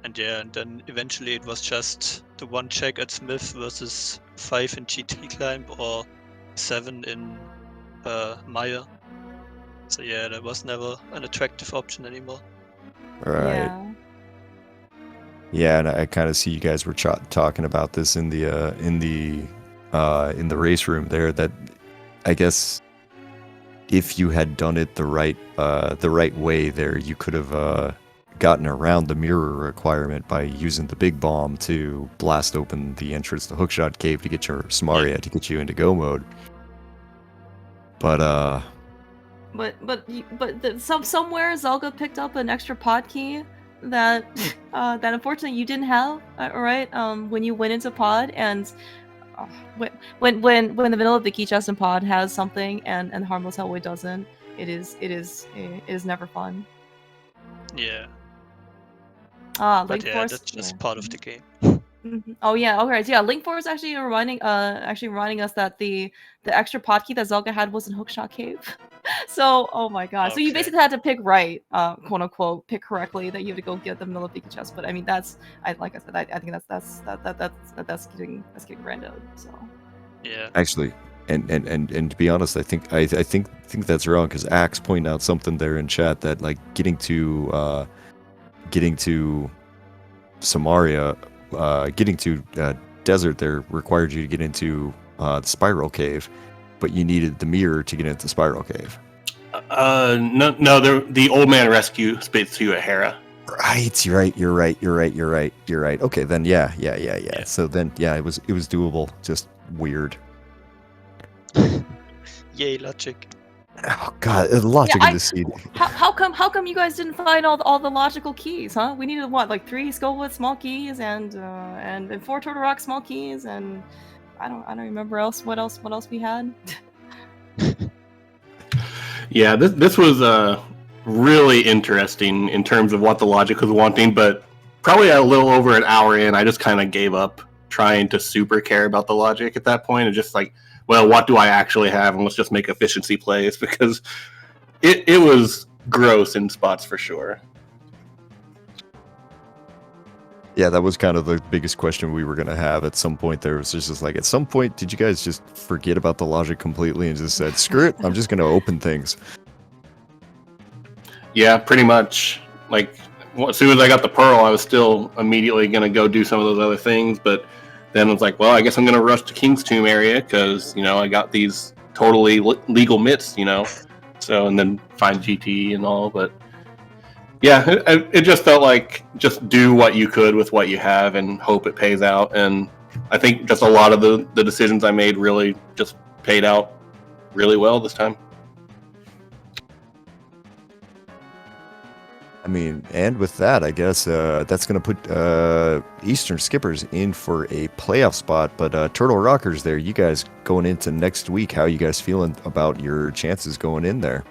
And yeah, and then eventually it was just the one check at Smith versus 5 in GT climb or 7 in Maya. So yeah, that was never an attractive option anymore. Right. Yeah, and I kind of see you guys were talking about this in the race room there. That I guess if you had done it the right way there, you could have gotten around the mirror requirement by using the big bomb to blast open the entrance to Hookshot Cave to get your Samaria to get you into go mode. But somewhere Zelga picked up an extra pod key that that unfortunately you didn't have, right? When you went into pod, and when the middle of the key chest in pod has something and Harmless Hellway doesn't, it is never fun. Yeah. Link yeah, Force, that's just part of the game. Oh yeah, okay, so yeah, Link Force actually reminding us that the extra pod key that Zelga had was in Hookshot Cave. So, oh my god. Okay. So you basically had to pick right, quote unquote, pick correctly, that you had to go get the middle of the chest. But I mean, like I said, I think that's getting random. So. Yeah. Actually, and to be honest, I think that's wrong, because Axe pointed out something there in chat that like getting to Samaria, getting to desert there required you to get into the Spiral Cave, but you needed the mirror to get into the Spiral Cave. No, the old man rescue spits you at Hera. Right, you're right. Okay, then yeah. So then it was doable, just weird. Yay, logic. Oh god, logic in this seed. How come you guys didn't find all the logical keys, huh? We needed what, like 3 Skullwood small keys and 4 Turtle Rock small keys, and I don't remember what else we had. Yeah, this was really interesting in terms of what the logic was wanting, but probably a little over an hour in, I just kind of gave up trying to super care about the logic at that point, and just like, well, what do I actually have, and let's just make efficiency plays, because it was gross in spots for sure. Yeah, that was kind of the biggest question we were going to have at some point. There was just like, at some point, did you guys just forget about the logic completely and just said, screw it, I'm just going to open things? Yeah, pretty much. Like, as soon as I got the Pearl, I was still immediately going to go do some of those other things, but then I was like, well, I guess I'm going to rush to King's Tomb area because, I got these totally legal mitts, so, and then find GT and all, but yeah, it just felt like just do what you could with what you have and hope it pays out. And I think just a lot of the decisions I made really just paid out really well this time. I mean, and with that, I guess that's going to put Eastern Skippers in for a playoff spot. But Turtle Rockers there, you guys going into next week, how are you guys feeling about your chances going in there?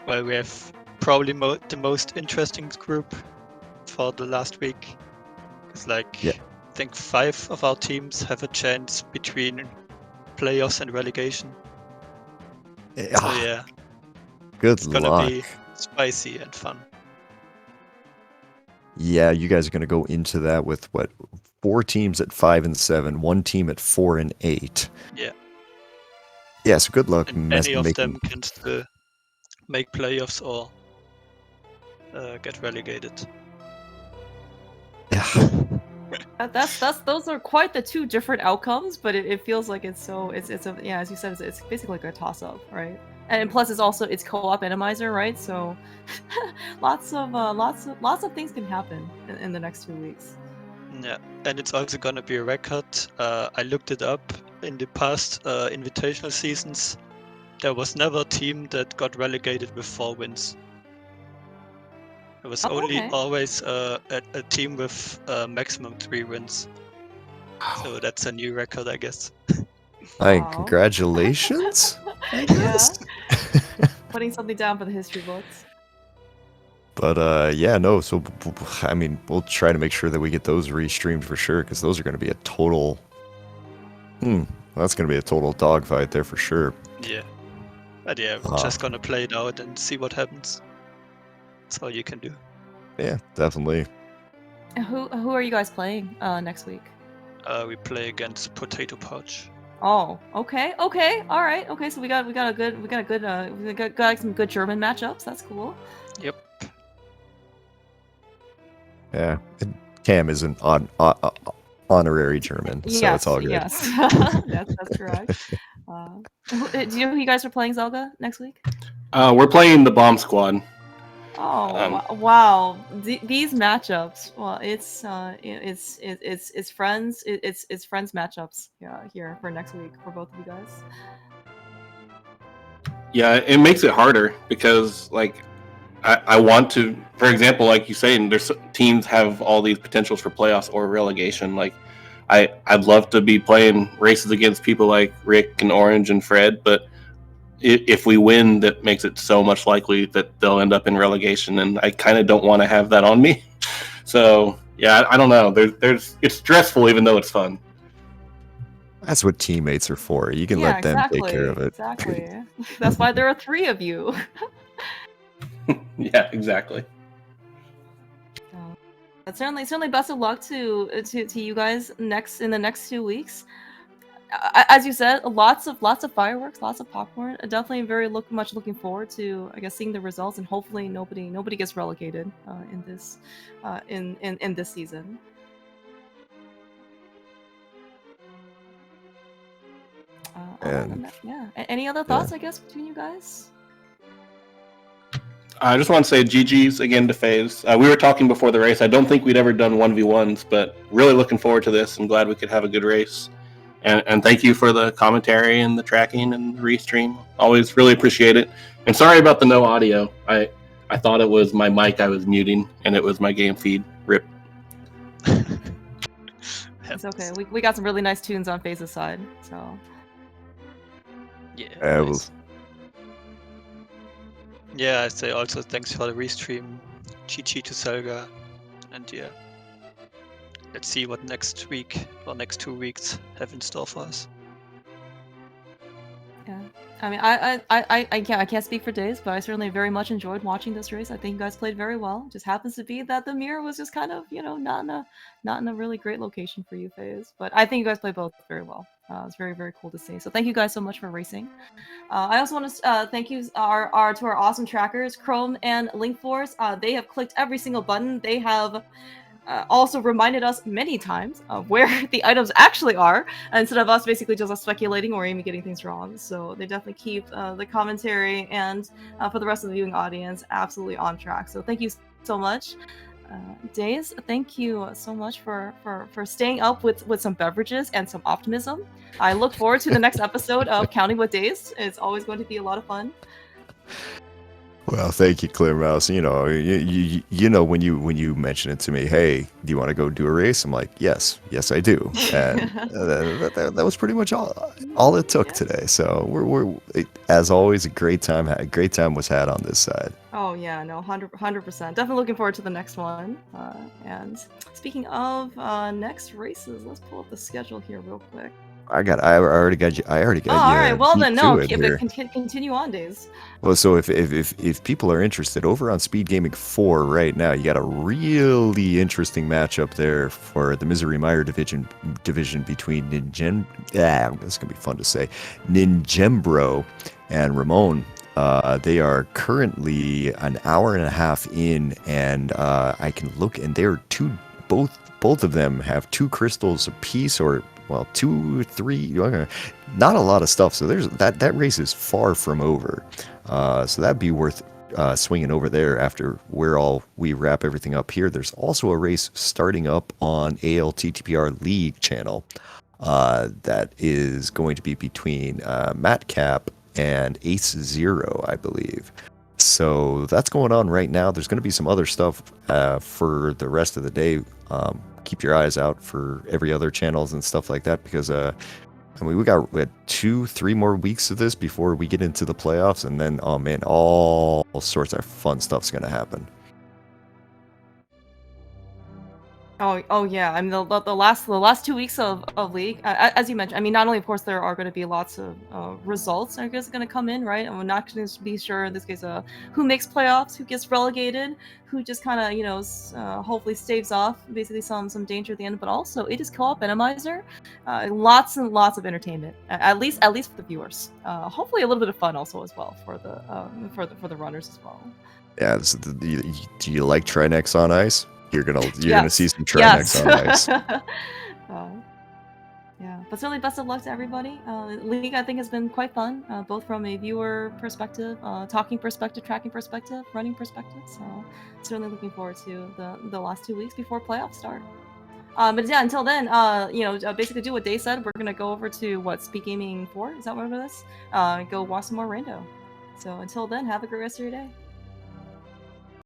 Well, we have probably the most interesting group for the last week. It's like, I think 5 of our teams have a chance between playoffs and relegation. So yeah, it's gonna be spicy and fun. Yeah, you guys are gonna go into that with 4 teams at 5 and 7, 1 team at 4 and 8. Yeah. Yeah, so good luck. And any of them can still make playoffs or get relegated. Yeah. Those are quite the two different outcomes, but it feels like it's a yeah, as you said, it's basically like a toss up, right? And plus it's co-op Randomizer, right? So lots of things can happen in the next 2 weeks. Yeah, and it's also gonna be a record. I looked it up. In the past invitational seasons, there was never a team that got relegated with 4 wins. It was Oh, only okay. always a team with maximum 3 wins. So that's a new record, I guess. Like, Wow. congratulations, I Yeah. guess. Putting something down for the history books. But yeah, no. So I mean, we'll try to make sure that we get those restreamed for sure, because those are going to be a total. That's going to be a total dogfight there for sure. Yeah. But yeah, we're just gonna play it out and see what happens. That's all you can do. Yeah, definitely. Who are you guys playing next week? We play against Potato Pouch. Oh, okay, all right, okay. So we got some good German matchups. That's cool. Yep. Yeah, and Cam is an honorary German, so it's all good. Yes, that's correct. Do you know who you guys are playing, Zelga, next week? We're playing the Bomb Squad. Oh wow! These matchups. Well, it's friends. It's friends matchups. Yeah, here for next week for both of you guys. Yeah, it makes it harder because like I want to, for example, like you say, there's teams have all these potentials for playoffs or relegation. Like I'd love to be playing races against people like Rick and Orange and Fred, but if we win, that makes it so much likely that they'll end up in relegation, and I kind of don't want to have that on me. So yeah, I don't know. There's it's stressful even though it's fun. That's what teammates are for. You can let them take care of it. Exactly. That's why there are 3 of you. Yeah, exactly. But certainly best of luck to you guys in the next 2 weeks. As you said, lots of fireworks, lots of popcorn. Definitely very much looking forward to, I guess, seeing the results, and hopefully nobody gets relegated in this in this season. Yeah. Any other thoughts? I guess between you guys. I just want to say GG's again to FaZe. We were talking before the race. I don't think we'd ever done 1v1s, but really looking forward to this. I'm glad we could have a good race. And thank you for the commentary and the tracking and the restream. Always really appreciate it. And sorry about the no audio. I thought it was my mic I was muting, and it was my game feed. RIP. It's okay. We got some really nice tunes on FaZe's side, so. Yeah. Nice. Yeah, I say also thanks for the restream. GG to Selga. And yeah. Let's see what next week or next 2 weeks have in store for us. Yeah. I mean, I can't speak for days, but I certainly very much enjoyed watching this race. I think you guys played very well. Just happens to be that the mirror was just kind of, not in a really great location for you, FaZe. But I think you guys played both very well. It's very, very cool to see. So thank you guys so much for racing. I also want to thank you to our awesome trackers, Chrome and Linkforce. They have clicked every single button. They have also reminded us many times of where the items actually are, instead of us basically just speculating or even getting things wrong. So they definitely keep the commentary and for the rest of the viewing audience absolutely on track. So thank you so much. Days, thank you so much for staying up with some beverages and some optimism. I look forward to the next episode of Counting with Days. It's always going to be a lot of fun. Well, thank you, Clear Mouse. You know, you know when you mention it to me, hey, do you want to go do a race? I'm like, yes, I do, and that was pretty much all it took today. So we're as always a great time. A great time was had on this side. Oh yeah, no, 100%. Definitely looking forward to the next one. And speaking of next races, let's pull up the schedule here real quick. I already got you. Oh, all right. Well then, no. Continue on, Days. Well, so if people are interested, over on SpeedGaming 4 right now, you got a really interesting matchup there for the Misery Mire division between that's gonna be fun to say, Ninjembro and Ramon. They are currently an hour and a half in, and I can look, and they're both of them have 2 crystals apiece, or well, 2, 3, not a lot of stuff. So there's that race is far from over. So that'd be worth swinging over there after we wrap everything up here. There's also a race starting up on ALTTPR League channel that is going to be between Matt Cap and Ace Zero, I believe. So that's going on right now. There's going to be some other stuff for the rest of the day. Keep your eyes out for every other channels and stuff like that, because I mean, we had 2-3 more weeks of this before we get into the playoffs, and then oh man, all sorts of fun stuff's going to happen. Oh yeah. I mean, the last 2 weeks of league, as you mentioned. I mean, not only of course there are going to be lots of results that are going to come in, right? And we're not going to be sure in this case who makes playoffs, who gets relegated, who just kind of hopefully staves off basically some danger at the end. But also it is co-op Randomizer, lots and lots of entertainment, at least for the viewers. Hopefully a little bit of fun also as well for the runners as well. Yeah, do you like Trinex on ice? You're gonna see some Trinex on ice. Yeah, but certainly best of luck to everybody. League, I think, has been quite fun, both from a viewer perspective, talking perspective, tracking perspective, running perspective. So certainly looking forward to the last 2 weeks before playoffs start. But yeah, until then, basically do what Dave said. We're gonna go over to SpeedGaming 4. Is that what it is? Go watch some more rando. So until then, have a great rest of your day.